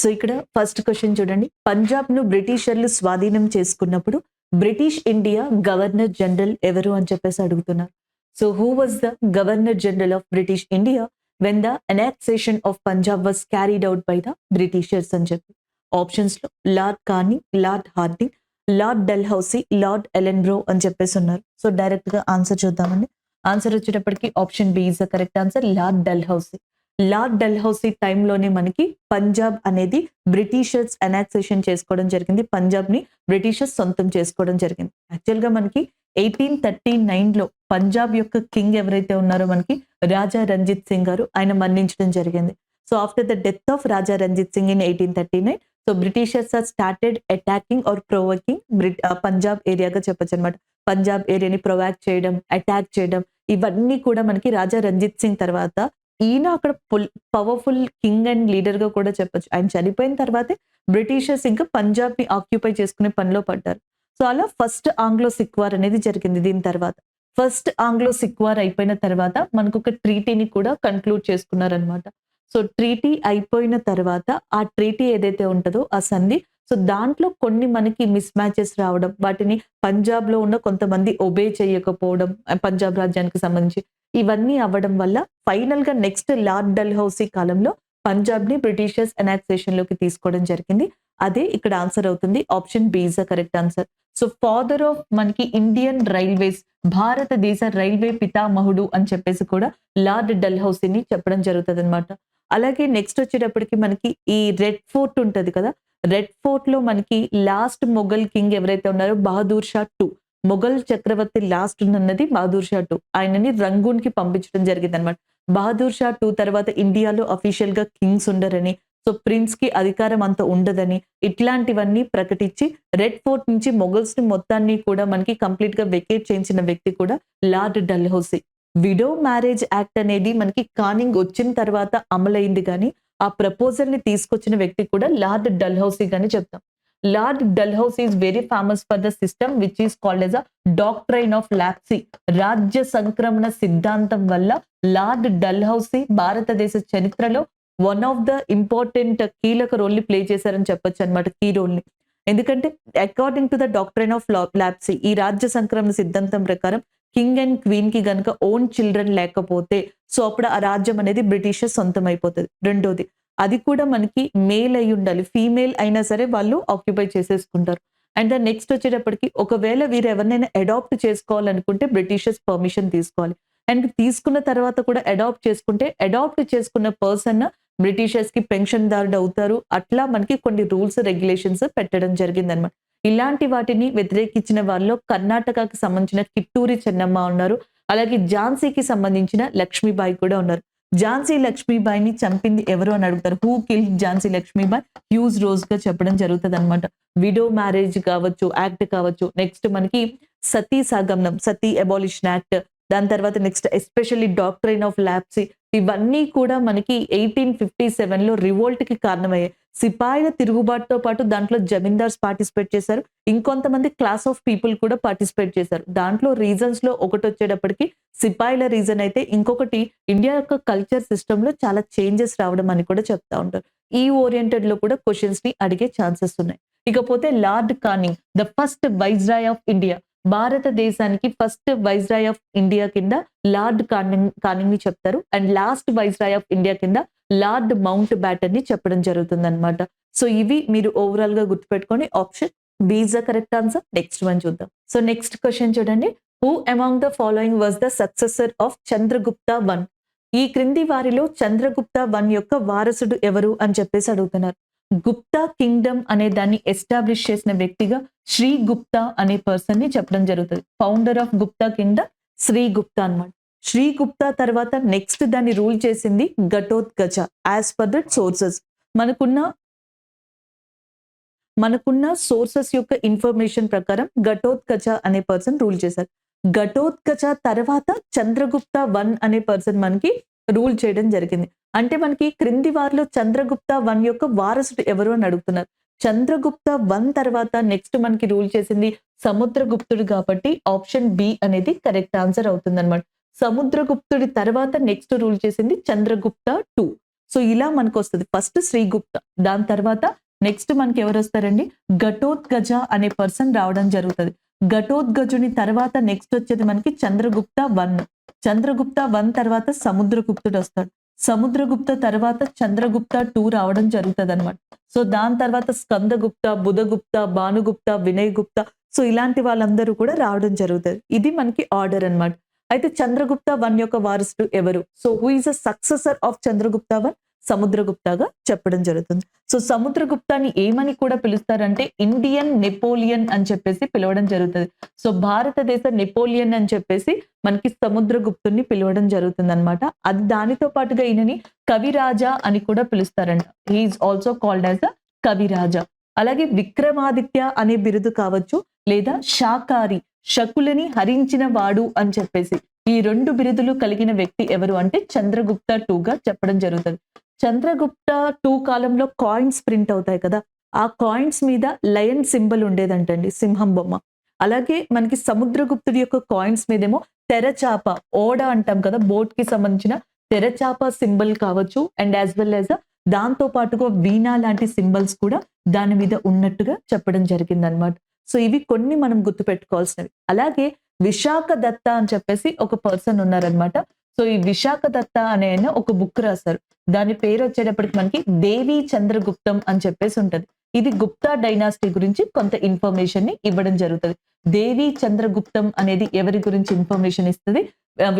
So ఇక్కడ first question చూడండి. పంజాబ్‌ను బ్రిటిషర్లు స్వాధీనం చేసుకున్నప్పుడు బ్రిటిష్ ఇండియా గవర్నర్ జనరల్ ఎవరు అని చెప్పేసి అడుగుతున్నారు. So who was the governor general of British India when the annexation of Punjab was carried out by the Britishers అని చెప్పి. ఆప్షన్స్‌లో Lord Canning, Lord Hardinge, Lord Dalhousie, Lord Ellenborough అని చెప్పేసి ఉన్నారు. సో డైరెక్ట్‌గా ఆన్సర్ చూద్దామండి. ఆన్సర్ వచ్చేటప్పటికి option B is the correct answer, Lord Dalhousie. Lord Dalhousie టైంలోనే మనకి పంజాబ్ అనేది బ్రిటిషర్స్ అనెక్సేషన్ చేసుకోవడం జరిగింది. పంజాబ్ ని బ్రిటిషర్స్ సొంతం చేసుకోవడం జరిగింది. యాక్చువల్ గా మనకి 1839 లో పంజాబ్ యొక్క కింగ్ ఎవరైతే ఉన్నారో మనకి రాజా రంజిత్ సింగ్ గారు, ఆయన మరణించడం జరిగింది. So after the death of Raja Ranjit Singh in 1839, so Britishers are started attacking or provoking Punjab ఏరియాగా చెప్పొచ్చు అనమాట. పంజాబ్ ఏరియాని ప్రొవాక్ చేయడం, అటాక్ చేయడం, ఇవన్నీ కూడా మనకి రాజా రంజిత్ సింగ్ తర్వాత ఈయన అక్కడ పవర్ఫుల్ కింగ్ అండ్ లీడర్ గా కూడా చెప్పొచ్చు. ఆయన చనిపోయిన తర్వాతే బ్రిటిషర్స్ ఇంకా పంజాబ్ ని ఆక్యుపై చేసుకునే పనిలో పడ్డారు. సో అలా ఫస్ట్ ఆంగ్లో సిక్ వార్ అనేది జరిగింది. దీని తర్వాత ఫస్ట్ ఆంగ్లో సిక్ వార్ అయిపోయిన తర్వాత మనకు ఒక ట్రీటీని కూడా కన్క్లూడ్ చేసుకున్నారనమాట. సో ట్రీటీ అయిపోయిన తర్వాత ఆ ట్రీటీ ఏదైతే ఉంటుందో ఆ సంధి, సో దాంట్లో కొన్ని మనకి మిస్ మ్యాచెస్ రావడం, వాటిని పంజాబ్ లో ఉన్న కొంతమంది ఒబే చేయకపోవడం, పంజాబ్ రాజ్యానికి సంబంధించి ఇవన్నీ అవ్వడం వల్ల ఫైనల్ గా నెక్స్ట్ లార్డ్ డల్హౌసీ కాలంలో పంజాబ్ ని బ్రిటిషర్స్ అనెక్సేషన్ లోకి తీసుకోవడం జరిగింది. అదే ఇక్కడ ఆన్సర్ అవుతుంది. Option B is the correct answer. So father of మనకి ఇండియన్ రైల్వేస్, భారతదేశ రైల్వే పితామహుడు అని చెప్పేసి కూడా లార్డ్ డల్హౌసీని చెప్పడం జరుగుతుంది అనమాట. అలాగే నెక్స్ట్ వచ్చేటప్పటికి మనకి ఈ రెడ్ ఫోర్ట్ ఉంటది కదా, రెడ్ ఫోర్ట్ లో మనకి లాస్ట్ మొఘల్ కింగ్ ఎవరైతే ఉన్నారో బహదూర్ షా టూ, మొఘల్ చక్రవర్తి లాస్ట్ ఉన్నది బహదూర్ షా టూ, ఆయనని రంగూన్ కి పంపించడం జరిగింది అనమాట. బహదూర్ షా టూ తర్వాత ఇండియాలో అఫీషియల్ గా కింగ్స్ ఉండరని, సో ప్రిన్స్ కి అధికారం అంత ఉండదని, ఇట్లాంటివన్నీ ప్రకటించి రెడ్ ఫోర్ట్ నుంచి మొఘల్స్ ని మొత్తాన్ని కూడా మనకి కంప్లీట్ గా వెకేట్ చేయించిన వ్యక్తి కూడా lord Dalhousie. Widow marriage act అనేది మనకి కానింగ్ వచ్చిన తర్వాత అమలైంది కానీ ఆ ప్రపోజల్ ని తీసుకొచ్చిన వ్యక్తి కూడా లార్డ్ డల్హౌసీ గాని చెప్తాం. Lord Dalhousie is very famous for the system which is called as a doctrine of lapse. రాజ్య సంక్రమణ సిద్ధాంతం వల్ల లార్డ్ డల్హౌసీ భారతదేశ చరిత్రలో వన్ ఆఫ్ ద ఇంపార్టెంట్ కీలక రోల్ ని ప్లే చేశారని చెప్పొచ్చు అనమాట, కీ రోల్ ని. ఎందుకంటే according to the doctrine of lapsi, ఈ రాజ్య సంక్రమణ సిద్ధాంతం ప్రకారం కింగ్ అండ్ క్వీన్ కి గనుక ఓన్ చిల్డ్రన్ లేకపోతే సో అప్పుడు ఆ రాజ్యం అనేది బ్రిటిషర్స్ సొంతం అయిపోతుంది. రెండోది, అది కూడా మనకి మేల్ అయి ఉండాలి, ఫీమేల్ అయినా సరే వాళ్ళు ఆక్యుపై చేసేసుకుంటారు. అండ్ నెక్స్ట్ వచ్చేటప్పటికి ఒకవేళ వీరు ఎవరినైనా అడాప్ట్ చేసుకోవాలనుకుంటే బ్రిటిషర్స్ పర్మిషన్ తీసుకోవాలి. అండ్ తీసుకున్న తర్వాత కూడా అడాప్ట్ చేసుకుంటే అడాప్ట్ చేసుకున్న పర్సన్ బ్రిటిషర్స్ కి పెన్షన్ దారుడు అవుతారు. అట్లా మనకి కొన్ని రూల్స్ రెగ్యులేషన్స్ పెట్టడం జరిగింది అనమాట. ఇలాంటి వాటిని వ్యతిరేకించిన వాళ్ళలో కర్ణాటకకి సంబంధించిన కిట్టూరి చెన్నమ్మ ఉన్నారు. అలాగే ఝాన్సీకి సంబంధించిన లక్ష్మీబాయి కూడా ఉన్నారు. ఝాన్సీ లక్ష్మీబాయిని చంపింది ఎవరు అని అడుగుతారు. Who kill Jhansi Lakshmibai? Huge rose గా చెప్పడం జరుగుతుంది అనమాట. విడో మ్యారేజ్ కావచ్చు, యాక్ట్ కావచ్చు, నెక్స్ట్ మనకి సతీ సాగమనం, సతీ అబాలిషన్ యాక్ట్, దాని తర్వాత next especially doctrine of lapsi, ఇవన్నీ కూడా మనకి 1857 లో రివోల్ట్ కి కారణమయ్యాయి. సిపాయిల తిరుగుబాటుతో పాటు దాంట్లో జమీందార్స్ పార్టిసిపేట్ చేశారు, ఇంకొంతమంది క్లాస్ ఆఫ్ పీపుల్ కూడా పార్టిసిపేట్ చేశారు. దాంట్లో రీజన్స్ లో ఒకటి వచ్చేటప్పటికి సిపాయిల రీజన్ అయితే, ఇంకొకటి ఇండియా యొక్క కల్చర్ సిస్టమ్ లో చాలా చేంజెస్ రావడం అని కూడా చెప్తా ఉంటారు. ఈ ఓరియంటెడ్ లో కూడా క్వశ్చన్స్ ని అడిగే ఛాన్సెస్ ఉన్నాయి. ఇకపోతే lord Canning, the first viceroy of India, భారతదేశానికి ఫస్ట్ వైస్రాయ్ ఆఫ్ ఇండియా కింద లార్డ్ కానింగ్ ని చెప్తారు. And last viceroy of India కింద లార్డ్ మౌంట్ బ్యాటన్ ని చెప్పడం జరుగుతుంది అనమాట. సో ఇవి మీరు ఓవరాల్ గా గుర్తుపెట్టుకొని option B is the correct answer. Next one చూద్దాం. సో నెక్స్ట్ క్వశ్చన్ చూడండి. Who among the following was the successor of Chandragupta one? ఈ క్రింది వారిలో చంద్రగుప్త వన్ యొక్క వారసుడు ఎవరు అని చెప్పేసి అడుగుతున్నారు. గుప్తా కింగ్డమ్ అనే దాన్ని ఎస్టాబ్లిష్ చేసిన వ్యక్తిగా శ్రీ గుప్తా అనే పర్సన్ ని చెప్పడం జరుగుతుంది. Founder of Gupta kingdom Shri Gupta అన్నమాట. శ్రీ గుప్తా తర్వాత నెక్స్ట్ దాన్ని రూల్ చేసింది Ghatotkacha. As per the sources, మనకున్న సోర్సెస్ యొక్క ఇన్ఫర్మేషన్ ప్రకారం ఘటోత్కచ అనే పర్సన్ రూల్ చేశారు. ఘటోత్కచ తర్వాత చంద్రగుప్త వన్ అనే పర్సన్ మనకి రూల్ చేయడం జరిగింది. అంటే మనకి క్రింది వారిలో చంద్రగుప్త వన్ యొక్క వారసుడు ఎవరు అని అడుగుతున్నారు. చంద్రగుప్త వన్ తర్వాత నెక్స్ట్ మనకి రూల్ చేసింది సముద్రగుప్తుడు కాబట్టి ఆప్షన్ బి అనేది కరెక్ట్ ఆన్సర్ అవుతుంది అనమాట. సముద్రగుప్తుడి తర్వాత నెక్స్ట్ రూల్ చేసింది చంద్రగుప్త టూ. సో ఇలా మనకు వస్తుంది ఫస్ట్ శ్రీగుప్త, దాని తర్వాత నెక్స్ట్ మనకి ఎవరు వస్తారండి, ఘటోత్కజ అనే పర్సన్ రావడం జరుగుతుంది. ఘటోత్కజుని తర్వాత నెక్స్ట్ వచ్చేది మనకి చంద్రగుప్త 1. చంద్రగుప్త 1 తర్వాత సముద్రగుప్తుడు వస్తాడు. సముద్రగుప్త తర్వాత చంద్రగుప్త 2 రావడం జరుగుతుంది అనమాట. సో దాని తర్వాత స్కందగుప్త, బుధగుప్త, భానుగుప్త, వినయ్ గుప్త, సో ఇలాంటి వాళ్ళందరూ కూడా రావడం జరుగుతుంది. ఇది మనకి ఆర్డర్ అన్నమాట. అయితే చంద్రగుప్త 1 యొక్క వారసుడు ఎవరు? So who is a successor of Chandragupta 1? సముద్రగుప్తగా చెప్పడం జరుగుతుంది. సో సముద్రగుప్తాని ఏమని కూడా పిలుస్తారంటే ఇండియన్ నెపోలియన్ అని చెప్పేసి పిలవడం జరుగుతుంది. సో భారతదేశ నెపోలియన్ అని చెప్పేసి మనకి సముద్రగుప్తుని పిలవడం జరుగుతుంది అనమాట. అది దానితో పాటుగా ఈయనని కవిరాజా అని కూడా పిలుస్తారంట. He is also called as a Kaviraja. అలాగే విక్రమాదిత్య అనే బిరుదు కావచ్చు, లేదా శాకారి, శకులని హరించిన వాడు అని చెప్పేసి ఈ 2 బిరుదులు కలిగిన వ్యక్తి ఎవరు అంటే చంద్రగుప్త 2 గా చెప్పడం జరుగుతుంది. చంద్రగుప్త 2 కాలంలో కాయిన్స్ ప్రింట్ అవుతాయి కదా, ఆ కాయిన్స్ మీద లయన్ సింబల్ ఉండేదంటండి, సింహం బొమ్మ. అలాగే మనకి సముద్రగుప్తుడి యొక్క కాయిన్స్ మీదేమో తెరచాప, ఓడ అంటాం కదా, బోట్ కి సంబంధించిన తెరచాప సింబల్ కావచ్చు, అండ్ యాజ్ వెల్ యాజ్ దాంతో పాటుగా వీణా లాంటి సింబల్స్ కూడా దాని మీద ఉన్నట్టుగా చెప్పడం జరిగింది అనమాట. సో ఇవి కొన్ని మనం గుర్తుపెట్టుకోవాల్సినవి. అలాగే విశాఖ దత్త అని చెప్పేసి ఒక పర్సన్ ఉన్నారనమాట. సో ఈ విశాఖ దత్త అనే ఆయన ఒక బుక్ రాశారు. దాని పేరు వచ్చేటప్పటికి మనకి దేవి చంద్రగుప్తం అని చెప్పేసి ఉంటది. ఇది గుప్తా డైనాసిటీ గురించి కొంత ఇన్ఫర్మేషన్ ని ఇవ్వడం జరుగుతుంది. దేవి చంద్రగుప్తం అనేది ఎవరి గురించి ఇన్ఫర్మేషన్ ఇస్తుంది?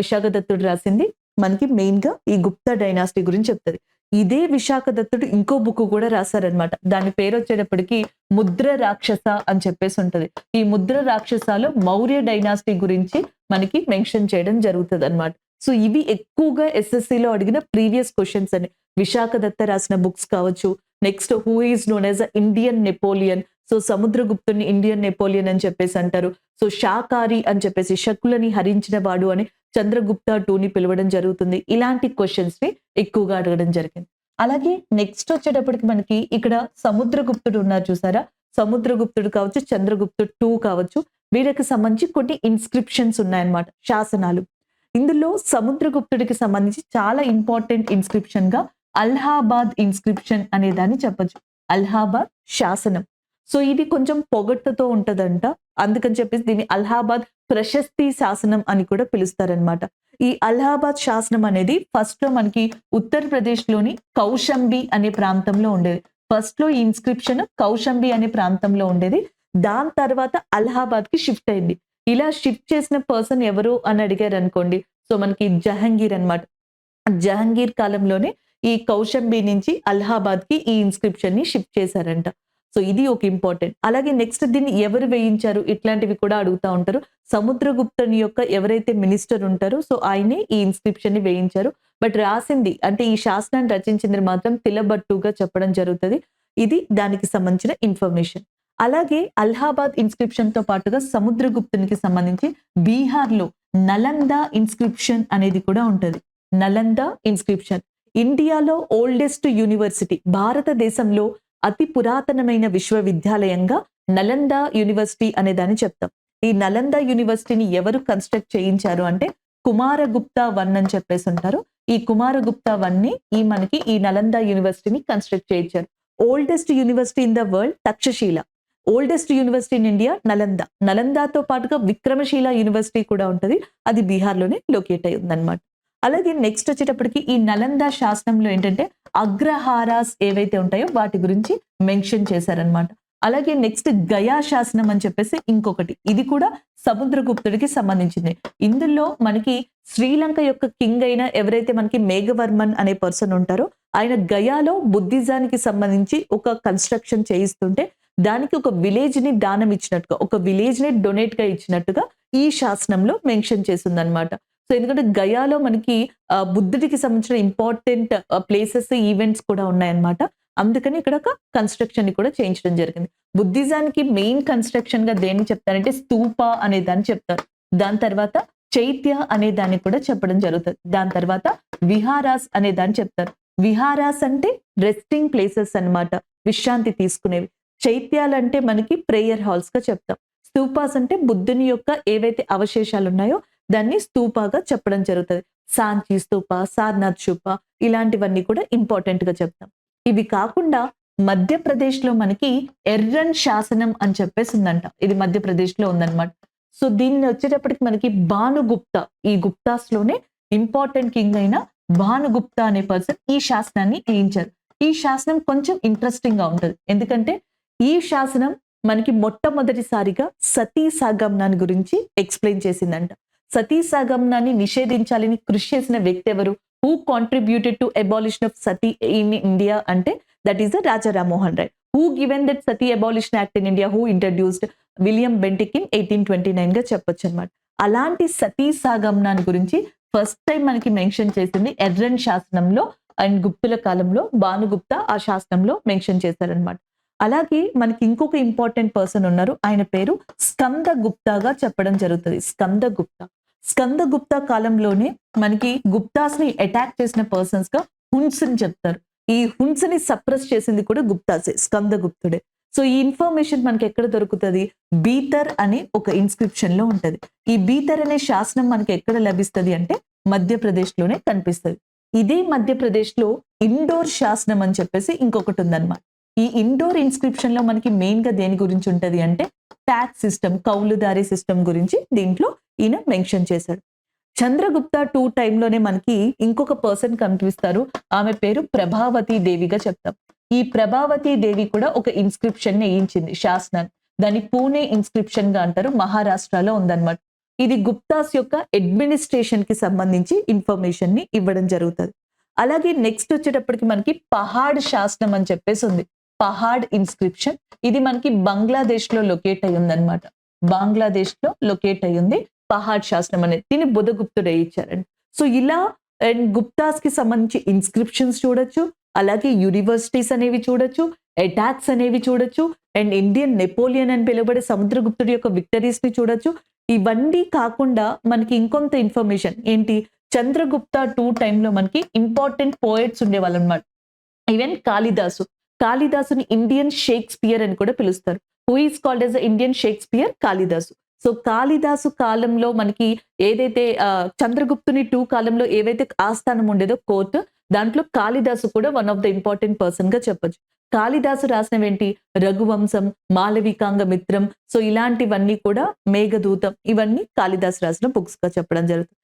విశాఖ దత్తుడు రాసింది మనకి మెయిన్ గా ఈ గుప్తా డైనాసిటీ గురించి చెప్తుంది. ఇదే విశాఖ దత్తుడు ఇంకో బుక్ కూడా రాశారనమాట. దాని పేరు వచ్చేటప్పటికి ముద్ర రాక్షస అని చెప్పేసి ఉంటది. ఈ ముద్ర రాక్షసాలో మౌర్య డైనాసిటీ గురించి మనకి మెన్షన్ చేయడం జరుగుతుంది అనమాట. సో ఇవి ఎక్కువగా ఎస్ఎస్సిలో అడిగిన ప్రీవియస్ క్వశ్చన్స్ అని. విశాఖ దత్త రాసిన బుక్స్ కావచ్చు. Next who is known as Indian Napoleon. So సముద్రగుప్తుని ఇండియన్ నెపోలియన్ అని చెప్పేసి అంటారు. సో శాకారి అని చెప్పేసి శకులని హరించిన వాడు అని చంద్రగుప్త 2ని పిలవడం జరుగుతుంది. ఇలాంటి క్వశ్చన్స్ ని ఎక్కువగా అడగడం జరిగింది. అలాగే నెక్స్ట్ వచ్చేటప్పటికి మనకి ఇక్కడ సముద్రగుప్తుడు ఉన్నారు చూసారా, సముద్రగుప్తుడు కావచ్చు, చంద్రగుప్తుడు 2 కావచ్చు, వీళ్ళకి సంబంధించి కొన్ని ఇన్స్క్రిప్షన్స్ ఉన్నాయన్నమాట, శాసనాలు. ఇందులో సముద్రగుప్తుడికి సంబంధించి చాలా ఇంపార్టెంట్ ఇన్స్క్రిప్షన్ గా అలహాబాద్ ఇన్స్క్రిప్షన్ అనే దాన్ని చెప్పొచ్చు. అలహాబాద్ శాసనం. సో ఇది కొంచెం పొగట్టుతో ఉంటదంట, అందుకని చెప్పేసి దీన్ని అలహాబాద్ ప్రశస్తి శాసనం అని కూడా పిలుస్తారనమాట. ఈ అలహాబాద్ శాసనం అనేది ఫస్ట్ లో మనకి ఉత్తరప్రదేశ్ లోని కౌశంబి అనే ప్రాంతంలో ఉండేది. ఫస్ట్ లో ఈ ఇన్స్క్రిప్షన్ కౌశంబి అనే ప్రాంతంలో ఉండేది. దాని తర్వాత అలహాబాద్ కి షిఫ్ట్ అయింది. ఇలా షిఫ్ట్ చేసిన పర్సన్ ఎవరు అని అడిగారు అనుకోండి, సో మనకి జహంగీర్ అన్నమాట. జహంగీర్ కాలంలోనే ఈ కౌశంబి నుంచి అలహాబాద్ కి ఈ ఇన్స్క్రిప్షన్ ని షిఫ్ట్ చేశారంట. సో ఇది ఒక ఇంపార్టెంట్. అలాగే నెక్స్ట్ దీన్ని ఎవరు వేయించారు, ఇట్లాంటివి కూడా అడుగుతా ఉంటారు. సముద్రగుప్తుని యొక్క ఎవరైతే మినిస్టర్ ఉంటారో సో ఆయనే ఈ ఇన్స్క్రిప్షన్ ని వేయించారు. బట్ రాసింది అంటే ఈ శాసనాన్ని రచించింది మాత్రం తిలబట్టుగా చెప్పడం జరుగుతుంది. ఇది దానికి సంబంధించిన ఇన్ఫర్మేషన్. అలాగే అలహాబాద్ ఇన్స్క్రిప్షన్ తో పాటుగా సముద్రగుప్తునికి సంబంధించి బీహార్ లో నలంద ఇన్స్క్రిప్షన్ అనేది కూడా ఉంటది. నలంద ఇన్స్క్రిప్షన్ ఇండియాలో ఓల్డెస్ట్ యూనివర్సిటీ, భారతదేశంలో అతి పురాతనమైన విశ్వవిద్యాలయంగా నలంద యూనివర్సిటీ అనే దాన్ని చెప్తాం. ఈ నలంద యూనివర్సిటీని ఎవరు కన్స్ట్రక్ట్ చేయించారు అంటే కుమారగుప్త 1 అని చెప్పేసి ఉంటారు. ఈ కుమారగుప్త 1 ఈ మనకి ఈ నలంద యూనివర్సిటీని కన్స్ట్రక్ట్ చేయించారు. Oldest university in the world Takshashila. Oldest university in India Nalanda. నలందతో పాటుగా విక్రమశీల యూనివర్సిటీ కూడా ఉంటది, అది బీహార్ లోనే లొకేట్ అయి ఉందన్నమాట. అలాగే నెక్స్ట్ వచ్చేటప్పటికి ఈ నలంద శాసనంలో ఏంటంటే అగ్రహారాస్ ఏవైతే ఉంటాయో వాటి గురించి మెన్షన్ చేశారనమాట. అలాగే నెక్స్ట్ గయా శాసనం అని చెప్పేసి ఇంకొకటి, ఇది కూడా సముద్రగుప్తుడికి సంబంధించింది. ఇందులో మనకి శ్రీలంక యొక్క కింగ్ అయిన ఎవరైతే మనకి మేఘవర్మన్ అనే పర్సన్ ఉంటారో ఆయన గయాలో బుద్ధిజానికి సంబంధించి ఒక కన్స్ట్రక్షన్ చేయిస్తుంటే దానికి ఒక విలేజ్ ని దానం ఇచ్చినట్టుగా, ఒక విలేజ్ ని డొనేట్ గా ఇచ్చినట్టుగా ఈ శాసనంలో మెన్షన్ చేసింది అనమాట. సో ఎందుకంటే గయాలో మనకి బుద్ధుడికి సంబంధించిన ఇంపార్టెంట్ ప్లేసెస్, ఈవెంట్స్ కూడా ఉన్నాయన్నమాట. అందుకని ఇక్కడ ఒక కన్స్ట్రక్షన్ ని కూడా చేయించడం జరిగింది. బుద్ధిజానికి మెయిన్ కన్స్ట్రక్షన్ గా దేన్ని చెప్తారంటే స్తూప అనే దాన్ని చెప్తారు. దాని తర్వాత చైత్య అనే దాన్ని కూడా చెప్పడం జరుగుతుంది. దాని తర్వాత విహారాస్ అనే దాన్ని చెప్తారు. విహారాస్ అంటే రెస్టింగ్ ప్లేసెస్ అన్నమాట, విశ్రాంతి తీసుకునేవి. చైత్యాలంటే మనకి ప్రేయర్ హాల్స్ గా చెప్తాం. స్తూపాస్ అంటే బుద్ధుని యొక్క ఏవైతే అవశేషాలు ఉన్నాయో దాన్ని స్తూపాగా చెప్పడం జరుగుతుంది. సాంచి స్తూప, సారనాథ్ స్తూప ఇలాంటివన్నీ కూడా ఇంపార్టెంట్ గా చెప్తాం. ఇవి కాకుండా మధ్యప్రదేశ్లో మనకి ఎర్రన్ శాసనం అని చెప్పేసి ఉందంట. ఇది మధ్యప్రదేశ్లో ఉందన్నమాట. సో దీన్ని వచ్చేటప్పటికి మనకి భానుగుప్త, ఈ గుప్తాస్ లోనే ఇంపార్టెంట్ కింగ్ అయిన భానుగుప్త అనే పర్సన్ ఈ శాసనాన్ని వేయించారు. ఈ శాసనం కొంచెం ఇంట్రెస్టింగ్ గా ఉంటది. ఎందుకంటే ఈ శాసనం మనకి మొట్టమొదటిసారిగా సతీ సాగమనాన్ని గురించి ఎక్స్ప్లెయిన్ చేసిందంట. సతీ సాగమనాన్ని నిషేధించాలని కృషి చేసిన వ్యక్తి ఎవరు? Who contributed to abolition of sati in India అంటే that is the Raja Rammohan Roy. Who given that sati abolition act in India? Who introduced? William Bentinck in 1829 గా చెప్పొచ్చు అనమాట. అలాంటి సతీ సాగమనాన్ని గురించి ఫస్ట్ టైం మనకి మెన్షన్ చేసింది ఎర్రన్ శాసనంలో అండ్ గుప్తుల కాలంలో భానుగుప్త ఆ శాసనంలో మెన్షన్ చేశారనమాట. అలాగే మనకి ఇంకొక ఇంపార్టెంట్ పర్సన్ ఉన్నారు. ఆయన పేరు స్కంద గుప్తాగా చెప్పడం జరుగుతుంది. స్కంద గుప్తా. స్కంద గుప్తా కాలంలోనే మనకి గుప్తాస్ ని అటాక్ చేసిన పర్సన్స్ గా హున్స్ ని చెప్తారు. ఈ హున్స్ ని సప్రెస్ చేసింది కూడా గుప్తాసే, స్కంద గుప్తుడే. సో ఈ ఇన్ఫర్మేషన్ మనకి ఎక్కడ దొరుకుతుంది? బీతర్ అనే ఒక ఇన్స్క్రిప్షన్ లో ఉంటది. ఈ బీతర్ అనే శాసనం మనకి ఎక్కడ లభిస్తుంది అంటే మధ్యప్రదేశ్ లోనే కనిపిస్తుంది. ఇదే మధ్యప్రదేశ్ లో ఇండోర్ శాసనం అని చెప్పేసి ఇంకొకటి ఉందన్నమాట. ఈ ఇండోర్ ఇన్స్క్రిప్షన్ లో మనకి మెయిన్ గా దేని గురించి ఉంటది అంటే ట్యాక్స్ సిస్టమ్, కౌలుదారీ సిస్టమ్ గురించి దీంట్లో ఈయన మెన్షన్ చేశాడు. చంద్రగుప్త 2 టైంలోనే మనకి ఇంకొక పర్సన్ కనిపిస్తారు. ఆమె పేరు ప్రభావతి దేవిగా చెప్తాం. ఈ ప్రభావతి దేవి కూడా ఒక ఇన్స్క్రిప్షన్ ని వేయించింది, శాసనాన్ని. దాన్ని పూణే ఇన్స్క్రిప్షన్ గా అంటారు. మహారాష్ట్రలో ఉందన్నమాట. ఇది గుప్తాస్ యొక్క అడ్మినిస్ట్రేషన్ కి సంబంధించి ఇన్ఫర్మేషన్ ని ఇవ్వడం జరుగుతుంది. అలాగే నెక్స్ట్ వచ్చేటప్పటికి మనకి పహాడ్ శాసనం అని చెప్పేసి ఉంది. పహాడ్ ఇన్స్క్రిప్షన్ ఇది మనకి బంగ్లాదేశ్ లో లొకేట్ అయి ఉందన్నమాట. బంగ్లాదేశ్ లో లొకేట్ అయి ఉంది పహాడ్ శాసనం అనేది. దీన్ని బుధగుప్తుడు ఇచ్చారండి. సో ఇలా అండ్ గుప్తాస్ కి సంబంధించి ఇన్స్క్రిప్షన్స్ చూడొచ్చు, అలాగే యూనివర్సిటీస్ అనేవి చూడొచ్చు, అటాక్స్ అనేవి చూడొచ్చు, అండ్ ఇండియన్ నెపోలియన్ అని పిలువబడే సముద్రగుప్తుడి యొక్క విక్టరీస్ ని చూడొచ్చు. ఇవన్నీ కాకుండా మనకి ఇంకొంత ఇన్ఫర్మేషన్ ఏంటి? చంద్రగుప్త 2 టైంలో మనకి ఇంపార్టెంట్ పోయట్స్ ఉండేవాళ్ళు అనమాట. ఈవెన్ కాళిదాసు, కాళిదాసుని ఇండియన్ షేక్స్పియర్ అని కూడా పిలుస్తారు. Who is called as the Indian Shakespeare? Kalidasa. So Kalidasa కాలంలో మనకి ఏదైతే చంద్రగుప్తుని 2 కాలంలో ఏవైతే ఆస్థానం ఉండేదో కోర్టు, దాంట్లో కాళిదాసు కూడా one of the important person గా చెప్పొచ్చు. కాళిదాసు రాసినవేంటి? రఘువంశం, మాలవికాంగ మిత్రం, సో ఇలాంటివన్నీ కూడా మేఘదూతం, ఇవన్నీ కాళిదాసు రాసిన బుక్స్ గా చెప్పడం జరుగుతుంది.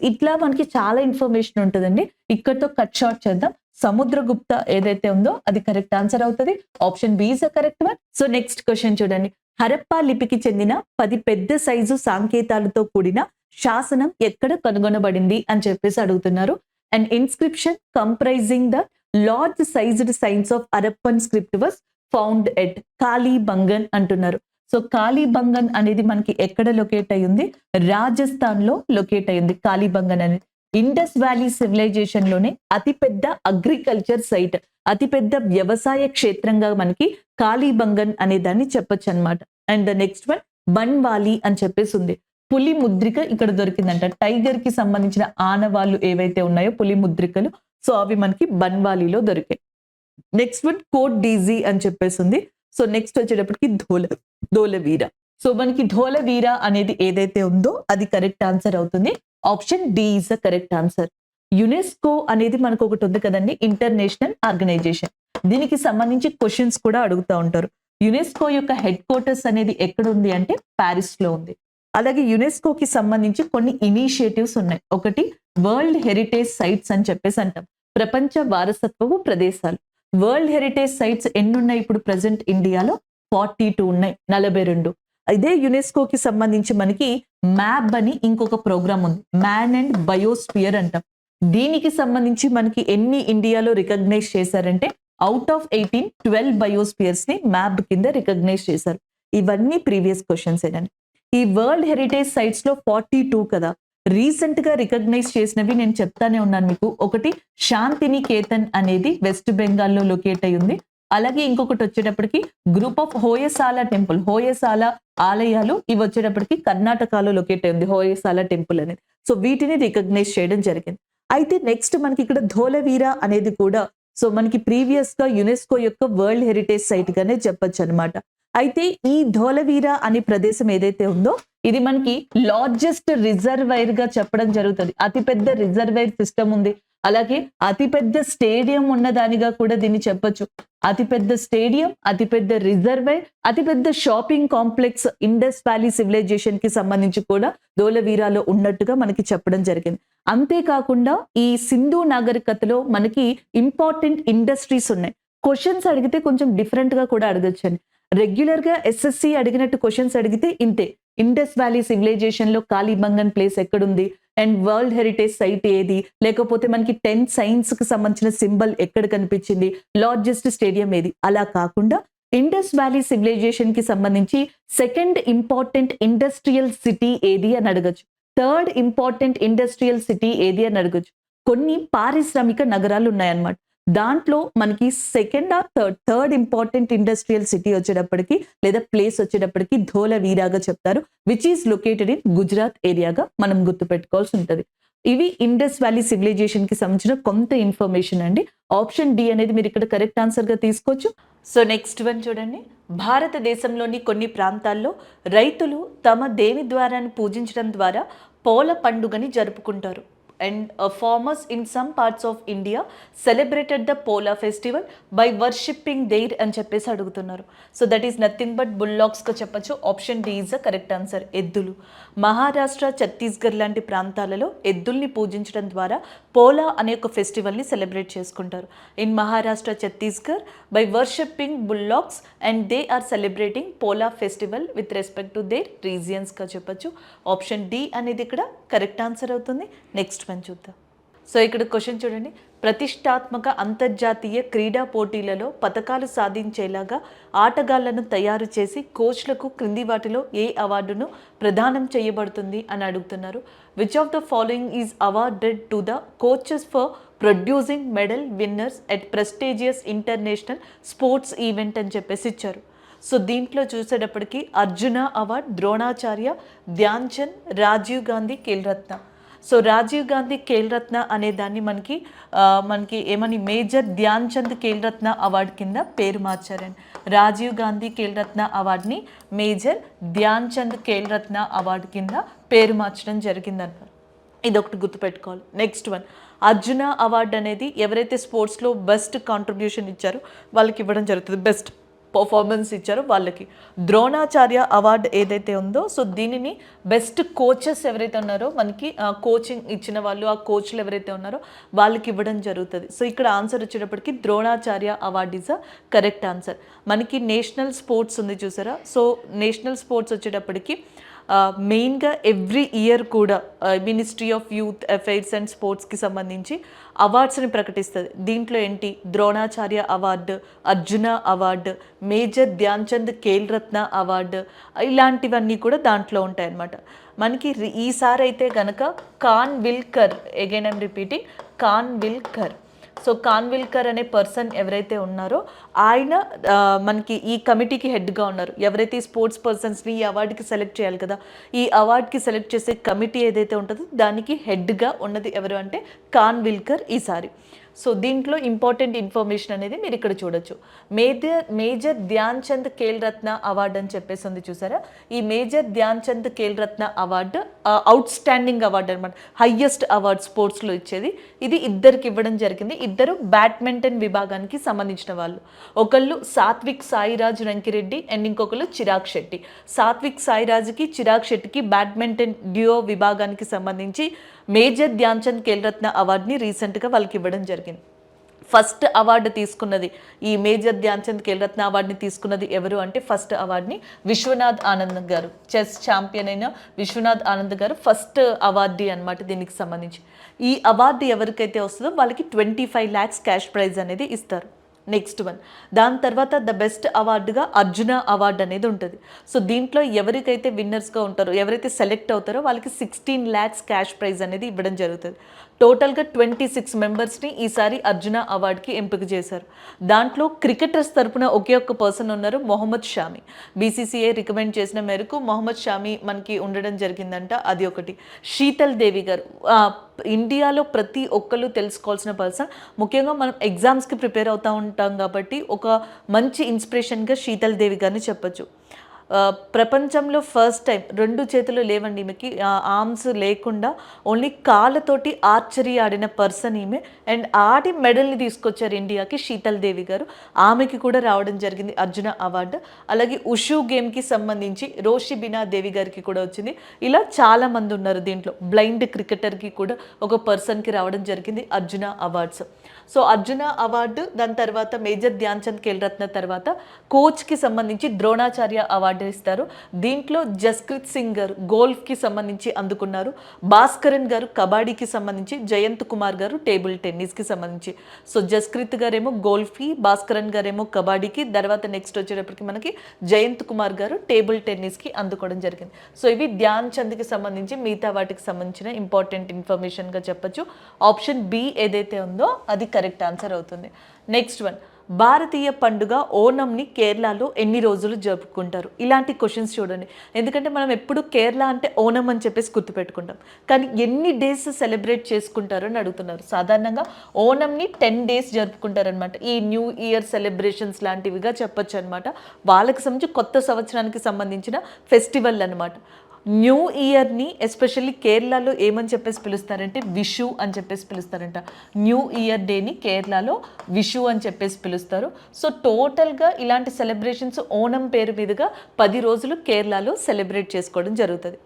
ఇట్లా మనకి చాలా ఇన్ఫర్మేషన్ ఉంటుందండి. ఇక్కడతో కట్ షార్ట్ చేద్దాం. సముద్రగుప్త ఏదైతే ఉందో అది కరెక్ట్ ఆన్సర్ అవుతుంది. Option B is the correct one. So next question చూడండి. హరప్పా లిపికి చెందిన 10 పెద్ద సైజు సంకేతాలతో కూడిన శాసనం ఎక్కడ కనుగొనబడింది అని చెప్పేసి అడుగుతున్నారు. And inscription comprising the large sized science of Harappan script was found at Kalibangan అంటున్నారు. సో కాళీబంగన్ అనేది మనకి ఎక్కడ లొకేట్ అయ్యింది? రాజస్థాన్ లో లొకేట్ అయ్యింది కాళీబంగన్ అనేది. ఇండస్ వ్యాలీ సివిలైజేషన్ లోనే అతిపెద్ద అగ్రికల్చర్ సైట్, అతిపెద్ద వ్యవసాయ క్షేత్రంగా మనకి కాళీబంగన్ అనే దాన్ని చెప్పొచ్చు అనమాట. And the next one Banawali అని చెప్పేసి ఉంది. పులి ముద్రిక ఇక్కడ దొరికిందంట. టైగర్ కి సంబంధించిన ఆనవాళ్ళు ఏవైతే ఉన్నాయో పులి ముద్రికలు, సో అవి మనకి బన్వాలీలో దొరికాయి. నెక్స్ట్ వన్ కోట్ డీజీ అని చెప్పేసి ఉంది. సో నెక్స్ట్ వచ్చేటప్పటికి ధోలవీర. సో మనకి ధోలవీర అనేది ఏదైతే ఉందో అది కరెక్ట్ ఆన్సర్ అవుతుంది. Option D is the correct answer. UNESCO అనేది మనకు ఒకటి ఉంది కదండి, ఇంటర్నేషనల్ ఆర్గనైజేషన్. దీనికి సంబంధించి క్వశ్చన్స్ కూడా అడుగుతూ ఉంటారు. యునెస్కో యొక్క హెడ్ క్వార్టర్స్ అనేది ఎక్కడ ఉంది అంటే ప్యారిస్ లో ఉంది. అలాగే యునెస్కోకి సంబంధించి కొన్ని ఇనిషియేటివ్స్ ఉన్నాయి. ఒకటి వరల్డ్ హెరిటేజ్ సైట్స్ అని చెప్పేసి అంటాం, ప్రపంచ వారసత్వపు ప్రదేశాలు. వరల్డ్ హెరిటేజ్ సైట్స్ ఎన్ని ఉన్నాయి ఇప్పుడు ప్రెసెంట్ ఇండియాలో? 42 ఉన్నాయి, 42. ఇదే యునెస్కోకి సంబంధించి మనకి మ్యాప్ అని ఇంకొక ప్రోగ్రామ్ ఉంది, మ్యాన్ అండ్ బయోస్ఫియర్ అంటాం. దీనికి సంబంధించి మనకి ఎన్ని ఇండియాలో రికగ్నైజ్ చేశారంటే అవుట్ ఆఫ్ 18 12 బయోస్ఫియర్స్ ని మ్యాప్ కింద రికగ్నైజ్ చేశారు. ఇవన్నీ ప్రీవియస్ క్వశ్చన్స్ ఏనండి. ఈ వరల్డ్ హెరిటేజ్ సైట్స్ లో 42 కదా, రీసెంట్ గా రికగ్నైజ్ చేసినవి నేను చెప్తానే ఉన్నాను మీకు. ఒకటి శాంతినికేతన్ అనేది వెస్ట్ బెంగాల్లో లొకేట్ అయి ఉంది. అలాగే ఇంకొకటి వచ్చేటప్పటికి group of Hoysala temple, Hoysala ఆలయాలు, ఇవి వచ్చేటప్పటికి కర్ణాటకలో లొకేట్ అయి ఉంది హోయసాల టెంపుల్ అనేది. సో వీటిని రికగ్నైజ్ చేయడం జరిగింది. అయితే నెక్స్ట్ మనకి ఇక్కడ ధోలవీర అనేది కూడా సో మనకి ప్రీవియస్ గా యునెస్కో యొక్క వరల్డ్ హెరిటేజ్ సైట్ గానే చెప్పొచ్చు అనమాట. అయితే ఈ ధోలవీర అనే ప్రదేశం ఏదైతే ఉందో ఇది మనకి లార్జెస్ట్ రిజర్వైర్ గా చెప్పడం జరుగుతుంది. అతిపెద్ద రిజర్వైర్ సిస్టమ్ ఉంది. అలాగే అతిపెద్ద స్టేడియం ఉన్నదానిగా కూడా దీన్ని చెప్పొచ్చు. అతిపెద్ద స్టేడియం, అతిపెద్ద రిజర్వైర్, అతిపెద్ద shopping complex Indus valley civilization కి సంబంధించి కూడా ధోలవీరాలో ఉన్నట్టుగా మనకి చెప్పడం జరిగింది. అంతేకాకుండా ఈ సింధు నాగరికతలో మనకి ఇంపార్టెంట్ ఇండస్ట్రీస్ ఉన్నాయి. క్వశ్చన్స్ అడిగితే కొంచెం డిఫరెంట్ గా కూడా అడగొచ్చండి. రెగ్యులర్ గా ఎస్ఎస్సి అడిగినట్టు క్వశ్చన్స్ అడిగితే ఇంతే. ఇండస్ వ్యాలీ సివిలైజేషన్ లో కాళీబంగన్ ప్లేస్ ఎక్కడుంది, అండ్ వరల్డ్ హెరిటేజ్ సైట్ ఏది, లేకపోతే మనకి 10 సైన్స్ కి సంబంధించిన సింబల్ ఎక్కడ కనిపించింది, లార్జెస్ట్ స్టేడియం ఏది. అలా కాకుండా ఇండస్ వ్యాలీ సివిలైజేషన్ కి సంబంధించి సెకండ్ ఇంపార్టెంట్ ఇండస్ట్రియల్ సిటీ ఏది అని అడగచ్చు. థర్డ్ ఇంపార్టెంట్ ఇండస్ట్రియల్ సిటీ ఏది అని అడగచ్చు. కొన్ని పారిశ్రామిక నగరాలు ఉన్నాయన్నమాట. దాంట్లో మనకి second or third important industrial city వచ్చేటప్పటికి లేదా ప్లేస్ వచ్చేటప్పటికి ధోలవీరాగా చెప్తారు, which is located in Gujarat ఏరియాగా మనం గుర్తుపెట్టుకోవాల్సి ఉంటుంది. ఇవి ఇండస్ వ్యాలీ సివిలైజేషన్ కి సంబంధించిన కొంత ఇన్ఫర్మేషన్ అండి. ఆప్షన్ డి అనేది మీరు ఇక్కడ కరెక్ట్ ఆన్సర్ గా తీసుకోవచ్చు. సో నెక్స్ట్ వన్ చూడండి. భారతదేశంలోని కొన్ని ప్రాంతాల్లో రైతులు తమ దేవి ద్వారాన్ని పూజించడం ద్వారా పోల పండుగని జరుపుకుంటారు. And farmers in some parts of India celebrated the Pola festival by worshipping their అని చెప్పేసి అడుగుతున్నారు. So that is nothing but bullocks గా చెప్పచ్చు. Option D is the correct answer, ఎద్దులు. మహారాష్ట్ర, ఛత్తీస్గఢ్ లాంటి ప్రాంతాలలో ఎద్దుల్ని పూజించడం ద్వారా పోలా అనే ఒక ఫెస్టివల్ని సెలబ్రేట్ చేసుకుంటారు. In Maharashtra, Chhattisgarh by worshipping bullocks and they are celebrating Pola festival with respect to their రీజియన్స్గా చెప్పచ్చు. ఆప్షన్ డి అనేది ఇక్కడ కరెక్ట్ ఆన్సర్ అవుతుంది. నెక్స్ట్ వన్ చూద్దాం. సో ఇక్కడ క్వశ్చన్ చూడండి. ప్రతిష్టాత్మక అంతర్జాతీయ క్రీడా పోటీలలో పతకాలు సాధించేలాగా ఆటగాళ్లను తయారు చేసి కోచ్లకు క్రింది వాటిలో ఏ అవార్డును ప్రదానం చేయబడుతుంది అని అడుగుతున్నారు. Which of the following is awarded to the coaches for producing medal winners at prestigious international sports event అని చెప్పేసి ఇచ్చారు. సో దీంట్లో చూసేటప్పటికి అర్జున అవార్డ్, ద్రోణాచార్య, ధ్యాన్ చంద్, రాజీవ్ గాంధీ ఖేల్ రత్న. సో రాజీవ్ గాంధీ ఖేల్ రత్న అనే దాన్ని మనకి ఏమని మేజర్ ధ్యాన్ చంద్ ఖేల్ రత్న అవార్డు కింద పేరు మార్చారండి. రాజీవ్ గాంధీ ఖేల్ రత్న అవార్డుని మేజర్ ధ్యాన్ చంద్ ఖేల్ రత్న అవార్డు కింద పేరు మార్చడం జరిగిందన్నారు. ఇది ఒకటి గుర్తుపెట్టుకోవాలి. నెక్స్ట్ వన్, అర్జున అవార్డు అనేది ఎవరైతే స్పోర్ట్స్లో బెస్ట్ కాంట్రిబ్యూషన్ ఇచ్చారో వాళ్ళకి ఇవ్వడం జరుగుతుంది, బెస్ట్ పర్ఫార్మెన్స్ ఇచ్చారో వాళ్ళకి. ద్రోణాచార్య అవార్డు ఏదైతే ఉందో సో దీనిని బెస్ట్ కోచెస్ ఎవరైతే ఉన్నారో మనకి కోచింగ్ ఇచ్చిన వాళ్ళు, ఆ కోచ్లు ఎవరైతే ఉన్నారో వాళ్ళకి ఇవ్వడం జరుగుతుంది. సో ఇక్కడ ఆన్సర్ వచ్చేటప్పటికి Dronacharya award is a correct answer. మనకి నేషనల్ స్పోర్ట్స్ ఉంది చూసారా. సో నేషనల్ స్పోర్ట్స్ వచ్చేటప్పటికి మెయిన్గా ఎవ్రీ ఇయర్ కూడా ministry of youth affairs and స్పోర్ట్స్కి సంబంధించి అవార్డ్స్ని ప్రకటిస్తుంది. దీంట్లో ఏంటి, Dronacharya award, Arjuna award, Major Dhyan Chand Khel Ratna award, ఇలాంటివన్నీ కూడా దాంట్లో ఉంటాయి అన్నమాట. మనకి ఈసారి అయితే కనుక Khanwilkar, again I'm repeating, Khanwilkar. So Khanwilkar అనే పర్సన్ ఎవరైతే ఉన్నారో ఆయన మనకి ఈ కమిటీకి హెడ్గా ఉన్నారు. ఎవరైతే ఈ స్పోర్ట్స్ పర్సన్స్ని ఈ అవార్డుకి సెలెక్ట్ చేయాలి కదా, ఈ అవార్డుకి సెలెక్ట్ చేసే కమిటీ ఏదైతే ఉంటుందో దానికి హెడ్గా ఉన్నది ఎవరు అంటే కాన్విల్కర్ ఈసారి. సో దీంట్లో ఇంపార్టెంట్ ఇన్ఫర్మేషన్ అనేది మీరు ఇక్కడ చూడొచ్చు. మేజర్ ధ్యాన్ చంద్ ఖేల్ రత్న అవార్డు అని చెప్పేసి ఉంది చూసారా. ఈ major Dhyan Chand Khel Ratna award out standing award అనమాట, హైయెస్ట్ అవార్డు స్పోర్ట్స్లో ఇచ్చేది. ఇది ఇద్దరికి ఇవ్వడం జరిగింది. ఇద్దరు బ్యాడ్మింటన్ విభాగానికి సంబంధించిన వాళ్ళు. ఒకళ్ళు సాత్విక్ సాయిరాజ్ రంకిరెడ్డి అండ్ ఇంకొకళ్ళు చిరాగ్ శెట్టి. సాత్విక్ సాయిరాజ్కి, చిరాగ్ శెట్టికి బ్యాడ్మింటన్ డ్యూయో విభాగానికి సంబంధించి మేజర్ ధ్యాన్ చంద్ ఖేల్ రత్న అవార్డుని రీసెంట్గా వాళ్ళకి ఇవ్వడం జరిగింది. ఫస్ట్ అవార్డు తీసుకున్నది, ఈ మేజర్ ధ్యాన్ చంద్ ఖేల్ రత్న అవార్డుని తీసుకున్నది ఎవరు అంటే ఫస్ట్ అవార్డుని విశ్వనాథ్ ఆనంద్ గారు, చెస్ ఛాంపియన్ అయిన విశ్వనాథ్ ఆనంద్ గారు ఫస్ట్ అవార్డు అనమాట దీనికి సంబంధించి. ఈ అవార్డు ఎవరికైతే వస్తుందో వాళ్ళకి 25 lakhs క్యాష్ ప్రైజ్ అనేది ఇస్తారు. నెక్స్ట్ వన్, దాని తర్వాత ద బెస్ట్ అవార్డుగా అర్జున అవార్డు అనేది ఉంటుంది. సో దీంట్లో ఎవరికైతే విన్నర్స్గా ఉంటారో, ఎవరైతే సెలెక్ట్ అవుతారో వాళ్ళకి 16 lakhs క్యాష్ ప్రైజ్ అనేది ఇవ్వడం జరుగుతుంది. టోటల్గా 26 మెంబర్స్ని ఈసారి అర్జున అవార్డుకి ఎంపిక చేశారు. దాంట్లో క్రికెటర్స్ తరపున ఒకే ఒక్క పర్సన్ ఉన్నారు, మొహమ్మద్ షామి. బీసీసీఐ రికమెండ్ చేసిన మేరకు మొహమ్మద్ షామి మనకి ఉండడం జరిగిందంట. అది ఒకటి. శీతల్ దేవి గారు, ఇండియాలో ప్రతి ఒక్కళ్ళు తెలుసుకోవాల్సిన పర్సన్. ముఖ్యంగా మనం ఎగ్జామ్స్కి ప్రిపేర్ అవుతూ ఉంటాం కాబట్టి ఒక మంచి ఇన్స్పిరేషన్గా శీతల్ దేవి గారిని చెప్పచ్చు. ప్రపంచంలో ఫస్ట్ టైం 2 చేతులు లేవండి ఈమెకి, ఆర్మ్స్ లేకుండా ఓన్లీ కాళ్ళతోటి ఆర్చరీ ఆడిన పర్సన్ ఈమె. అండ్ ఆడి మెడల్ని తీసుకొచ్చారు ఇండియాకి శీతల్ దేవి గారు. ఆమెకి కూడా రావడం జరిగింది అర్జున అవార్డు. అలాగే ఉషు గేమ్కి సంబంధించి రోషి బినా దేవి గారికి కూడా వచ్చింది. ఇలా చాలా మంది ఉన్నారు దీంట్లో. బ్లైండ్ క్రికెటర్కి కూడా ఒక పర్సన్కి రావడం జరిగింది Arjuna awards. So Arjuna award, దాని తర్వాత మేజర్ ధ్యాన్ చంద్ ఖేల్ రత్న తర్వాత కోచ్కి సంబంధించి ద్రోణాచార్య అవార్డు ఇస్తారు. దీంట్లో జస్ప్రీత్ సింగ్ గారు గోల్ఫ్కి సంబంధించి అందుకున్నారు. భాస్కరన్ గారు కబడ్డీకి సంబంధించి, జయంత్ కుమార్ గారు టేబుల్ టెన్నిస్కి సంబంధించి. సో జస్ప్రీత్ గారేమో గోల్ఫ్కి, భాస్కరన్ గారేమో కబడ్డీకి, తర్వాత నెక్స్ట్ వచ్చేటప్పటికి మనకి జయంత్ కుమార్ గారు టేబుల్ టెన్నిస్కి అందుకోవడం జరిగింది. సో ఇవి ధ్యాన్ చంద్కి సంబంధించి మిగతా వాటికి సంబంధించిన ఇంపార్టెంట్ ఇన్ఫర్మేషన్గా చెప్పొచ్చు. ఆప్షన్ బి ఏదైతే ఉందో అది కరెక్ట్ ఆన్సర్ అవుతుంది. నెక్స్ట్ వన్, భారతీయ పండుగ ఓనంని కేరళలో ఎన్ని రోజులు జరుపుకుంటారు? ఇలాంటి క్వశ్చన్స్ చూడండి, ఎందుకంటే మనం ఎప్పుడు కేరళ అంటే ఓనం అని చెప్పేసి గుర్తుపెట్టుకుంటాం, కానీ ఎన్ని డేస్ సెలబ్రేట్ చేసుకుంటారు అని అడుగుతున్నారు. సాధారణంగా ఓనంని 10 days జరుపుకుంటారనమాట. ఈ న్యూ ఇయర్ సెలబ్రేషన్స్ లాంటివిగా చెప్పొచ్చు అనమాట. వాళ్ళకి సంబంధించి కొత్త సంవత్సరానికి సంబంధించిన ఫెస్టివల్ అనమాట. న్యూ ఇయర్ని ఎస్పెషల్లీ కేరళలో ఏమని చెప్పేసి పిలుస్తారంటే విషు అని చెప్పేసి పిలుస్తారంట. న్యూ ఇయర్ డేని కేరళలో విషు అని చెప్పేసి పిలుస్తారు. సో టోటల్గా ఇలాంటి సెలబ్రేషన్స్ ఓనం పేరు మీదుగా 10 రోజులు కేరళలో సెలబ్రేట్ చేసుకోవడం జరుగుతుంది.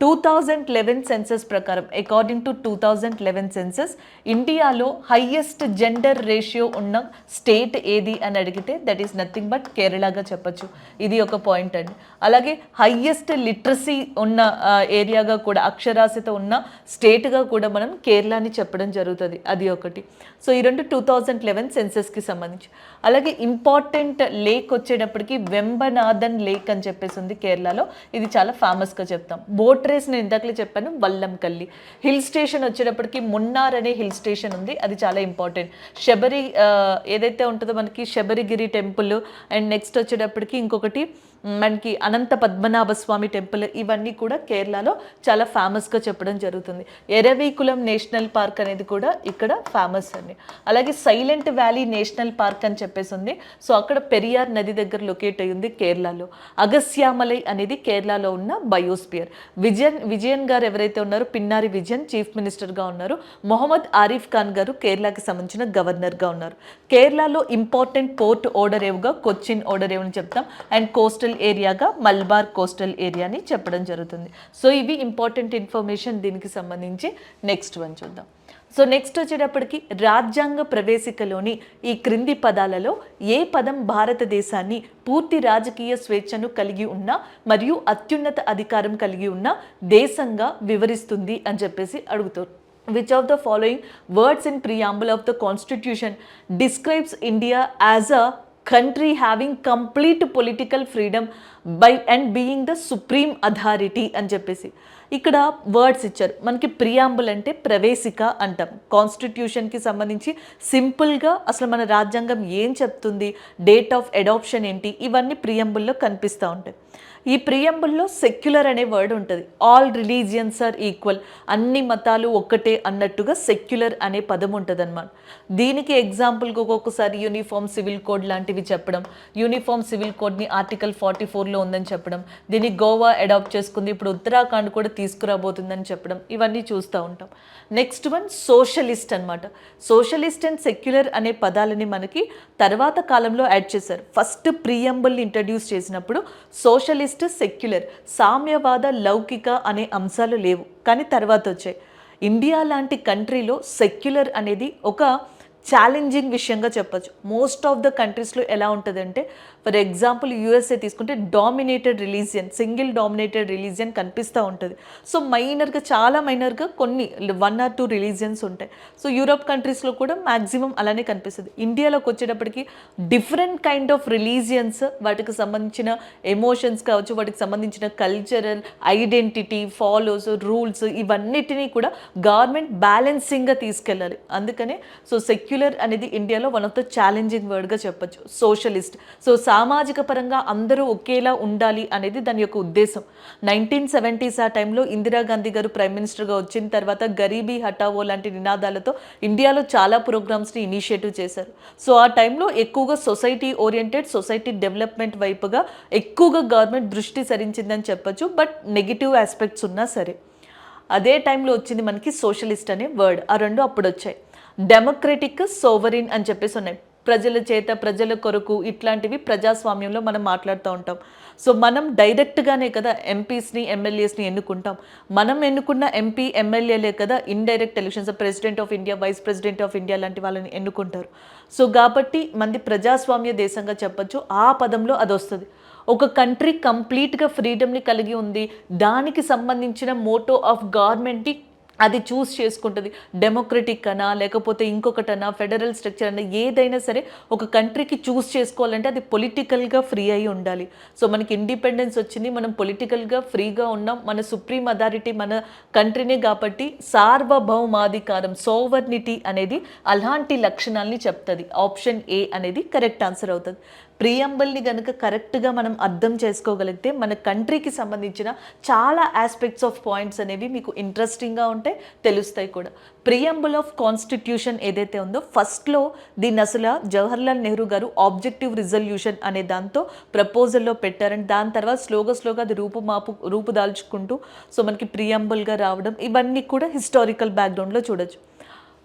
2011 సెన్సస్ ప్రకారం, అకార్డింగ్ టు 2011 సెన్సస్, ఇండియాలో హైయెస్ట్ జెండర్ రేషియో ఉన్న స్టేట్ ఏది అని అడిగితే దట్ ఈస్ నథింగ్ బట్ కేరళగా చెప్పచ్చు. ఇది ఒక పాయింట్ అండి. అలాగే హైయెస్ట్ లిటరసీ ఉన్న ఏరియాగా కూడా, అక్షరాస్యత ఉన్న స్టేట్గా కూడా మనం కేరళని చెప్పడం జరుగుతుంది. అది ఒకటి. సో ఈ రెండు 2011 సెన్సస్కి సంబంధించి. అలాగే ఇంపార్టెంట్ లేక్ వచ్చేటప్పటికి వెంబనాథన్ లేక్ అని చెప్పేసి ఉంది కేరళలో. ఇది చాలా ఫేమస్గా చెప్తాం. బోట్ రేస్ నేను ఇందాకలే చెప్పాను, వల్లంకల్లి. హిల్ స్టేషన్ వచ్చేటప్పటికి మున్నార్ అనే హిల్ స్టేషన్ ఉంది, అది చాలా ఇంపార్టెంట్. శబరి ఏదైతే ఉంటుందో మనకి శబరిగిరి టెంపుల్, అండ్ నెక్స్ట్ వచ్చేటప్పటికి ఇంకొకటి మనకి అనంత పద్మనాభ స్వామి టెంపుల్, ఇవన్నీ కూడా కేరళలో చాలా ఫేమస్గా చెప్పడం జరుగుతుంది. ఎరవీకులం నేషనల్ పార్క్ అనేది కూడా ఇక్కడ ఫేమస్ అండి. అలాగే సైలెంట్ వ్యాలీ నేషనల్ పార్క్ అని చెప్పేసి ఉంది. సో అక్కడ పెరియార్ నది దగ్గర లొకేట్ అయ్యి ఉంది కేరళలో. అగస్యామలై అనేది కేరళలో ఉన్న బయోస్పియర్. విజయన్ గారు ఎవరైతే ఉన్నారో, పిన్నారి విజయన్ చీఫ్ మినిస్టర్గా ఉన్నారు. మొహమ్మద్ ఆరిఫ్ ఖాన్ గారు కేరళకి సంబంధించిన గవర్నర్గా ఉన్నారు. కేరళలో ఇంపార్టెంట్ పోర్ట్ ఓడరేవుగా కొచ్చిన్ ఓడరేవు అని చెప్తాం. అండ్ కోస్టల్ ఏరియాగా మల్బార్ కోస్టల్ ఏరియాని చెప్పడం జరుగుతుంది. సో ఇవి ఇంపార్టెంట్ ఇన్ఫర్మేషన్ దీనికి సంబంధించి. నెక్స్ట్ వన్ చూద్దాం. సో నెక్స్ట్ వచ్చేటప్పటికి రాజ్యాంగ ప్రవేశికలోని ఈ క్రింది పదాలలో ఏ పదం భారతదేశాన్ని పూర్తి రాజకీయ స్వేచ్ఛను కలిగి ఉన్న మరియు అత్యున్నత అధికారం కలిగి ఉన్న దేశంగా వివరిస్తుంది అని చెప్పేసి అడుగుతారు. Which of the following words in preamble of the Constitution describes India as a country having complete political freedom by and being the supreme authority అని చెప్పేసి ఇక్కడ వర్డ్స్ ఇచ్చారు. మనకి ప్రియాంబుల్ అంటే ప్రవేశిక అంటాం. కాన్స్టిట్యూషన్కి సంబంధించి సింపుల్గా అసలు మన రాజ్యాంగం ఏం చెప్తుంది, డేట్ ఆఫ్ అడాప్షన్ ఏంటి, ఇవన్నీ ప్రియాంబుల్లో కనిపిస్తూ ఉంటాయి. ఈ ప్రియంబుల్లో సెక్యులర్ అనే వర్డ్ ఉంటుంది. ఆల్ రిలీజియన్స్ ఆర్ ఈక్వల్, అన్ని మతాలు ఒక్కటే అన్నట్టుగా సెక్యులర్ అనే పదం ఉంటుంది అనమాట. దీనికి ఎగ్జాంపుల్గా ఒక్కొక్కసారి యూనిఫామ్ సివిల్ కోడ్ లాంటివి చెప్పడం, యూనిఫామ్ సివిల్ కోడ్ని ఆర్టికల్ 44లో ఉందని చెప్పడం, దీన్ని గోవా అడాప్ట్ చేసుకుంది, ఇప్పుడు ఉత్తరాఖండ్ కూడా తీసుకురాబోతుందని చెప్పడం, ఇవన్నీ చూస్తూ ఉంటాం. నెక్స్ట్ వన్ సోషలిస్ట్ అనమాట. సోషలిస్ట్ అండ్ సెక్యులర్ అనే పదాలని మనకి తర్వాత కాలంలో యాడ్ చేశారు. ఫస్ట్ ప్రియంబుల్ని ఇంట్రడ్యూస్ చేసినప్పుడు సోషలిస్ట్, సెక్యులర్, సామ్యవాద, లౌకిక అనే అంశాలు లేవు, కానీ తర్వాత వచ్చాయి. ఇండియా లాంటి కంట్రీలో సెక్యులర్ అనేది ఒక ఛాలెంజింగ్ విషయంగా చెప్పచ్చు. మోస్ట్ ఆఫ్ ద కంట్రీస్లో ఎలా ఉంటుందంటే, ఫర్ ఎగ్జాంపుల్ యూఎస్ఏ తీసుకుంటే dominated religion, single dominated religion కనిపిస్తూ ఉంటుంది. సో మైనర్గా, చాలా మైనర్గా కొన్ని 1 or 2 రిలీజియన్స్ ఉంటాయి. సో యూరోప్ కంట్రీస్లో కూడా మ్యాక్సిమం అలానే కనిపిస్తుంది. ఇండియాలోకి వచ్చేటప్పటికి డిఫరెంట్ కైండ్ ఆఫ్ రిలీజియన్స్, వాటికి సంబంధించిన ఎమోషన్స్ కావచ్చు, వాటికి సంబంధించిన కల్చరల్ ఐడెంటిటీ, ఫాలోస్, రూల్స్, ఇవన్నిటినీ కూడా గవర్నమెంట్ బ్యాలెన్సింగ్గా తీసుకెళ్ళాలి. అందుకనే సో సెక్యులర్ అనేది ఇండియాలో వన్ ఆఫ్ ద ఛాలెంజింగ్ వర్డ్గా చెప్పచ్చు. సోషలిస్ట్, సో సామాజిక పరంగా అందరూ ఒకేలా ఉండాలి అనేది దాని యొక్క ఉద్దేశం. 1970s ఆ టైంలో ఇందిరాగాంధీ గారు ప్రైమ్ మినిస్టర్గా వచ్చిన తర్వాత గరీబీ హఠావో లాంటి నినాదాలతో ఇండియాలో చాలా ప్రోగ్రామ్స్ని ఇనిషియేటివ్ చేశారు. సో ఆ టైంలో ఎక్కువగా సొసైటీ ఓరియంటెడ్, సొసైటీ డెవలప్మెంట్ వైపుగా ఎక్కువగా గవర్నమెంట్ దృష్టి సరించిందని చెప్పొచ్చు. బట్ నెగిటివ్ ఆస్పెక్ట్స్ ఉన్నా సరే, అదే టైంలో వచ్చింది మనకి సోషలిస్ట్ అనే వర్డ్. ఆ రెండు అప్పుడు వచ్చాయి. డెమోక్రటిక్, సోవరిన్ అని చెప్పేసి ఉన్నాయి. ప్రజల చేత, ప్రజల కొరకు, ఇట్లాంటివి ప్రజాస్వామ్యంలో మనం మాట్లాడుతూ ఉంటాం. సో మనం డైరెక్ట్గానే కదా ఎంపీస్ని, ఎమ్మెల్యేస్ని ఎన్నుకుంటాం. మనం ఎన్నుకున్న ఎంపీ, ఎమ్మెల్యేలే కదా indirect elections president of India, vice president of India లాంటి వాళ్ళని ఎన్నుకుంటారు. సో కాబట్టి మంది ప్రజాస్వామ్య దేశంగా చెప్పొచ్చు. ఆ పదంలో అది వస్తుంది. ఒక కంట్రీ కంప్లీట్గా ఫ్రీడమ్ని కలిగి ఉంది, దానికి సంబంధించిన మోటో ఆఫ్ గవర్నమెంట్ని అది చూస్ చేసుకుంటుంది. డెమోక్రటిక్ అనా, లేకపోతే ఇంకొకటనా, ఫెడరల్ స్ట్రక్చర్ అన్నా, ఏదైనా సరే ఒక కంట్రీకి చూస్ చేసుకోవాలంటే అది పొలిటికల్గా ఫ్రీ అయి ఉండాలి. సో మనకి ఇండిపెండెన్స్ వచ్చింది, మనం పొలిటికల్గా ఫ్రీగా ఉన్నాం, మన సుప్రీం అథారిటీ మన కంట్రీనే కాబట్టి సార్వభౌమాధికారం, సోవర్నిటీ అనేది అలాంటి లక్షణాలని చెప్తుంది. ఆప్షన్ ఏ అనేది కరెక్ట్ ఆన్సర్ అవుతుంది. ప్రియంబల్ని కనుక కరెక్ట్గా మనం అర్థం చేసుకోగలిగితే మన కంట్రీకి సంబంధించిన చాలా ఆస్పెక్ట్స్ ఆఫ్ పాయింట్స్ అనేవి మీకు ఇంట్రెస్టింగ్గా ఉంటాయి, తెలుస్తాయి కూడా. ప్రియంబుల్ ఆఫ్ కాన్స్టిట్యూషన్ ఏదైతే ఉందో ఫస్ట్లో దీన్ని అసలు జవహర్లాల్ నెహ్రూ గారు ఆబ్జెక్టివ్ రిజల్యూషన్ అనే దాంతో ప్రపోజల్లో పెట్టారని, దాని తర్వాత స్లోగా అది రూపుదాల్చుకుంటూ సో మనకి ప్రియంబుల్గా రావడం, ఇవన్నీ కూడా హిస్టారికల్ బ్యాక్గ్రౌండ్లో చూడొచ్చు.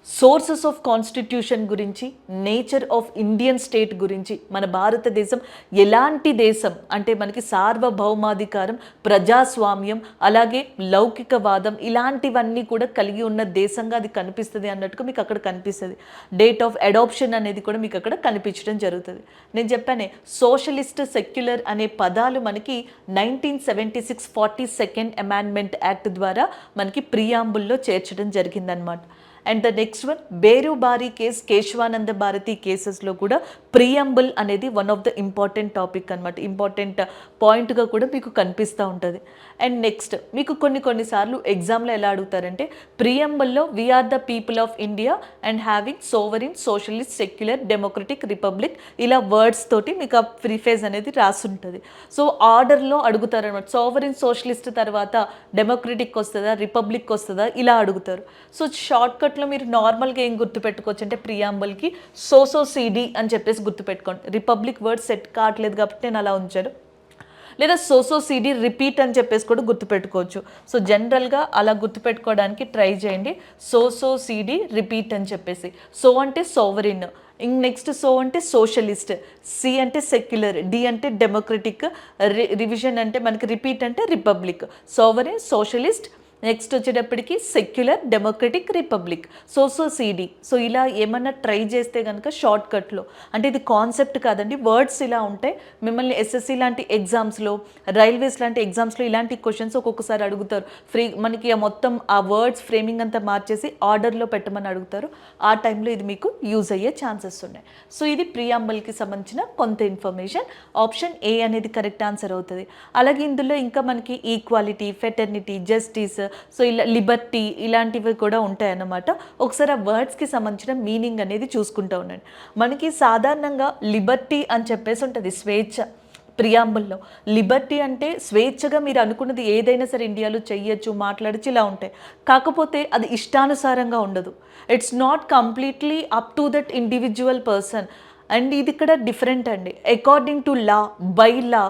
సోర్సెస్ ఆఫ్ కాన్స్టిట్యూషన్ గురించి, నేచర్ ఆఫ్ ఇండియన్ స్టేట్ గురించి, మన భారతదేశం ఎలాంటి దేశం అంటే మనకి సార్వభౌమాధికారం, ప్రజాస్వామ్యం, అలాగే లౌకికవాదం, ఇలాంటివన్నీ కూడా కలిగి ఉన్న దేశంగా అది కనిపిస్తుంది అన్నట్టుగా మీకు అక్కడ కనిపిస్తుంది. డేట్ ఆఫ్ అడాప్షన్ అనేది కూడా మీకు అక్కడ కనిపించడం జరుగుతుంది. నేను చెప్పానే సోషలిస్ట్, సెక్యులర్ అనే పదాలు మనకి 1976 42nd అమెండ్మెంట్ యాక్ట్ ద్వారా మనకి ప్రియాంబుల్లో చేర్చడం జరిగిందనమాట. And the next one Berubari case, Kesavananda Bharati కేసెస్లో కూడా ప్రియంబుల్ అనేది one of the important topic అనమాట. ఇంపార్టెంట్ పాయింట్గా కూడా మీకు కనిపిస్తూ ఉంటుంది. అండ్ నెక్స్ట్ మీకు కొన్నిసార్లు ఎగ్జామ్లో ఎలా అడుగుతారంటే ప్రియంబుల్లో we are the people of India and having sovereign, socialist, secular, democratic, republic, ఇలా వర్డ్స్ తోటి మీకు ఆ ప్రిఫేజ్ అనేది రాసుంటుంది. సో ఆర్డర్లో అడుగుతారనమాట. సోవరిన్, సోషలిస్ట్ తర్వాత డెమోక్రటిక్ వస్తుందా, రిపబ్లిక్ వస్తుందా, ఇలా అడుగుతారు. సో షార్ట్కట్లో మీరు నార్మల్గా ఏం గుర్తుపెట్టుకోవచ్చు అంటే ప్రియాంబుల్కి సోసోసిడి అని చెప్పేసి గుర్తుపెట్టుకోండి. రిపబ్లిక్ వర్డ్ సెట్ కావట్లేదు కాబట్టి నేను అలా ఉంచాను. లేదా సోసోసిడి రిపీట్ అని చెప్పేసి కూడా గుర్తుపెట్టుకోవచ్చు. సో జనరల్గా అలా గుర్తుపెట్టుకోవడానికి ట్రై చేయండి. సోసోసిడి రిపీట్ అని చెప్పేసి. సో అంటే సోవరిన్, నెక్స్ట్ సో అంటే సోషలిస్ట్, సి అంటే సెక్యులర్, డి అంటే డెమోక్రటిక్, రివిజన్ అంటే మనకి రిపీట్ అంటే రిపబ్లిక్. సోవరిన్, సోషలిస్ట్, నెక్స్ట్ వచ్చేటప్పటికి సెక్యులర్, డెమోక్రటిక్, రిపబ్లిక్, సోసోసిడి. సో ఇలా ఏమన్నా ట్రై చేస్తే కనుక షార్ట్కట్లో, అంటే ఇది కాన్సెప్ట్ కాదండి, వర్డ్స్ ఇలా ఉంటాయి. మిమ్మల్ని ఎస్ఎస్సి లాంటి ఎగ్జామ్స్లో, రైల్వేస్ లాంటి ఎగ్జామ్స్లో ఇలాంటి క్వశ్చన్స్ ఒక్కొక్కసారి అడుగుతారు. మనకి మొత్తం ఆ వర్డ్స్ ఫ్రేమింగ్ అంతా మార్చేసి ఆర్డర్లో పెట్టమని అడుగుతారు. ఆ టైంలో ఇది మీకు యూజ్ అయ్యే ఛాన్సెస్ ఉన్నాయి. సో ఇది ప్రియాంబుల్కి సంబంధించిన కొంత ఇన్ఫర్మేషన్. ఆప్షన్ ఏ అనేది కరెక్ట్ ఆన్సర్ అవుతుంది. అలాగే ఇందులో ఇంకా మనకి ఈక్వాలిటీ, ఫెటర్నిటీ, జస్టిస్, సో ఇలా లిబర్టీ, ఇలాంటివి కూడా ఉంటాయన్నమాట. ఒకసారి ఆ వర్డ్స్కి సంబంధించిన మీనింగ్ అనేది చూసుకుంటూ ఉండండి. మనకి సాధారణంగా లిబర్టీ అని చెప్పేసి ఉంటుంది, స్వేచ్ఛ. ప్రియాంబుల్లో లిబర్టీ అంటే స్వేచ్ఛగా మీరు అనుకున్నది ఏదైనా సరే ఇండియాలో చెయ్యొచ్చు, మాట్లాడచ్చు, ఇలా ఉంటాయి. కాకపోతే అది ఇష్టానుసారంగా ఉండదు. It's not completely up to that individual person. And ఇది ఇక్కడ డిఫరెంట్ అండి. According to law, by law.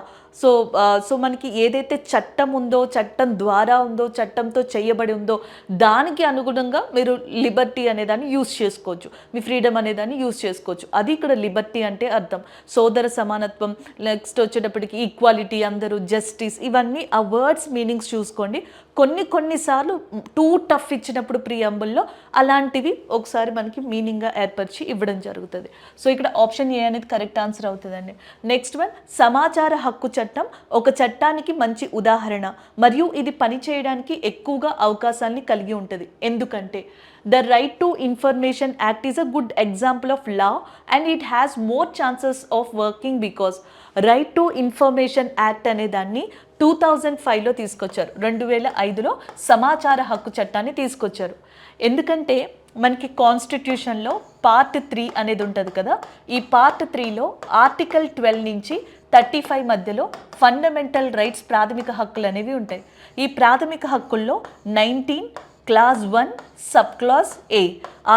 So మనకి ఏదైతే చట్టం ఉందో, చట్టం ద్వారా ఉందో, చట్టంతో చేయబడి ఉందో దానికి అనుగుణంగా మీరు లిబర్టీ అనేదాన్ని యూజ్ చేసుకోవచ్చు, మీ ఫ్రీడమ్ అనేదాన్ని యూజ్ చేసుకోవచ్చు. అది ఇక్కడ లిబర్టీ అంటే అర్థం. సోదర సమానత్వం, నెక్స్ట్ వచ్చేటప్పటికి ఈక్వాలిటీ, అందరూ, జస్టిస్, ఇవన్నీ ఆ వర్డ్స్ మీనింగ్స్ చూసుకోండి. కొన్నిసార్లు టూ టఫ్ ఇచ్చినప్పుడు ప్రియంబుల్లో అలాంటివి ఒకసారి మనకి మీనింగ్గా ఏర్పరిచి ఇవ్వడం జరుగుతుంది. సో ఇక్కడ ఆప్షన్ ఏ అనేది కరెక్ట్ ఆన్సర్ అవుతుందండి. నెక్స్ట్ వన్ సమాచార హక్కు చట్టం ఒక చట్టానికి మంచి ఉదాహరణ మరియు ఇది పనిచేయడానికి ఎక్కువగా అవకాశాన్ని కలిగి ఉంటుంది. ఎందుకంటే the right to information act is a good example of law and it has more chances of working because right to information act అనే దాన్ని 2005లో తీసుకొచ్చారు. 2005లో సమాచార హక్కు చట్టాన్ని తీసుకొచ్చారు. ఎందుకంటే మనకి కాన్స్టిట్యూషన్లో పార్ట్ 3 అనేది ఉంటుంది కదా, ఈ పార్ట్ 3లో ఆర్టికల్ 12 నుంచి 35 మధ్యలో ఫండమెంటల్ రైట్స్ ప్రాథమిక హక్కులు అనేవి ఉంటాయి. ఈ ప్రాథమిక హక్కుల్లో 19 క్లాస్ 1 సబ్ క్లాస్ ఏ,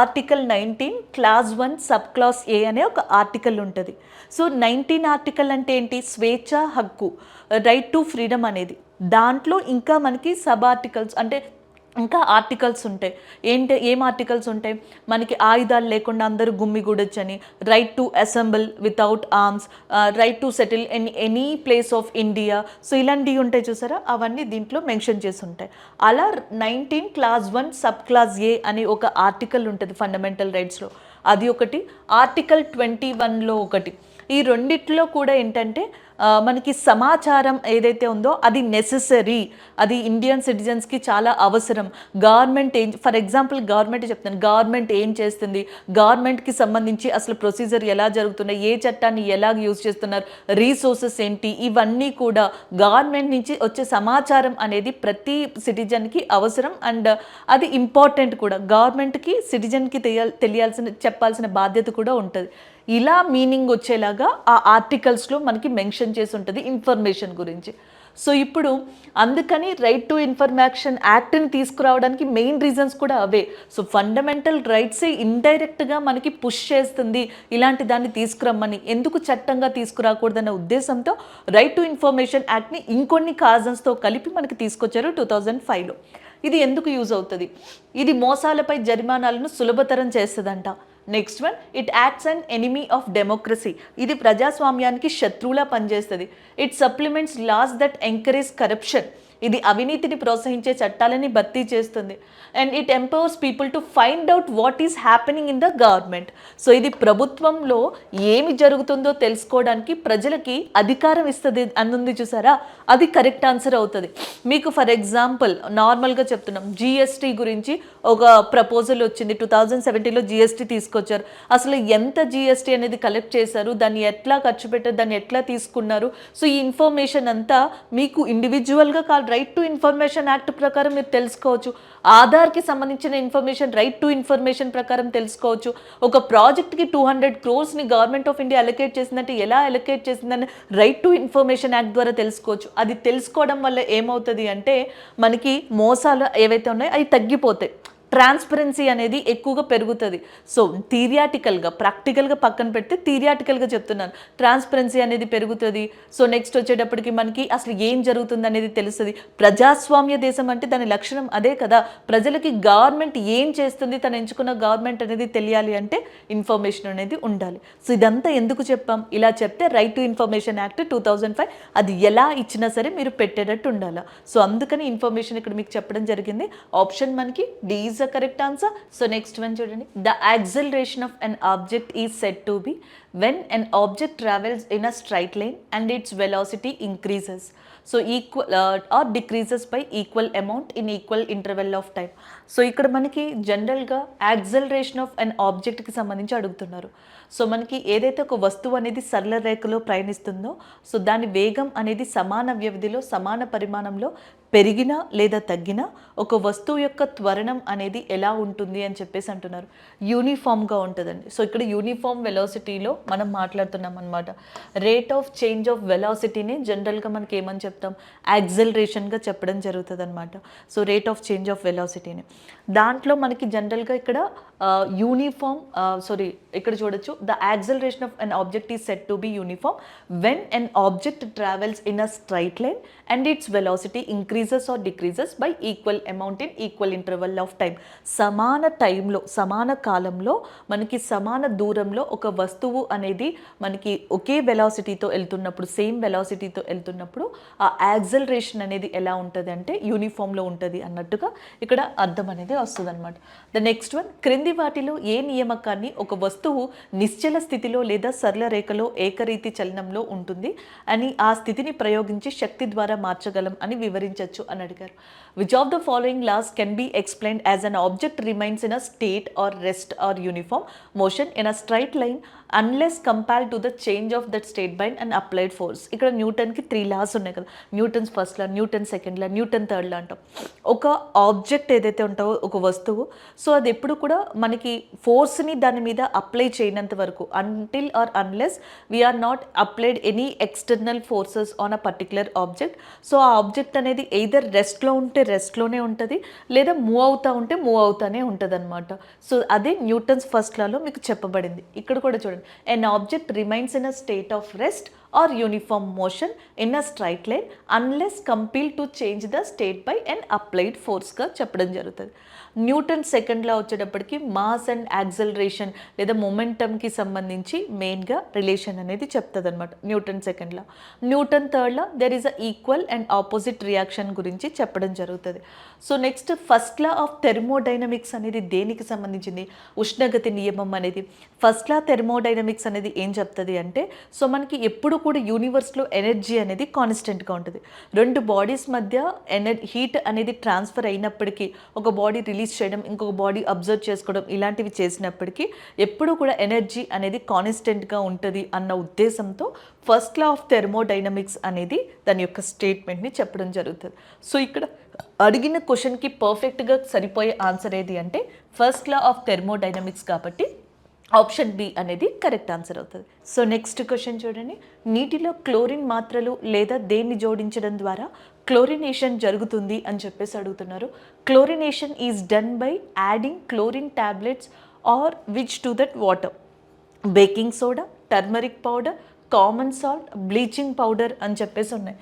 ఆర్టికల్ 19 క్లాస్ 1 సబ్ క్లాస్ ఏ అనే ఒక ఆర్టికల్ ఉంటుంది. సో 19 ఆర్టికల్ అంటే ఏంటి? స్వేచ్ఛ హక్కు, రైట్ టు ఫ్రీడమ్ అనేది. దాంట్లో ఇంకా మనకి సబ్ ఆర్టికల్స్ అంటే ఇంకా ఆర్టికల్స్ ఉంటాయి. ఏం ఆర్టికల్స్ ఉంటాయి? మనకి ఆయుధాలు లేకుండా అందరూ గుమ్మిగూడొచ్చని, right to assemble without arms, right to settle in any place of India. So ఇలాంటివి ఉంటాయి చూసారా, అవన్నీ దీంట్లో మెన్షన్ చేసి ఉంటాయి. అలా 19 క్లాస్ 1 సబ్ క్లాస్ ఏ అని ఒక ఆర్టికల్ ఉంటుంది ఫండమెంటల్ రైట్స్లో, అది ఒకటి. ఆర్టికల్ 21లో ఒకటి. ఈ రెండిట్లో కూడా ఏంటంటే మనకి సమాచారం ఏదైతే ఉందో అది నెసెసరీ, అది ఇండియన్ సిటిజన్స్కి చాలా అవసరం. గవర్నమెంట్ ఫర్ ఎగ్జాంపుల్ గవర్నమెంట్ చెప్తాను, గవర్నమెంట్ ఏం చేస్తుంది, గవర్నమెంట్కి సంబంధించి అసలు ప్రొసీజర్ ఎలా జరుగుతున్నాయి, ఏ చట్టాన్ని ఎలా యూజ్ చేస్తున్నారు, రీసోర్సెస్ ఏంటి, ఇవన్నీ కూడా గవర్నమెంట్ నుంచి వచ్చే సమాచారం అనేది ప్రతి సిటిజన్కి అవసరం. అండ్ అది ఇంపార్టెంట్ కూడా, గవర్నమెంట్కి సిటిజన్కి చెప్పాల్సిన బాధ్యత కూడా ఉంటుంది. ఇలా మీనింగ్ వచ్చేలాగా ఆ ఆర్టికల్స్లో మనకి మెన్షన్ చేసి ఉంటుంది ఇన్ఫర్మేషన్ గురించి. సో ఇప్పుడు అందుకని రైట్ టు ఇన్ఫర్మేషన్ యాక్ట్ని తీసుకురావడానికి మెయిన్ రీజన్స్ కూడా అవే. సో ఫండమెంటల్ రైట్సే ఇండైరెక్ట్గా మనకి పుష్ చేస్తుంది ఇలాంటి దాన్ని తీసుకురమ్మని. ఎందుకు చట్టంగా తీసుకురాకూడదన్న ఉద్దేశంతో రైట్ టు ఇన్ఫర్మేషన్ యాక్ట్ని ఇంకొన్ని కాజన్స్తో కలిపి మనకి తీసుకొచ్చారు 2005లో. ఇది ఎందుకు యూజ్ అవుతుంది? ఇది మోసాలపై జరిమానాలను సులభతరం చేస్తుందంట. Next one, it acts and enemy of democracy. ఇది ప్రజాస్వామ్యానికి శత్రువులా పనిచేస్తుంది. It supplements laws that encourage corruption. ఇది అవినీతిని ప్రోత్సహించే చట్టాలని భర్తీ చేస్తుంది. And it empowers people to find out what is happening in the government. So ఇది ప్రభుత్వంలో ఏమి జరుగుతుందో తెలుసుకోవడానికి ప్రజలకి అధికారం ఇస్తుంది అందుంది చూసారా, అది కరెక్ట్ ఆన్సర్ అవుతుంది. మీకు ఫర్ ఎగ్జాంపుల్ నార్మల్గా చెప్తున్నాం, జిఎస్టీ గురించి ఒక ప్రపోజల్ వచ్చింది 2017లో. జిఎస్టీ తీసుకొచ్చారు. అసలు ఎంత జిఎస్టీ అనేది కలెక్ట్ చేశారు, దాన్ని ఎట్లా ఖర్చు పెట్టారు, దాన్ని ఎట్లా తీసుకున్నారు, సో ఈ ఇన్ఫర్మేషన్ అంతా మీకు ఇండివిజువల్గా రైట్ టు ఇన్ఫర్మేషన్ యాక్ట్ ప్రకారం మీరు తెలుసుకోవచ్చు. ఆధార్కి సంబంధించిన ఇన్ఫర్మేషన్ రైట్ టు ఇన్ఫర్మేషన్ ప్రకారం తెలుసుకోవచ్చు. ఒక ప్రాజెక్ట్కి 200 crores government of India allocate చేసిందంటే ఎలా అలొకేట్ చేసిందని రైట్ టు ఇన్ఫర్మేషన్ యాక్ట్ ద్వారా తెలుసుకోవచ్చు. అది తెలుసుకోవడం వల్ల ఏమవుతుంది అంటే మనకి మోసాలు ఏవైతే ఉన్నాయో అవి తగ్గిపోతాయి, ట్రాన్స్పరెన్సీ అనేది ఎక్కువగా పెరుగుతుంది. సో థియరిటికల్గా ప్రాక్టికల్గా పక్కన పెడితే థియరిటికల్గా చెప్తున్నాను, ట్రాన్స్పరెన్సీ అనేది పెరుగుతుంది. సో నెక్స్ట్ వచ్చేటప్పటికి మనకి అసలు ఏం జరుగుతుంది అనేది తెలుస్తుంది. ప్రజాస్వామ్య దేశం అంటే దాని లక్షణం అదే కదా, ప్రజలకి గవర్నమెంట్ ఏం చేస్తుంది, తను ఎంచుకున్న గవర్నమెంట్ అనేది తెలియాలి అంటే ఇన్ఫర్మేషన్ అనేది ఉండాలి. సో ఇదంతా ఎందుకు చెప్పాం? ఇలా చెప్తే రైట్ టు ఇన్ఫర్మేషన్ యాక్ట్ 2005 అది ఎలా ఇచ్చినా సరే మీరు పెట్టేటట్టు ఉండాలి. సో అందుకని ఇన్ఫర్మేషన్ ఇక్కడ మీకు చెప్పడం జరిగింది. ఆప్షన్ మనకి D is the correct answer. So next one చూడండి, the acceleration of an object is said to be when an object travels in a straight line and its velocity increases so equal or decreases by equal amount in equal interval of time. So ఇక్కడ మనకి జనరల్గా acceleration of అన్ ఆబ్జెక్ట్కి సంబంధించి అడుగుతున్నారు. So మనకి ఏదైతే ఒక వస్తువు అనేది సరళ రేఖలో ప్రయాణిస్తుందో సో దాని వేగం అనేది సమాన వ్యవధిలో సమాన పరిమాణంలో పెరిగినా లేదా తగ్గినా ఒక వస్తువు యొక్క త్వరణం అనేది ఎలా ఉంటుంది అని చెప్పేసి అంటున్నారు. యూనిఫామ్గా ఉంటుందండి. సో ఇక్కడ యూనిఫామ్ వెలాసిటీలో మనం మాట్లాడుతున్నాం అనమాట. రేట్ ఆఫ్ చేంజ్ ఆఫ్ వెలాసిటీని జనరల్గా మనకి ఏమని చెప్తాం? యాక్సలరేషన్గా చెప్పడం జరుగుతుంది అనమాట. So rate of change of వెలాసిటీని దాంట్లో మనకి జనరల్గా ఇక్కడ యూనిఫామ్ ఇక్కడ చూడొచ్చు, the acceleration of an object is said to be uniform when an object travels in a straight line and its velocity increases or decreases by equal amount in equal interval of time. సమాన టైంలో సమాన కాలంలో మనకి సమాన దూరంలో ఒక వస్తువు అనేది మనకి ఒకే వెలాసిటీతో వెళ్తున్నప్పుడు సేమ్ వెలాసిటీతో వెళ్తున్నప్పుడు ఆ యాక్సలరేషన్ అనేది ఎలా ఉంటుంది అంటే యూనిఫామ్లో ఉంటుంది అన్నట్టుగా ఇక్కడ అర్థం అనేది వస్తుంది అనమాట. ద నెక్స్ట్ వన్, క్రింది వాటిలో ఏ నియామకాన్ని ఒక వస్తువు నిశ్చల స్థితిలో లేదా సరళ రేఖలో ఏకరీతి చలనంలో ఉంటుంది అని ఆ స్థితిని ప్రయోగించి శక్తి ద్వారా మార్చగలం అని వివరించవచ్చు అని అడిగారు. Which of the following laws can be explained as an object remains in a state or rest or uniform motion in a straight line unless compare to the change of that state by and applied force. ఇక్కడ న్యూటన్కి 3 laws ఉన్నాయి కదా, Newton's first law, Newton second law, Newton third law అంటాం. ఒక object ఏదైతే ఉంటావో ఒక వస్తువు, సో అది ఎప్పుడు కూడా మనకి ఫోర్స్ని దాని మీద అప్లై చేయనంత వరకు, until or unless we're not applied any external forces on a particular object, so ఆ ఆబ్జెక్ట్ అనేది ఎయిదర్ రెస్ట్లో ఉంటే రెస్ట్లోనే ఉంటుంది, లేదా మూవ్ అవుతూ ఉంటే మూవ్ అవుతానే ఉంటుంది అనమాట. సో అదే న్యూటన్స్ ఫస్ట్ లాలో మీకు చెప్పబడింది. ఇక్కడ కూడా చూడండి, an object remains in a state of rest or uniform motion in a straight line unless compelled to change the state by an applied force గా చెప్పడం జరుగుతుంది. న్యూటన్ సెకండ్ లా వచ్చేటప్పటికి మాస్ అండ్ యాక్సలరేషన్ లేదా మొమెంటమ్కి సంబంధించి మెయిన్గా రిలేషన్ అనేది చెప్తుంది అనమాట Newton second law. Newton third law there is a equal and opposite reaction గురించి చెప్పడం జరుగుతుంది. So next first law of thermodynamics అనేది దేనికి సంబంధించింది? ఉష్ణగతి నియమం అనేది. ఫస్ట్ లా థెర్మోడైనమిక్స్ అనేది ఏం చెప్తుంది అంటే, సో మనకి ఎప్పుడు కూడా యూనివర్స్లో ఎనర్జీ అనేది కాన్స్టెంట్గా ఉంటుంది. రెండు బాడీస్ మధ్య హీట్ అనేది ట్రాన్స్ఫర్ అయినప్పటికీ, ఒక బాడీ రిలీజ్ చేయడం, ఇంకొక బాడీ అబ్జర్వ్ చేసుకోవడం, ఇలాంటివి చేసినప్పటికీ ఎప్పుడు కూడా ఎనర్జీ అనేది కాన్స్టెంట్గా ఉంటుంది అన్న ఉద్దేశంతో ఫస్ట్ లా ఆఫ్ థెర్మోడైనమిక్స్ అనేది దాని యొక్క స్టేట్మెంట్ని చెప్పడం జరుగుతుంది. సో ఇక్కడ అడిగిన క్వశ్చన్కి పర్ఫెక్ట్గా సరిపోయే ఆన్సర్ ఏది అంటే ఫస్ట్ లా ఆఫ్ థెర్మోడైనమిక్స్, కాబట్టి ఆప్షన్ బి అనేది కరెక్ట్ ఆన్సర్ అవుతుంది. సో నెక్స్ట్ క్వశ్చన్ చూడండి, నీటిలో క్లోరిన్ మాత్రలు లేదా దేన్ని జోడించడం ద్వారా క్లోరినేషన్ జరుగుతుంది అని చెప్పేసి అడుగుతున్నారు. Chlorination is done by adding chlorine tablets or which to that water. Baking soda, turmeric powder, common salt, bleaching powder అని చెప్పేసి ఉన్నాయి.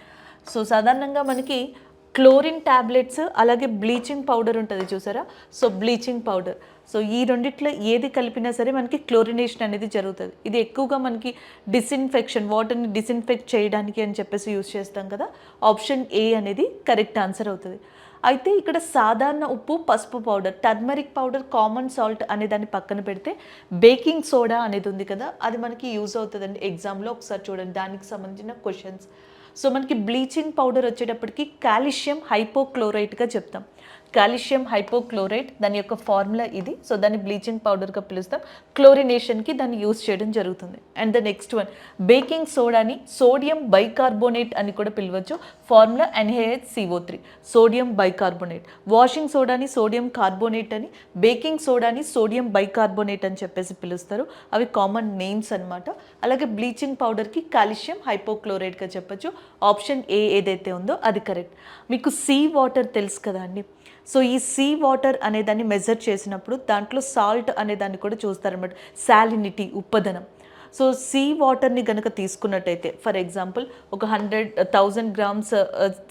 సో సాధారణంగా మనకి క్లోరిన్ ట్యాబ్లెట్స్ అలాగే బ్లీచింగ్ పౌడర్ ఉంటుంది చూసారా, సో బ్లీచింగ్ పౌడర్, సో ఈ రెండిట్లో ఏది కలిపినా సరే మనకి క్లోరినేషన్ అనేది జరుగుతుంది. ఇది ఎక్కువగా మనకి డిస్ఇన్ఫెక్షన్, వాటర్ని డిస్ఇన్ఫెక్ట్ చేయడానికి అని చెప్పేసి యూజ్ చేస్తాం కదా. ఆప్షన్ ఏ అనేది కరెక్ట్ ఆన్సర్ అవుతుంది. అయితే ఇక్కడ సాధారణ ఉప్పు, పసుపు powder, turmeric powder, common salt అనే దాన్ని పక్కన పెడితే బేకింగ్ సోడా అనేది ఉంది కదా, అది మనకి యూజ్ అవుతుందండి ఎగ్జామ్లో. ఒకసారి చూడండి దానికి సంబంధించిన క్వశ్చన్స్. సో మనకి బ్లీచింగ్ పౌడర్ వచ్చేటప్పటికి కాల్షియం హైపోక్లోరైట్గా చెప్తాం. కాల్షియం హైపోక్లోరైట్ దాని యొక్క ఫార్ములా ఇది. సో దాన్ని బ్లీచింగ్ పౌడర్గా పిలుస్తాం. క్లోరినేషన్కి దాన్ని యూజ్ చేయడం జరుగుతుంది. And the next one baking సోడాని సోడియం బైకార్బోనేట్ అని కూడా పిలవచ్చు. Formula NaHCO3, sodium bicarbonate. Washing సోడాని సోడియం కార్బోనేట్ అని, బేకింగ్ సోడాని సోడియం బైకార్బోనేట్ అని చెప్పేసి పిలుస్తారు. అవి కామన్ నేమ్స్ అనమాట. అలాగే బ్లీచింగ్ పౌడర్కి కాల్షియం హైపోక్లోరైట్గా చెప్పచ్చు. ఆప్షన్ ఏ ఏదైతే ఉందో అది కరెక్ట్. మీకు సీ వాటర్ తెలుసు కదా అండి. సో ఈ సీ వాటర్ అనేదాన్ని మెజర్ చేసినప్పుడు దాంట్లో సాల్ట్ అనేదాన్ని కూడా చూస్తారనమాట, సాలినిటీ, ఉప్పదనం. సో సీ వాటర్ని కనుక తీసుకున్నట్టయితే ఫర్ ఎగ్జాంపుల్ ఒక 100,000 గ్రామ్స్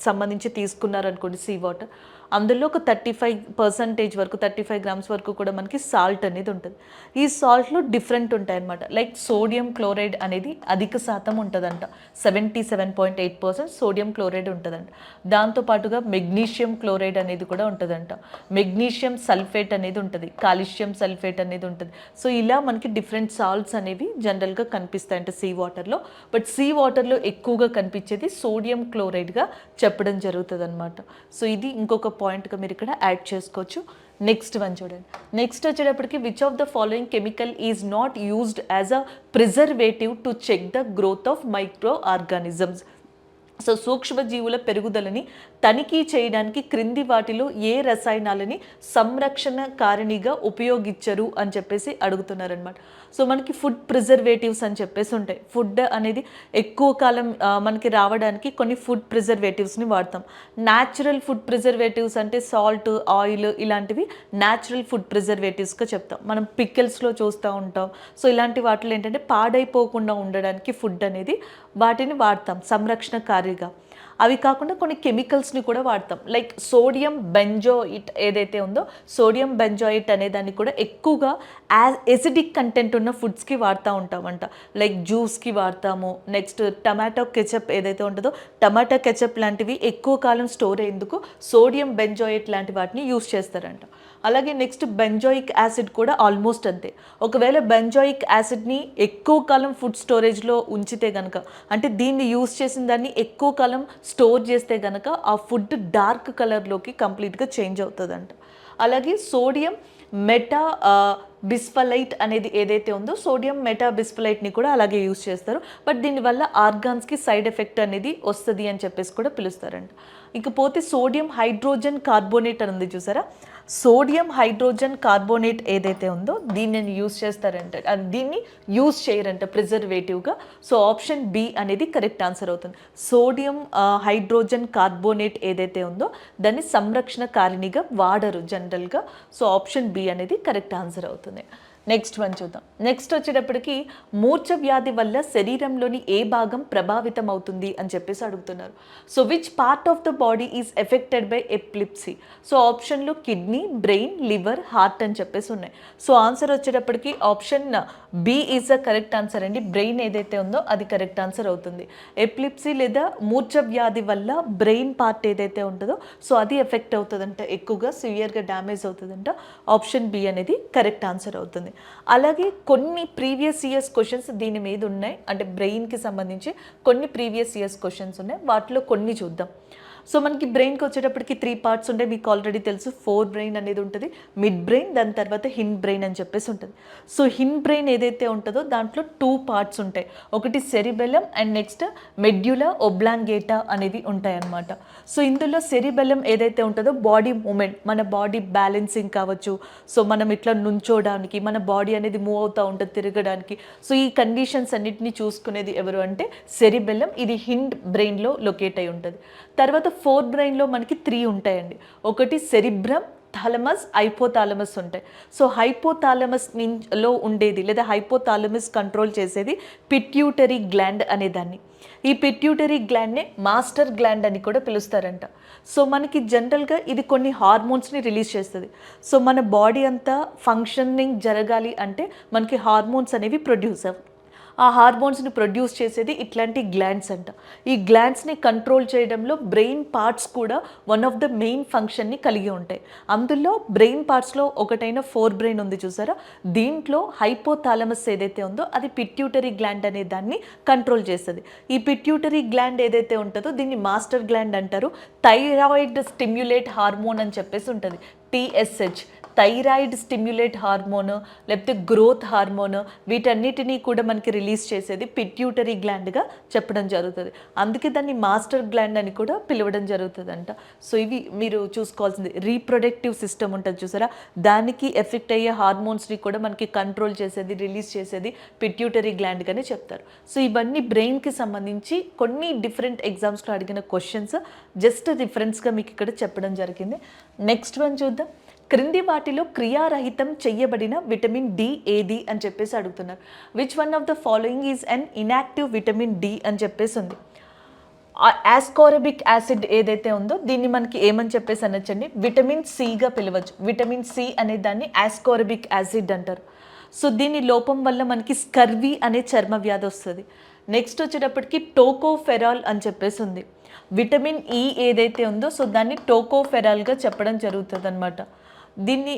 సంబంధించి తీసుకున్నారనుకోండి సీ వాటర్, అందులో ఒక 35% వరకు, 35 గ్రామ్స్ వరకు కూడా మనకి సాల్ట్ అనేది ఉంటుంది. ఈ సాల్ట్లో డిఫరెంట్ ఉంటాయి అన్నమాట. లైక్ సోడియం క్లోరైడ్ అనేది అధిక శాతం ఉంటుందంట, 77.8% సోడియం క్లోరైడ్ ఉంటుందంట. దాంతోపాటుగా మెగ్నీషియం క్లోరైడ్ అనేది కూడా ఉంటుందంట, మెగ్నీషియం సల్ఫేట్ అనేది ఉంటుంది, కాల్షియం సల్ఫేట్ అనేది ఉంటుంది. సో ఇలా మనకి డిఫరెంట్ సాల్ట్స్ అనేవి జనరల్గా కనిపిస్తాయంట సీ వాటర్లో. బట్ సీ వాటర్లో ఎక్కువగా కనిపించేది సోడియం క్లోరైడ్గా చెప్పడం జరుగుతుంది అనమాట. సో ఇది ఇంకొక పాయింట్గా మీరు ఇక్కడ యాడ్ చేసుకోవచ్చు. నెక్స్ట్ వన్ చూడండి. నెక్స్ట్ వచ్చేటప్పటికి which of the following chemical is not used as a preservative to check the growth of micro organisms. So సూక్ష్మజీవుల పెరుగుదలని తనిఖీ చేయడానికి క్రింది వాటిలో ఏ రసాయనాలని సంరక్షణ కారణిగా ఉపయోగించరు అని చెప్పేసి అడుగుతున్నారనమాట. సో మనకి ఫుడ్ ప్రిజర్వేటివ్స్ అని చెప్పేసి ఉంటాయి. ఫుడ్ అనేది ఎక్కువ కాలం మనకి రావడానికి కొన్ని ఫుడ్ ప్రిజర్వేటివ్స్ని వాడతాం. న్యాచురల్ ఫుడ్ ప్రిజర్వేటివ్స్ అంటే సాల్ట్, ఆయిల్ ఇలాంటివి న్యాచురల్ ఫుడ్ ప్రిజర్వేటివ్స్గా చెప్తాం. మనం పికిల్స్లో చూస్తూ ఉంటాం. సో ఇలాంటి వాటిలో ఏంటంటే పాడైపోకుండా ఉండడానికి ఫుడ్ అనేది వాటిని వాడతాం సంరక్షణ కార్యగా. అవి కాకుండా కొన్ని కెమికల్స్ని కూడా వాడతాం. లైక్ సోడియం బెంజోయిట్ ఏదైతే ఉందో, సోడియం బెంజోయిట్ అనే దాన్ని కూడా ఎక్కువగా ఎసిడిక్ కంటెంట్ ఉన్న ఫుడ్స్కి వాడుతూ ఉంటామంట. లైక్ జ్యూస్కి వాడతాము. నెక్స్ట్ టమాటో కెచప్ ఏదైతే ఉంటుందో, టమాటో కెచప్ లాంటివి ఎక్కువ కాలం స్టోర్ అయ్యేందుకు సోడియం బెంజోయిట్ లాంటి వాటిని యూస్ చేస్తారంట. అలాగే నెక్స్ట్ బెంజోయిక్ యాసిడ్ కూడా ఆల్మోస్ట్ అంతే. ఒకవేళ బెంజోయిక్ యాసిడ్ని ఎక్కువ కాలం ఫుడ్ స్టోరేజ్లో ఉంచితే కనుక, అంటే దీన్ని యూస్ చేసిన దాన్ని ఎక్కువ కాలం స్టోర్ చేస్తే కనుక ఆ ఫుడ్ డార్క్ కలర్లోకి కంప్లీట్గా చేంజ్ అవుతుందంట. అలాగే సోడియం బిస్ఫలైట్ అనేది ఏదైతే ఉందో సోడియం మెటాబిస్ఫలైట్ని కూడా అలాగే యూస్ చేస్తారు. బట్ దీనివల్ల ఆర్గాన్స్కి సైడ్ ఎఫెక్ట్ అనేది వస్తుంది అని చెప్పేసి కూడా పిలుస్తారంట. ఇకపోతే సోడియం హైడ్రోజన్ కార్బోనేట్ అని ఉంది చూసారా, సోడియం హైడ్రోజన్ కార్బోనేట్ ఏదైతే ఉందో దీనిని యూస్ చేస్తారంట, దీన్ని యూస్ చేయరంట ప్రిజర్వేటివ్గా. సో ఆప్షన్ బి అనేది కరెక్ట్ ఆన్సర్ అవుతుంది. సోడియం హైడ్రోజన్ కార్బోనేట్ ఏదైతే ఉందో దాన్ని సంరక్షణ కారిణిగా వాడరు జనరల్గా. సో ఆప్షన్ బి అనేది కరెక్ట్ ఆన్సర్ అవుతుంది. నెక్స్ట్ వన్ చూద్దాం. నెక్స్ట్ వచ్చేటప్పటికి మూర్ఛ వ్యాధి వల్ల శరీరంలోని ఏ భాగం ప్రభావితం అవుతుంది అని చెప్పేసి అడుగుతున్నారు. So which part of the body is affected by epilepsy? So ఆప్షన్లో కిడ్నీ, బ్రెయిన్, లివర్, హార్ట్ అని చెప్పేసి ఉన్నాయి. సో ఆన్సర్ వచ్చేటప్పటికి option B is the correct answer అండి. బ్రెయిన్ ఏదైతే ఉందో అది కరెక్ట్ ఆన్సర్ అవుతుంది. ఎపిలిప్సీ లేదా మూర్ఛ వ్యాధి వల్ల బ్రెయిన్ పార్ట్ ఏదైతే ఉంటుందో సో అది ఎఫెక్ట్ అవుతుందంట, ఎక్కువగా సివియర్గా డ్యామేజ్ అవుతుందంట. ఆప్షన్ బి అనేది కరెక్ట్ ఆన్సర్ అవుతుంది. అలాగే కొన్ని ప్రీవియస్ ఇయర్స్ క్వశ్చన్స్ దీని మీద ఉన్నాయి, అంటే బ్రెయిన్కి సంబంధించి కొన్ని ప్రీవియస్ ఇయర్స్ క్వశ్చన్స్ ఉన్నాయి, వాటిలో కొన్ని చూద్దాం. సో మనకి బ్రెయిన్కి వచ్చేటప్పటికి 3 పార్ట్స్ ఉంటాయి, మీకు ఆల్రెడీ తెలుసు. ఫోర్ బ్రెయిన్ అనేది ఉంటుంది, మిడ్ బ్రెయిన్, దాని తర్వాత హిన్ బ్రెయిన్ అని చెప్పేసి ఉంటుంది. సో హిన్ బ్రెయిన్ ఏదైతే ఉంటుందో దాంట్లో 2 పార్ట్స్ ఉంటాయి, ఒకటి సెరిబెలం అండ్ నెక్స్ట్ మెడ్యులా ఒబ్లాంగేటా అనేవి ఉంటాయి అన్నమాట. సో ఇందులో సెరిబెలం ఏదైతే ఉంటుందో బాడీ మూమెంట్, మన బాడీ బ్యాలెన్సింగ్ కావచ్చు, సో మనం ఇట్లా నుంచోడానికి, మన బాడీ అనేది మూవ్ అవుతూ ఉంటుంది తిరగడానికి. సో ఈ కండిషన్స్ అన్నిటిని చూసుకునేది ఎవరు అంటే సెరిబెలం. ఇది హిండ్ బ్రెయిన్లో లొకేట్ అయి ఉంటుంది. తర్వాత ఫోర్త్ బ్రెయిన్లో మనకి 3 ఉంటాయండి. ఒకటి సెరిబ్రమ్, థాలమస్, హైపోథాలమస్ ఉంటాయి. సో హైపోథాలమస్ లో ఉండేది లేదా హైపోథాలమస్ కంట్రోల్ చేసేది పిట్యూటరీ గ్లాండ్ అనేదాన్ని. ఈ పిట్యూటరీ గ్లాండ్నే మాస్టర్ గ్లాండ్ అని కూడా పిలుస్తారంట. సో మనకి జనరల్గా ఇది కొన్ని హార్మోన్స్ని రిలీజ్ చేస్తుంది. సో మన బాడీ అంతా ఫంక్షనింగ్ జరగాలి అంటే మనకి హార్మోన్స్ అనేవి ప్రొడ్యూస్ అవ్వాలి. ఆ హార్మోన్స్ని ప్రొడ్యూస్ చేసేది ఇట్లాంటి గ్లాండ్స్ అంట. ఈ గ్లాండ్స్ని కంట్రోల్ చేయడంలో బ్రెయిన్ పార్ట్స్ కూడా వన్ ఆఫ్ ద మెయిన్ ఫంక్షన్ని కలిగి ఉంటాయి. అందులో బ్రెయిన్ పార్ట్స్లో ఒకటైన ఫోర్ బ్రెయిన్ ఉంది చూసారా, దీంట్లో హైపోథాలమస్ ఏదైతే ఉందో అది పిట్యూటరీ గ్లాండ్ అనే దాన్ని కంట్రోల్ చేస్తుంది. ఈ పిట్యూటరీ గ్లాండ్ ఏదైతే ఉంటుందో దీన్ని మాస్టర్ గ్లాండ్ అంటారు. థైరాయిడ్ స్టిమ్యులేట్ హార్మోన్ అని చెప్పేసి ఉంటుంది, TSH, థైరాయిడ్ స్టిమ్యులేట్ హార్మోన్ లేకపోతే గ్రోత్ హార్మోన్, వీటన్నిటినీ కూడా మనకి రిలీజ్ చేసేది పిట్యూటరీ గ్లాండ్గా చెప్పడం జరుగుతుంది. అందుకే దాన్ని మాస్టర్ గ్లాండ్ అని కూడా పిలవడం జరుగుతుందంట. సో ఇవి మీరు చూసుకోవాల్సింది. రీప్రొడక్టివ్ సిస్టమ్ ఉంటుంది చూసారా, దానికి ఎఫెక్ట్ అయ్యే హార్మోన్స్ని కూడా మనకి కంట్రోల్ చేసేది, రిలీజ్ చేసేది పిట్యూటరీ గ్లాండ్గానే చెప్తారు. సో ఇవన్నీ బ్రెయిన్కి సంబంధించి కొన్ని డిఫరెంట్ ఎగ్జామ్స్లో అడిగిన క్వశ్చన్స్, జస్ట్ రిఫరెన్స్గా మీకు ఇక్కడ చెప్పడం జరిగింది. నెక్స్ట్ వన్ చూద్దాం. క్రింది వాటిలో క్రియారహితం చెయ్యబడిన విటమిన్ డి ఏది అని చెప్పేసి అడుగుతున్నారు. Which one of the following is an inactive vitamin D అని చెప్పేసి ఉంది. ఆస్కార్బిక్ యాసిడ్ ఏదైతే ఉందో దీన్ని మనకి ఏమని చెప్పేసి అనొచ్చండి, విటమిన్ సిగా పిలవచ్చు. విటమిన్ సి అనే దాన్ని ఆస్కార్బిక్ యాసిడ్ అంటారు. సో దీని లోపం వల్ల మనకి స్కర్వీ అనే చర్మ వ్యాధి వస్తుంది. నెక్స్ట్ వచ్చేటప్పటికి టోకోఫెరాల్ అని చెప్పేసి ఉంది. విటమిన్ ఈ ఏదైతే ఉందో సో దాన్ని టోకోఫెరాల్గా చెప్పడం జరుగుతుంది అనమాట. దీన్ని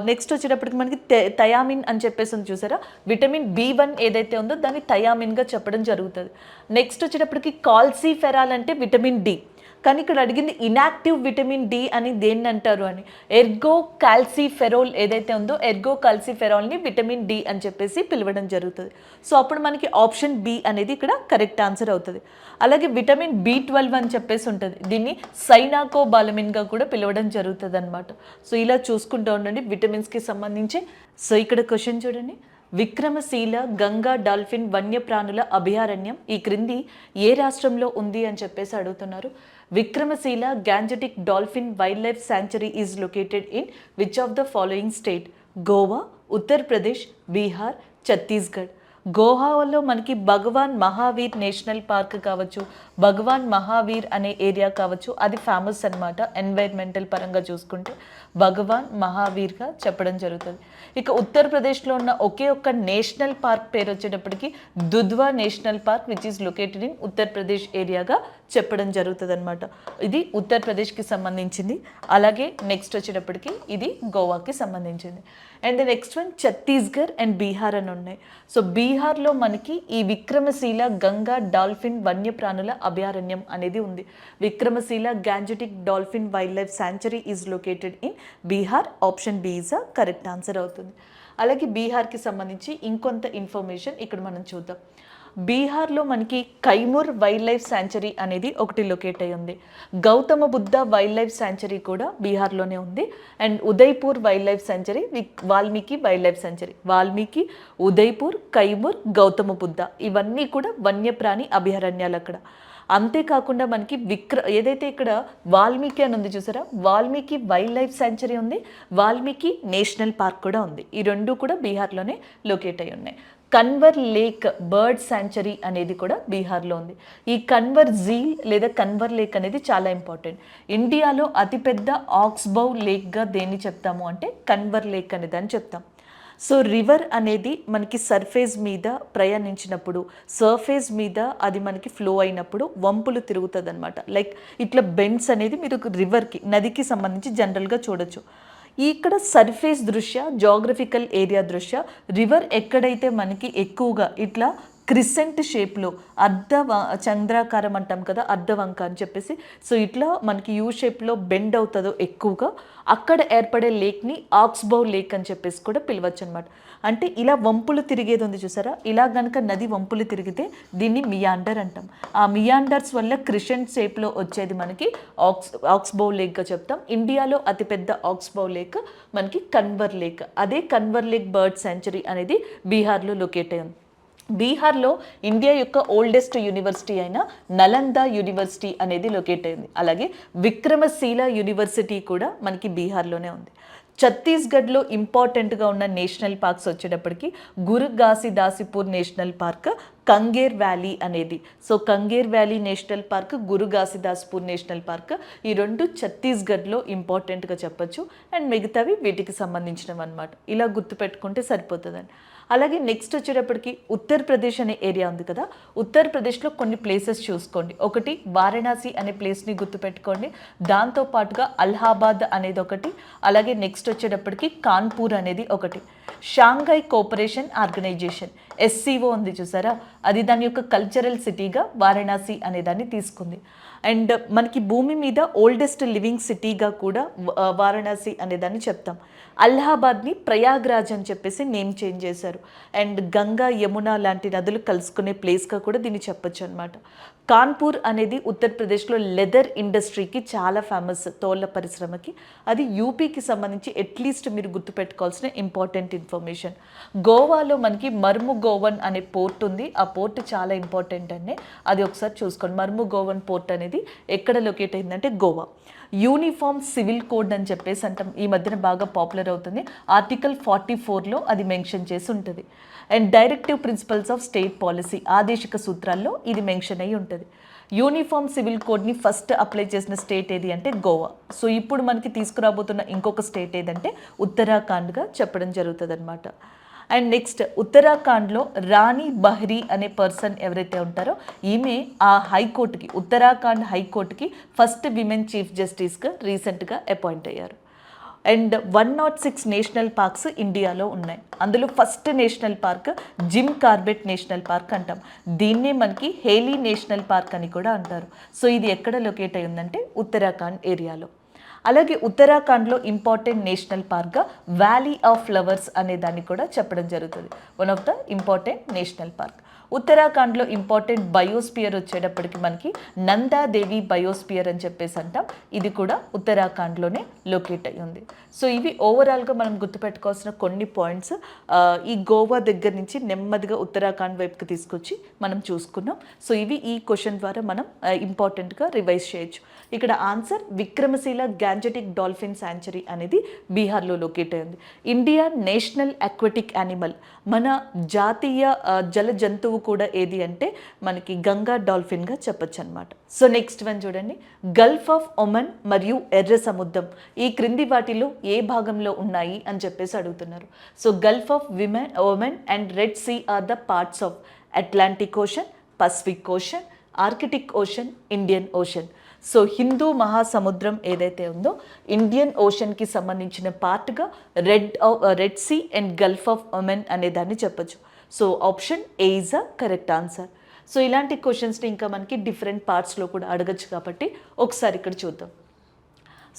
నెక్స్ట్ వచ్చేటప్పటికి మనకి థయామిన్ అని చెప్పేసి ఉంది చూసారా, విటమిన్ B1 ఏదైతే ఉందో దాన్ని థయామిన్గా చెప్పడం జరుగుతుంది. నెక్స్ట్ వచ్చేటప్పటికి కాల్సిఫెరాల్ అంటే విటమిన్ డి, కానీ ఇక్కడ అడిగింది ఇన్యాక్టివ్ విటమిన్ డి అని దేన్ని అంటారు అని. ఎర్గో కాల్సిఫెరోల్ ఏదైతే ఉందో ఎర్గో కాల్సిఫెరాల్ని విటమిన్ డి అని చెప్పేసి పిలవడం జరుగుతుంది. సో అప్పుడు మనకి ఆప్షన్ బి అనేది ఇక్కడ కరెక్ట్ ఆన్సర్ అవుతుంది. అలాగే విటమిన్ B12 అని చెప్పేసి ఉంటుంది, దీన్ని సైనాకోబాలమిన్గా కూడా పిలవడం జరుగుతుంది అనమాట. సో ఇలా చూసుకుంటూ ఉండండి విటమిన్స్కి సంబంధించి. సో ఇక్కడ క్వశ్చన్ చూడండి. విక్రమశీల గంగా డాల్ఫిన్ వన్యప్రాణుల అభయారణ్యం ఈ క్రింది ఏ రాష్ట్రంలో ఉంది అని చెప్పేసి అడుగుతున్నారు. Vikramashila gangetic dolphin wildlife sanctuary is located in which of the following state? Goa, Uttar Pradesh, Bihar, Chhattisgarh. గోవాలో మనకి భగవాన్ మహావీర్ నేషనల్ పార్క్ కావచ్చు, భగవాన్ మహావీర్ అనే ఏరియా కావచ్చు, అది ఫేమస్ అనమాట ఎన్వైర్మెంటల్ పరంగా చూసుకుంటే భగవాన్ మహావీర్గా చెప్పడం జరుగుతుంది. ఇక ఉత్తరప్రదేశ్లో ఉన్న ఒకే ఒక్క నేషనల్ పార్క్ పేరు వచ్చేటప్పటికి Dudhwa national park which is located in Uttar Pradesh ఏరియాగా చెప్పడం జరుగుతుంది అనమాట. ఇది ఉత్తరప్రదేశ్కి సంబంధించింది. అలాగే నెక్స్ట్ వచ్చేటప్పటికి ఇది గోవాకి సంబంధించింది. And the next one Chhattisgarh and Bihar అని ఉన్నాయి. సో బీహార్లో మనకి ఈ విక్రమశీల గంగా డాల్ఫిన్ వన్యప్రాణుల అభయారణ్యం అనేది ఉంది. Vikramshila gangetic dolphin wildlife sanctuary is located in Bihar. Option B is a correct answer అవుతుంది. అలాగే బీహార్కి సంబంధించి ఇంకొంత ఇన్ఫర్మేషన్ ఇక్కడ మనం చూద్దాం. బీహార్లో మనకి కైమూర్ వైల్డ్ లైఫ్ శాంచురీ అనేది ఒకటి లొకేట్ అయి ఉంది. Gautama Buddha wild life sanctuary కూడా బీహార్లోనే ఉంది. And Udaipur wild life sanctuary, Valmiki wild life sanctuary, Valmiki, Udaipur, Kaimur, Gautama Buddha ఇవన్నీ కూడా వన్యప్రాణి అభయారణ్యాలు అక్కడ. అంతేకాకుండా మనకి ఏదైతే ఇక్కడ వాల్మీకి అని ఉంది చూసారా, వాల్మీకి వైల్డ్ లైఫ్ శాంచురీ ఉంది, వాల్మీకి నేషనల్ పార్క్ కూడా ఉంది. ఈ రెండు కూడా బీహార్లోనే లొకేట్ అయి ఉన్నాయి. కన్వర్ లేక్ బర్డ్ శాంచురీ అనేది కూడా బీహార్లో ఉంది. ఈ కన్వర్ జీల్ లేదా కన్వర్ లేక్ అనేది చాలా ఇంపార్టెంట్. ఇండియాలో అతిపెద్ద ఆక్స్బౌ లేక్గా దేన్ని చెప్తాము అంటే కన్వర్ లేక్ అనేది అని చెప్తాం. సో రివర్ అనేది మనకి సర్ఫేస్ మీద ప్రయాణించినప్పుడు, సర్ఫేస్ మీద అది మనకి ఫ్లో అయినప్పుడు వంపులు తిరుగుతుంది అనమాట. లైక్ ఇట్లా బెండ్స్ అనేది మీరు రివర్కి, నదికి సంబంధించి జనరల్గా చూడొచ్చు. ఇక్కడ సర్ఫేస్ దృష్ట్యా, జాగ్రఫికల్ ఏరియా దృష్ట్యా రివర్ ఎక్కడైతే మనకి ఎక్కువగా ఇట్లా క్రిసెంట్ షేప్లో చంద్రాకారం అంటాం కదా, అర్ధవంక అని చెప్పేసి, సో ఇట్లా మనకి యూ షేప్లో బెండ్ అవుతుందో ఎక్కువగా, అక్కడ ఏర్పడే లేక్ని ఆక్స్బౌ లేక్ అని చెప్పేసి కూడా పిలవచ్చు అనమాట. అంటే ఇలా వంపులు తిరిగేది ఉంది చూసారా, ఇలా కనుక నది వంపులు తిరిగితే దీన్ని మియాండర్ అంటాం. ఆ మియాండర్స్ వల్ల క్రిసెంట్ షేప్లో వచ్చేది మనకి ఆక్స్బౌ లేక్గా చెప్తాం. ఇండియాలో అతిపెద్ద ఆక్స్బౌ లేక్ మనకి కన్వర్ లేక్. అదే కన్వర్ లేక్ బర్డ్ శాంచురీ అనేది బీహార్లో లొకేట్ అయి ఉంది. బీహార్లో ఇండియా యొక్క ఓల్డెస్ట్ యూనివర్సిటీ అయిన నలంద యూనివర్సిటీ అనేది లొకేట్ అయింది. అలాగే విక్రమశీల యూనివర్సిటీ కూడా మనకి బీహార్లోనే ఉంది. ఛత్తీస్గఢ్లో ఇంపార్టెంట్గా ఉన్న నేషనల్ పార్క్స్ వచ్చేటప్పటికి Guru Ghasidasipur national park, Kanger valley అనేది. So Kanger valley national park, Guru Ghasidaspur national park, ఈ రెండు ఛత్తీస్గఢ్లో ఇంపార్టెంట్గా చెప్పొచ్చు. అండ్ మిగతావి వీటికి సంబంధించినవి అనమాట. ఇలా గుర్తుపెట్టుకుంటే సరిపోతుందండి. అలాగే నెక్స్ట్ వచ్చేటప్పటికి ఉత్తరప్రదేశ్ అనే ఏరియా ఉంది కదా, ఉత్తరప్రదేశ్లో కొన్ని ప్లేసెస్ చూసుకోండి. ఒకటి వారణాసి అనే ప్లేస్ని గుర్తుపెట్టుకోండి, దాంతోపాటుగా అలహాబాద్ అనేది ఒకటి, అలాగే నెక్స్ట్ వచ్చేటప్పటికి కాన్పూర్ అనేది ఒకటి. షాంఘై కోఆపరేషన్ ఆర్గనైజేషన్ SCO ఉంది చూసారా, అది దాని యొక్క కల్చరల్ సిటీగా వారణాసి అనే దాన్ని తీసుకుంది. అండ్ మనకి భూమి మీద ఓల్డెస్ట్ లివింగ్ సిటీగా కూడా వారణాసి అనేదాన్ని చెప్తాం. అలహాబాద్ని ప్రయాగ్రాజ్ అని చెప్పేసి నేమ్ చేంజ్ చేశారు. అండ్ గంగా, యమున లాంటి నదులు కలుసుకునే ప్లేస్గా కూడా దీన్ని చెప్పొచ్చు అనమాట. కాన్పూర్ అనేది ఉత్తరప్రదేశ్లో లెదర్ ఇండస్ట్రీకి చాలా ఫేమస్, తోళ్ల పరిశ్రమకి. అది యూపీకి సంబంధించి అట్లీస్ట్ మీరు గుర్తుపెట్టుకోవాల్సిన ఇంపార్టెంట్ ఇన్ఫర్మేషన్. గోవాలో మనకి మర్ముగోవన్ అనే పోర్ట్ ఉంది. ఆ పోర్ట్ చాలా ఇంపార్టెంట్ అండి, అది ఒకసారి చూసుకోండి. మర్ముగోవన్ పోర్ట్ అనేది ఎక్కడ లొకేట్ అయిందంటే గోవా. యూనిఫామ్ సివిల్ కోడ్ అని చెప్పేసి అంటాం, ఈ మధ్యన బాగా పాపులర్ అవుతుంది. ఆర్టికల్ 44లో అది మెన్షన్ చేసి ఉంటుంది. And directive principles of state policy, ఆదేశిక సూత్రాల్లో ఇది మెన్షన్ అయ్యి ఉంటుంది. యూనిఫామ్ సివిల్ కోడ్ని ఫస్ట్ అప్లై చేసిన స్టేట్ ఏది అంటే గోవా. సో ఇప్పుడు మనకి తీసుకురాబోతున్న ఇంకొక స్టేట్ ఏదంటే ఉత్తరాఖండ్గా చెప్పడం జరుగుతుంది అనమాట. అండ్ నెక్స్ట్ ఉత్తరాఖండ్లో రాణి బహ్రీ అనే పర్సన్ ఎవరైతే ఉంటారో, ఈమె ఆ హైకోర్టుకి, ఉత్తరాఖండ్ హైకోర్టుకి ఫస్ట్ విమెన్ చీఫ్ జస్టిస్గా రీసెంట్గా అపాయింట్ అయ్యారు. అండ్ 106 నేషనల్ పార్క్స్ ఇండియాలో ఉన్నాయి. అందులో first national park Jim Corbett national park అంటాం. దీన్నే మనకి హేలీ నేషనల్ పార్క్ అని కూడా అంటారు. సో ఇది ఎక్కడ లొకేట్ అయి ఉందంటే ఉత్తరాఖండ్ ఏరియాలో. అలాగే ఉత్తరాఖండ్లో ఇంపార్టెంట్ నేషనల్ పార్క్గా వ్యాలీ ఆఫ్ ఫ్లవర్స్ అనే దాన్ని కూడా చెప్పడం జరుగుతుంది. One of the important national park. ఉత్తరాఖండ్లో ఇంపార్టెంట్ బయోస్పియర్ వచ్చేటప్పటికి మనకి నందాదేవి బయోస్పియర్ అని చెప్పేసి అంటాం. ఇది కూడా ఉత్తరాఖండ్లోనే లొకేట్ అయి ఉంది. సో ఇవి ఓవరాల్గా మనం గుర్తుపెట్టుకోవాల్సిన కొన్ని పాయింట్స్. ఈ గోవా దగ్గర నుంచి నెమ్మదిగా ఉత్తరాఖండ్ వైపుకి తీసుకొచ్చి మనం చూసుకున్నాం. సో ఇవి ఈ క్వశ్చన్ ద్వారా మనం ఇంపార్టెంట్గా రివైజ్ చేయొచ్చు. ఇక్కడ answer Vikramashila gangetic dolphin sanctuary అనేది బీహార్లో లొకేట్ అయింది. ఇండియా నేషనల్ అక్వాటిక్ యానిమల్, మన జాతీయ జల జంతువు కూడా ఏది అంటే మనకి గంగా డాల్ఫిన్గా చెప్పొచ్చు అనమాట. సో నెక్స్ట్ వన్ చూడండి, గల్ఫ్ ఆఫ్ ఒమన్ మరియు ఎర్ర సముద్రం ఈ క్రింది వాటిలో ఏ భాగంలో ఉన్నాయి అని చెప్పేసి అడుగుతున్నారు. So gulf of Oman and red sea are the parts of Atlantic ocean, Pacific ocean, Arctic ocean, Indian ocean. So హిందూ మహాసముద్రం ఏదైతే ఉందో ఇండియన్ ఓషన్కి సంబంధించిన పార్ట్గా red sea and gulf of Oman అనే దాన్ని చెప్పొచ్చు. So option A is a correct answer. So ఇలాంటి క్వశ్చన్స్ని ఇంకా మనకి డిఫరెంట్ పార్ట్స్లో కూడా అడగచ్చు కాబట్టి ఒకసారి ఇక్కడ చూద్దాం.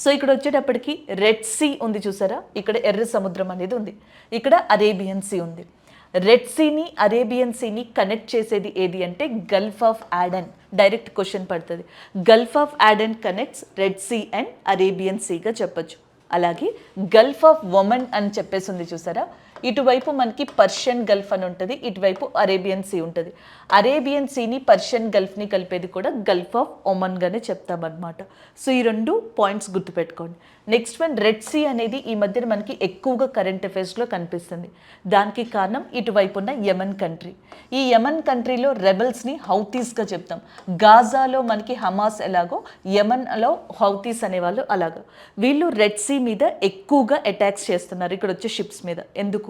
సో ఇక్కడ వచ్చేటప్పటికి రెడ్ సీ ఉంది చూసారా, ఇక్కడ ఎర్ర సముద్రం అనేది ఉంది, ఇక్కడ అరేబియన్ సీ ఉంది. రెడ్ సీని అరేబియన్ సీని కనెక్ట్ చేసేది ఏది అంటే gulf of Aden. Direct question పడుతుంది. Gulf of Aden connects red sea and Arabian సీగా చెప్పొచ్చు. అలాగే గల్ఫ్ ఆఫ్ ఒమన్ అని చెప్పేసి ఉంది చూసారా, ఇటువైపు మనకి పర్షియన్ గల్ఫ్ అని ఉంటుంది, ఇటువైపు అరేబియన్ సీ ఉంటుంది. అరేబియన్ సీని పర్షియన్ గల్ఫ్ని కలిపేది కూడా గల్ఫ్ ఆఫ్ ఒమన్గానే చెప్తామన్నమాట. సో ఈ రెండు పాయింట్స్ గుర్తుపెట్టుకోండి. నెక్స్ట్ వన్, రెడ్ సీ అనేది ఈ మధ్యన మనకి ఎక్కువగా కరెంట్ అఫైర్స్లో కనిపిస్తుంది. దానికి కారణం ఇటువైపు ఉన్న యమన్ కంట్రీ. ఈ యమన్ కంట్రీలో రెబల్స్ని హౌతీస్గా చెప్తాం. గాజాలో మనకి హమాస్ ఎలాగో యమన్లో హౌతీస్ అనేవాళ్ళు అలాగా. వీళ్ళు రెడ్ సీ మీద ఎక్కువగా అటాక్స్ చేస్తున్నారు ఇక్కడ వచ్చే షిప్స్ మీద. ఎందుకు?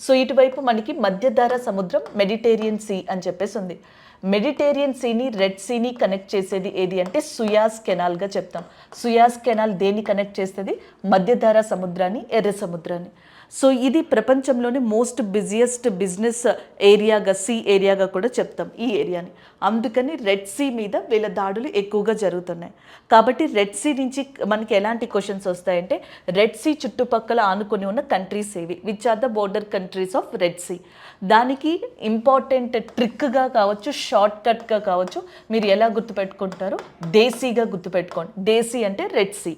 సో ఇటువైపు మనకి మధ్యధరా సముద్రం, మెడిటేరియన్ సీ అని చెప్పేసి ఉంది. మెడిటేరియన్ సీని రెడ్ సీని కనెక్ట్ చేసేది ఏది అంటే సుయాజ్ కెనాల్గా చెప్తాం. సుయాజ్ కెనాల్ దేన్ని కనెక్ట్ చేస్తుంది? మధ్యధరా సముద్రాన్ని, ఎర్ర సముద్రాన్ని. సో ఇది ప్రపంచంలోనే మోస్ట్ బిజియెస్ట్ బిజినెస్ ఏరియాగా, సీ ఏరియాగా కూడా చెప్తాం ఈ ఏరియాని. అందుకని రెడ్ సీ మీద వీళ్ళ దాడులు ఎక్కువగా జరుగుతున్నాయి. కాబట్టి రెడ్ సీ నుంచి మనకి ఎలాంటి క్వశ్చన్స్ వస్తాయంటే, రెడ్ సీ చుట్టుపక్కల ఆనుకొని ఉన్న కంట్రీస్ ఏవి, which are the border countries of red sea. దానికి ఇంపార్టెంట్ ట్రిక్గా కావచ్చు, షార్ట్ కట్గా కావచ్చు, మీరు ఎలా గుర్తుపెట్టుకుంటారో దేశీగా గుర్తుపెట్టుకోండి. దేశీ అంటే రెడ్ సీ,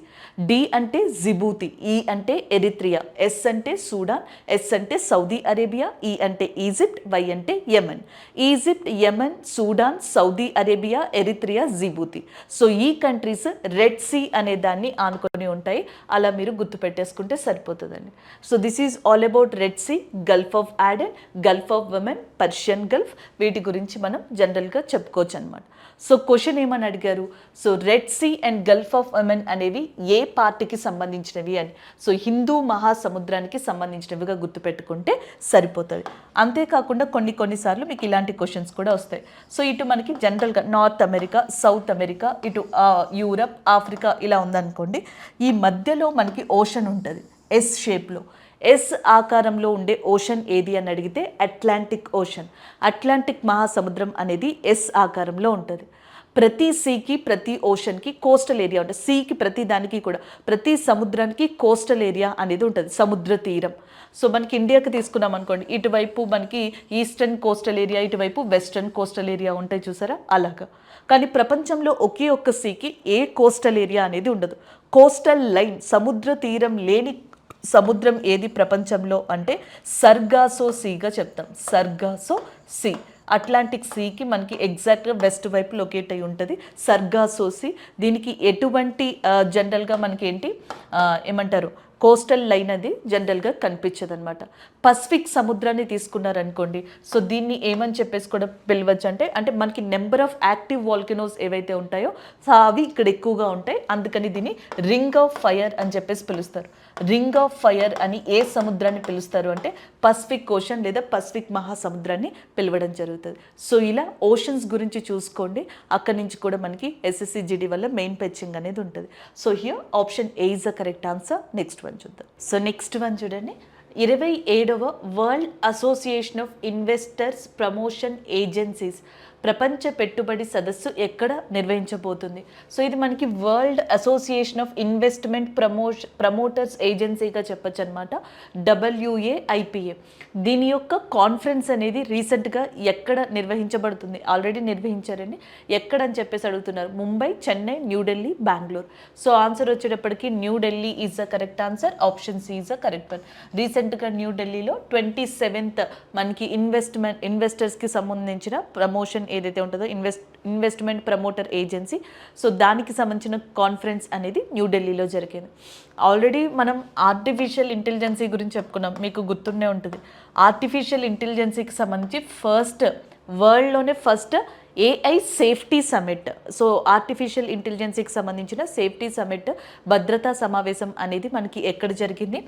డి అంటే జిబూతి, ఈ అంటే ఎరిత్రియా, ఎస్ అంటే సూడాన్, ఎస్ అంటే సౌదీ అరేబియా, ఈ అంటే ఈజిప్ట్, వై అంటే Yemen. Egypt, Yemen, Sudan, Saudi Arabia, Eritrea, Djibouti. So ఈ కంట్రీస్ రెడ్ సీ అనే దాన్ని ఆనుకొని ఉంటాయి. అలా మీరు గుర్తుపెట్టేసుకుంటే సరిపోతుందండి. So this is all about red sea, gulf of Aden, gulf of Oman, Persian gulf. వీటి గురించి మనం జనరల్గా చెప్పుకోవచ్చు అనమాట. సో క్వశ్చన్ ఏమని అడిగారు? So red sea and gulf of Oman అనేవి ఏ పార్టీకి సంబంధించినవి అని. సో హిందూ మహాసముద్రానికి సంబంధించినవిగా గుర్తుపెట్టుకుంటే సరిపోతుంది. అంతేకాకుండా కొన్నిసార్లు మీకు ఇలాంటి క్వశ్చన్స్ కూడా వస్తాయి. సో ఇటు మనకి జనరల్గా నార్త్ అమెరికా, సౌత్ అమెరికా, ఇటు యూరప్, ఆఫ్రికా ఇలా ఉందనుకోండి. ఈ మధ్యలో మనకి ఓషన్ ఉంటుంది ఎస్ షేప్లో. ఎస్ ఆకారంలో ఉండే ఓషన్ ఏది అని అడిగితే అట్లాంటిక్ ఓషన్. అట్లాంటిక్ మహాసముద్రం అనేది ఎస్ ఆకారంలో ఉంటుంది. ప్రతి సీకి, ప్రతి ఓషన్కి కోస్టల్ ఏరియా ఉంటుంది. సీకి ప్రతి దానికి కూడా, ప్రతి సముద్రానికి కోస్టల్ ఏరియా అనేది ఉంటుంది, సముద్ర తీరం. సో మనకి ఇండియాకి తీసుకున్నాం అనుకోండి, ఇటువైపు మనకి ఈస్టర్న్ కోస్టల్ ఏరియా, ఇటువైపు వెస్టర్న్ కోస్టల్ ఏరియా ఉంటాయి చూసారా, అలాగా. కానీ ప్రపంచంలో ఒకే ఒక్క సీకి ఏ కోస్టల్ ఏరియా అనేది ఉండదు. కోస్టల్ లైన్, సముద్ర తీరం లేని సముద్రం ఏది ప్రపంచంలో అంటే సర్గాసో సీగా చెప్తాం. సర్గాసో సీ. అట్లాంటిక్ సీకి మనకి ఎగ్జాక్ట్గా వెస్ట్ వైపు లొకేట్ అయి ఉంటుంది సర్గాసో సీ. దీనికి ఎటువంటి జనరల్గా మనకి ఏమంటారు కోస్టల్ లైన్ అది జనరల్గా కనిపించదు అనమాట. పసిఫిక్ సముద్రాన్ని తీసుకున్నారనుకోండి, సో దీన్ని ఏమని చెప్పేసి కూడా పిలవచ్చు అంటే మనకి నెంబర్ ఆఫ్ యాక్టివ్ వాల్కనోస్ ఏవైతే ఉంటాయో సో అవి ఇక్కడ ఎక్కువగా ఉంటాయి. అందుకని దీన్ని రింగ్ ఆఫ్ ఫైర్ అని చెప్పేసి పిలుస్తారు. రింగ్ ఆఫ్ ఫైర్ అని ఏ సముద్రాన్ని పిలుస్తారు అంటే పసిఫిక్ ఓషన్ లేదా పసిఫిక్ మహాసముద్రాన్ని పిలవడం జరుగుతుంది. సో ఇలా ఓషన్స్ గురించి చూసుకోండి. అక్కడి నుంచి కూడా మనకి ఎస్ఎస్సి జీడీ వల్ల మెయిన్ పెచ్చింగ్ అనేది ఉంటుంది. So here option A is the correct answer. Next one చూద్దాం. సో నెక్స్ట్ వన్ చూడండి, 27వ world association of investors promotion agencies ప్రపంచ పెట్టుబడి సదస్సు ఎక్కడ నిర్వహించబోతుంది? సో ఇది మనకి world association of investment promoters ఏజెన్సీగా చెప్పొచ్చు అనమాట, WAIPA. దీని యొక్క కాన్ఫరెన్స్ అనేది రీసెంట్గా ఎక్కడ నిర్వహించబడుతుంది? ఆల్రెడీ నిర్వహించారండి. ఎక్కడని చెప్పేసి అడుగుతున్నారు. ముంబై, చెన్నై, న్యూఢిల్లీ, బెంగళూరు. సో ఆన్సర్ వచ్చేటప్పటికి New Delhi is the correct answer. Option C is the correct one. రీసెంట్గా న్యూఢిల్లీలో 27th మనకి ఇన్వెస్టర్స్కి సంబంధించిన ప్రమోషన్ ఏదైతే ఉంటుందో ఇన్వెస్ట్మెంట్ ప్రమోటర్ ఏజెన్సీ, సో దానికి సంబంధించిన కాన్ఫరెన్స్ అనేది న్యూఢిల్లీలో జరిగింది. ఆల్రెడీ మనం ఆర్టిఫిషియల్ ఇంటెలిజెన్సీ గురించి చెప్పుకున్నాం, మీకు గుర్తుండే ఉంటుంది. ఆర్టిఫిషియల్ ఇంటెలిజెన్సీకి సంబంధించి వరల్డ్లోనే first AI safety summit. So artificial ఇంటెలిజెన్సీకి సంబంధించిన సేఫ్టీ సమిట్, భద్రతా సమావేశం అనేది మనకి ఎక్కడ జరిగింది?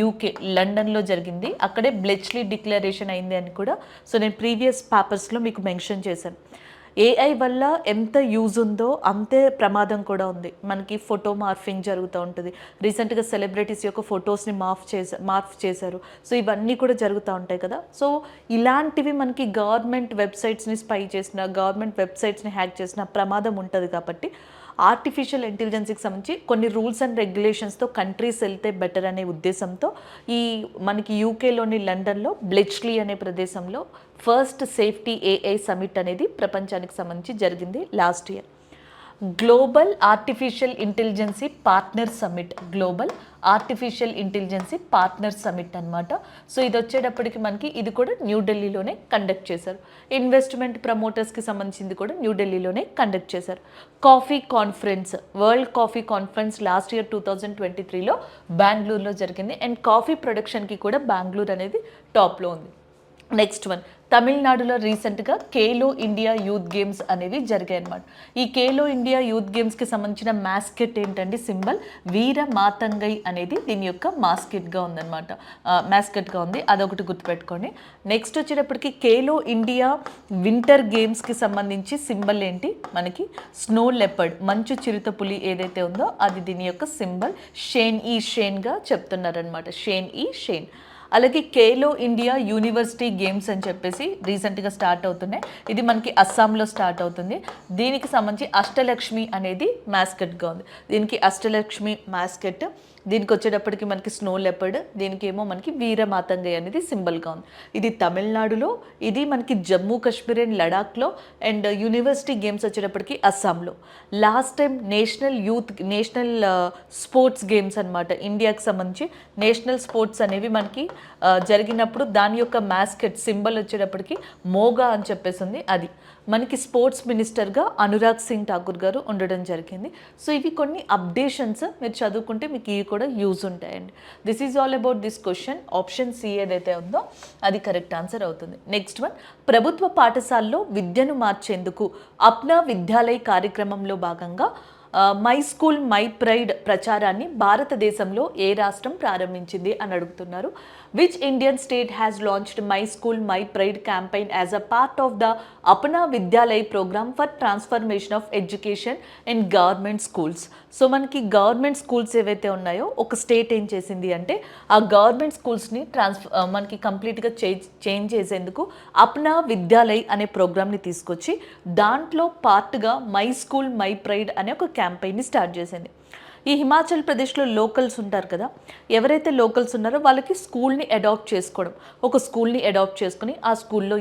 UK లండన్లో జరిగింది. అక్కడే బ్లెచ్లీ డిక్లరేషన్ అయింది అని కూడా సో నేను ప్రీవియస్ పేపర్స్లో మీకు మెన్షన్ చేశాను. ఏఐ వల్ల ఎంత యూజ్ ఉందో అంతే ప్రమాదం కూడా ఉంది. మనకి ఫోటో మార్ఫింగ్ జరుగుతూ ఉంటుంది. రీసెంట్గా సెలబ్రిటీస్ యొక్క ఫొటోస్ని మార్ఫ్ చేశారు. సో ఇవన్నీ కూడా జరుగుతూ ఉంటాయి కదా. సో ఇలాంటివి మనకి గవర్నమెంట్ వెబ్సైట్స్ని స్పై చేసిన, గవర్నమెంట్ వెబ్సైట్స్ని హ్యాక్ చేసిన ప్రమాదం ఉంటుంది. కాబట్టి ఆర్టిఫిషియల్ ఇంటెలిజెన్స్కి సంబంధించి కొన్ని రూల్స్ అండ్ రెగ్యులేషన్స్తో కంట్రీస్ వెళ్తే బెటర్ అనే ఉద్దేశంతో మనకి యూకేలోని లండన్లో బ్లెచ్లీ అనే ప్రదేశంలో ఫస్ట్ సేఫ్టీ ఏఐ సమిట్ అనేది ప్రపంచానికి సంబంధించి జరిగింది last year. Global artificial intelligence partner summit, global artificial intelligence partner summit అనమాట. సో ఇది వచ్చేటప్పటికి మనకి ఇది కూడా న్యూఢిల్లీలోనే కండక్ట్ చేశారు. ఇన్వెస్ట్మెంట్ ప్రమోటర్స్కి సంబంధించింది కూడా న్యూఢిల్లీలోనే కండక్ట్ చేశారు. Coffee conference, world coffee conference last year 2023లో బెంగళూరులో జరిగింది. అండ్ కాఫీ ప్రొడక్షన్కి కూడా బెంగళూరు అనేది టాప్లో ఉంది. నెక్స్ట్ వన్, తమిళనాడులో రీసెంట్గా ఖేలో ఇండియా యూత్ గేమ్స్ అనేవి జరిగాయి అన్నమాట. ఈ ఖేలో ఇండియా యూత్ గేమ్స్కి సంబంధించిన మాస్కెట్ ఏంటంటే సింబల్ వీర మాతంగై అనేది దీని యొక్క మాస్కెట్గా ఉందన్నమాట, మాస్కెట్గా ఉంది. అదొకటి గుర్తుపెట్టుకోండి. నెక్స్ట్ వచ్చేటప్పటికి ఖేలో ఇండియా వింటర్ గేమ్స్కి సంబంధించి సింబల్ ఏంటి, మనకి స్నో లెపర్డ్, మంచు చిరుతపులి ఏదైతే ఉందో అది దీని యొక్క సింబల్. షేన్గా చెప్తున్నారనమాట, షేన్. అలాగే ఖేలో ఇండియా యూనివర్సిటీ గేమ్స్ అని చెప్పేసి రీసెంట్గా స్టార్ట్ అవుతున్నాయి. ఇది మనకి అస్సాంలో స్టార్ట్ అవుతుంది. దీనికి సంబంధించి అష్టలక్ష్మి అనేది మాస్కెట్గా ఉంది. దీనికి అష్టలక్ష్మి మాస్కెట్, దీనికి వచ్చేటప్పటికి మనకి స్నో లెపర్డ్, దీనికి ఏమో మనకి వీరమాతంగై అనేది సింబల్గా ఉంది. ఇది తమిళనాడులో, ఇది మనకి జమ్మూ కాశ్మీర్ అండ్ లడాఖ్లో, అండ్ యూనివర్సిటీ గేమ్స్ వచ్చేటప్పటికి అస్సాంలో. Last time national sports games అనమాట, ఇండియాకి సంబంధించి నేషనల్ స్పోర్ట్స్ అనేవి మనకి జరిగినప్పుడు దాని యొక్క మాస్కెట్ సింబల్ వచ్చేటప్పటికి మోగా అని చెప్పేసి ఉంది. అది మనకి స్పోర్ట్స్ మినిస్టర్గా అనురాగ్ సింగ్ ఠాకూర్ గారు ఉండడం జరిగింది. సో ఇవి కొన్ని అప్డేషన్స్, మీరు చదువుకుంటే మీకు ఇవి కూడా యూజ్ ఉంటాయండి. This is all about this question. Option C ఏదైతే ఉందో అది కరెక్ట్ ఆన్సర్ అవుతుంది. నెక్స్ట్ వన్, ప్రభుత్వ పాఠశాలలో విద్యను మార్చేందుకు అప్నా విద్యాలయ్ కార్యక్రమంలో భాగంగా మై స్కూల్ మై ప్రైడ్ ప్రచారాన్ని భారతదేశంలో ఏ రాష్ట్రం ప్రారంభించింది అని అడుగుతున్నారు. Which Indian state has launched my school my pride campaign as a part of the Apna Vidyalaya programme for transformation of education in government schools. So మనకి గవర్నమెంట్ స్కూల్స్ ఏవైతే ఉన్నాయో ఒక స్టేట్ ఏం చేసింది అంటే ఆ గవర్నమెంట్ స్కూల్స్ని మనకి కంప్లీట్గా చేంజ్ చేసేందుకు అప్నా విద్యాలయ్ అనే ప్రోగ్రామ్ని తీసుకొచ్చి దాంట్లో పార్ట్గా మై స్కూల్ మై ప్రైడ్ అనే ఒక క్యాంపెయిన్ని స్టార్ట్ చేసింది. ఈ హిమాచల్ ప్రదేశ్లో లోకల్స్ ఉంటారు కదా, ఎవరైతే లోకల్స్ ఉన్నారో వాళ్ళకి స్కూల్ని అడాప్ట్ చేసుకోవడం, ఒక స్కూల్ని అడాప్ట్ చేసుకుని ఆ స్కూల్లో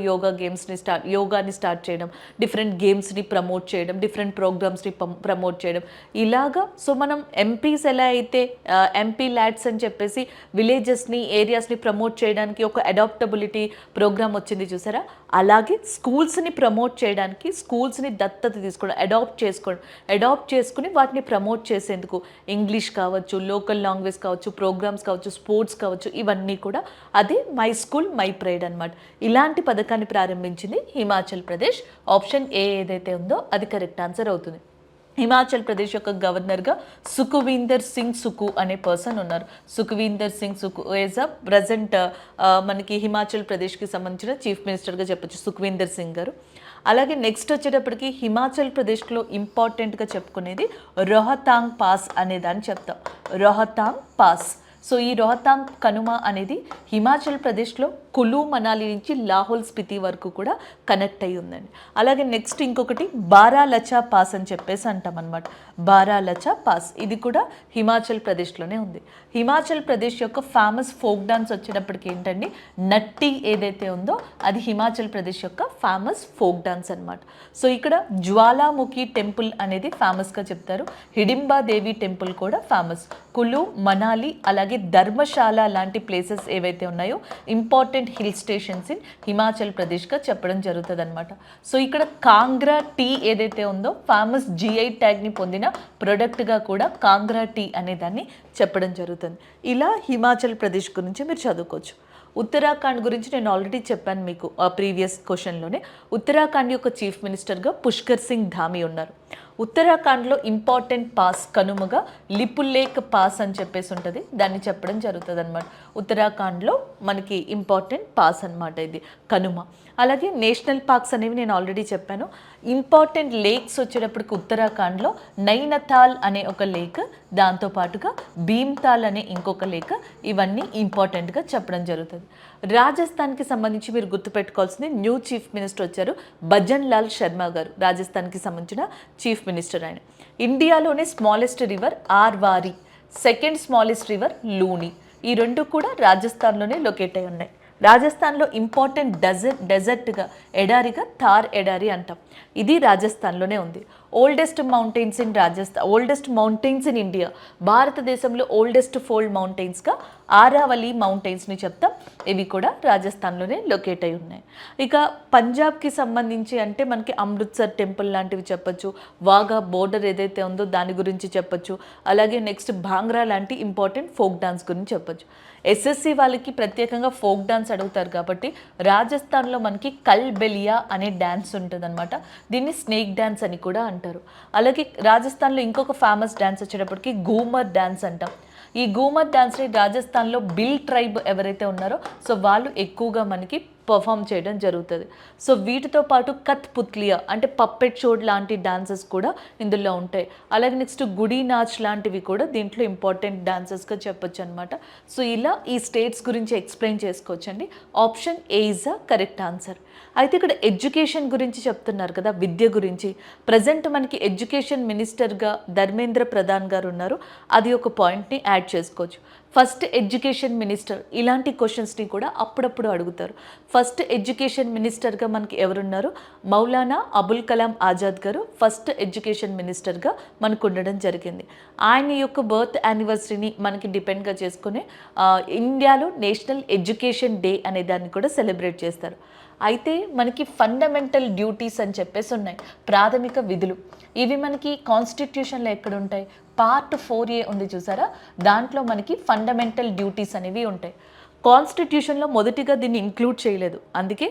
యోగాని స్టార్ట్ చేయడం, డిఫరెంట్ గేమ్స్ని ప్రమోట్ చేయడం, డిఫరెంట్ ప్రోగ్రామ్స్ని ప్రమోట్ చేయడం, ఇలాగా. సో మనం ఎంపీస్ ఎలా అయితే ఎంపీ ల్యాడ్స్ అని చెప్పేసి విలేజెస్ని ఏరియాస్ని ప్రమోట్ చేయడానికి ఒక అడాప్టబిలిటీ ప్రోగ్రామ్ వచ్చింది చూసారా, అలాగే స్కూల్స్ని ప్రమోట్ చేయడానికి స్కూల్స్ని దత్తత తీసుకోవడం, అడాప్ట్ చేసుకుని వాటిని ప్రమోట్ చేసేందుకు ఇంగ్లీష్ కావచ్చు, లోకల్ లాంగ్వేజ్ కావచ్చు, ప్రోగ్రామ్స్ కావచ్చు, స్పోర్ట్స్ కావచ్చు, ఇవన్నీ కూడా అదే మై స్కూల్ మై ప్రైడ్ అనమాట. ఇలాంటి పథకాన్ని ప్రారంభించింది హిమాచల్ ప్రదేశ్. ఆప్షన్ ఏ ఏదైతే ఉందో అది కరెక్ట్ ఆన్సర్ అవుతుంది. హిమాచల్ ప్రదేశ్ యొక్క గవర్నర్గా సుఖ్వీందర్ సింగ్ సుఖు అనే పర్సన్ ఉన్నారు. Sukhwinder Singh Sukhu is a present మనకి హిమాచల్ ప్రదేశ్కి సంబంధించిన చీఫ్ మినిస్టర్గా చెప్పొచ్చు సుఖ్వీందర్ సింగ్ గారు. అలాగే నెక్స్ట్ వచ్చేటప్పటికి హిమాచల్ ప్రదేశ్లో ఇంపార్టెంట్గా చెప్పుకునేది రోహతాంగ్ పాస్ అనే దాన్ని చెప్తాం, రోహతాంగ్ పాస్. సో ఈ రోహతాంగ్ కనుమ అనేది హిమాచల్ ప్రదేశ్లో కులు మనాలి నుంచి లాహోల్ స్పితి వరకు కూడా కనెక్ట్ అయ్యి ఉందండి. అలాగే నెక్స్ట్ ఇంకొకటి బారాలచా పాస్ అని చెప్పేసి అంటాం అనమాట, బారాలచా పాస్. ఇది కూడా హిమాచల్ ప్రదేశ్లోనే ఉంది. హిమాచల్ ప్రదేశ్ యొక్క ఫేమస్ ఫోక్ డాన్స్ వచ్చేటప్పటికి ఏంటండి, నట్టి ఏదైతే ఉందో అది హిమాచల్ ప్రదేశ్ యొక్క ఫేమస్ ఫోక్ డాన్స్ అనమాట. సో ఇక్కడ జ్వాలాముఖి టెంపుల్ అనేది ఫేమస్గా చెప్తారు, హిడింబా దేవి టెంపుల్ కూడా ఫేమస్. కులు మనాలి అలాగే ధర్మశాల లాంటి ప్లేసెస్ ఏవైతే ఉన్నాయో important hill stations in Himachal ప్రదేశ్గా చెప్పడం జరుగుతుంది అనమాట. సో ఇక్కడ కాంగ్రా టీ ఏదైతే ఉందో ఫేమస్ జిఐ ట్యాగ్ని పొందిన ప్రొడక్ట్గా కూడా కాంగ్రా టీ అనే దాన్ని చెప్పడం జరుగుతుంది. ఇలా హిమాచల్ ప్రదేశ్ గురించి మీరు చదువుకోవచ్చు. ఉత్తరాఖండ్ గురించి నేను ఆల్రెడీ చెప్పాను మీకు ప్రీవియస్ క్వశ్చన్లోనే. ఉత్తరాఖండ్ యొక్క చీఫ్ మినిస్టర్గా పుష్కర్ సింగ్ ధామీ ఉన్నారు. ఉత్తరాఖండ్లో ఇంపార్టెంట్ పాస్ కనుమగా లిపులేక్ పాస్ అని చెప్పేసి ఉంటుంది, దాన్ని చెప్పడం జరుగుతుంది అనమాట. ఉత్తరాఖండ్లో మనకి ఇంపార్టెంట్ పాస్ అనమాట ఇది కనుమ. అలాగే నేషనల్ పార్క్స్ అనేవి నేను ఆల్రెడీ చెప్పాను. ఇంపార్టెంట్ లేక్స్ వచ్చేటప్పటికి ఉత్తరాఖండ్లో నైనతాల్ అనే ఒక లేక్, దాంతోపాటుగా భీమ్తాల్ అనే ఇంకొక లేక్, ఇవన్నీ ఇంపార్టెంట్గా చెప్పడం జరుగుతుంది. రాజస్థాన్కి సంబంధించి మీరు గుర్తుపెట్టుకోవాల్సింది, న్యూ చీఫ్ మినిస్టర్ వచ్చారు, భజన్ లాల్ శర్మ గారు, రాజస్థాన్కి సంబంధించిన చీఫ్ మినిస్టర్ ఆయన. ఇండియాలోనే smallest river Arvari, second smallest river Luni, ఈ రెండు కూడా రాజస్థాన్లోనే లొకేట్ అయి ఉన్నాయి. రాజస్థాన్లో ఇంపార్టెంట్ డెజర్ట్గా ఎడారిగా థార్ ఎడారి అంటాం, ఇది రాజస్థాన్లోనే ఉంది. ఓల్డెస్ట్ మౌంటైన్స్ ఇన్ ఇండియా, భారతదేశంలో ఓల్డెస్ట్ ఫోల్డ్ మౌంటైన్స్గా ఆరావళి మౌంటైన్స్ని చెప్తాం, ఇవి కూడా రాజస్థాన్లోనే లొకేట్ అయి ఉన్నాయి. ఇక పంజాబ్కి సంబంధించి అంటే మనకి అమృత్సర్ టెంపుల్ లాంటివి చెప్పొచ్చు, వాఘా బోర్డర్ ఏదైతే ఉందో దాని గురించి చెప్పొచ్చు, అలాగే నెక్స్ట్ భాంగ్రా లాంటి ఇంపార్టెంట్ ఫోక్ డాన్స్ గురించి చెప్పొచ్చు. ఎస్ఎస్సి వాళ్ళకి ప్రత్యేకంగా ఫోక్ డాన్స్ అడుగుతారు కాబట్టి రాజస్థాన్లో మనకి కల్ బెలియా అనే డ్యాన్స్ ఉంటుంది అనమాట, దీన్ని స్నేక్ డ్యాన్స్ అని కూడా అంటారు. అలాగే రాజస్థాన్లో ఇంకొక ఫేమస్ డ్యాన్స్ వచ్చేటప్పటికి ఘూమర్ డ్యాన్స్ అంటాం. ఈ ఘూమర్ డ్యాన్స్ని రాజస్థాన్లో బిల్ ట్రైబ్ ఎవరైతే ఉన్నారో సో వాళ్ళు ఎక్కువగా మనకి పర్ఫామ్ చేయడం జరుగుతుంది. సో వీటితో పాటు కత్ పుత్లియా అంటే పప్పెట్ షో లాంటి డాన్సెస్ కూడా ఇందులో ఉంటాయి. అలాగే నెక్స్ట్ గుడి నాచ్ లాంటివి కూడా దీంట్లో ఇంపార్టెంట్ డాన్సెస్గా చెప్పొచ్చు అనమాట. సో ఇలా ఈ స్టేట్స్ గురించి ఎక్స్ప్లెయిన్ చేసుకోవచ్చండి. Option A is the correct answer. అయితే ఇక్కడ ఎడ్యుకేషన్ గురించి చెప్తున్నారు కదా, విద్య గురించి. ప్రజెంట్ మనకి ఎడ్యుకేషన్ మినిస్టర్గా ధర్మేంద్ర ప్రధాన్ గారు ఉన్నారు, అది ఒక పాయింట్ని యాడ్ చేసుకోవచ్చు. ఫస్ట్ ఎడ్యుకేషన్ మినిస్టర్, ఇలాంటి క్వశ్చన్స్ని కూడా అప్పుడప్పుడు అడుగుతారు. ఫస్ట్ ఎడ్యుకేషన్ మినిస్టర్గా మనకి ఎవరున్నారు? మౌలానా అబుల్ కలాం ఆజాద్ గారు ఫస్ట్ ఎడ్యుకేషన్ మినిస్టర్గా మనకు ఉండడం జరిగింది. ఆయన యొక్క బర్త్ యానివర్సరీని మనకి డిపెండ్గా చేసుకుని ఇండియాలో నేషనల్ ఎడ్యుకేషన్ డే అనే దాన్ని కూడా సెలబ్రేట్ చేస్తారు. అయితే మనకి ఫండమెంటల్ డ్యూటీస్ అని చెప్పేసి ఉన్నాయి, ప్రాథమిక విధులు. ఇవి మనకి కాన్స్టిట్యూషన్లో ఎక్కడ ఉంటాయి? పార్ట్ 4A ఉంది చూసారా, దాంట్లో మనకి ఫండమెంటల్ డ్యూటీస్ అనేవి ఉంటాయి. కాన్స్టిట్యూషన్లో మొదటిగా దీన్ని ఇంక్లూడ్ చేయలేదు, అందుకే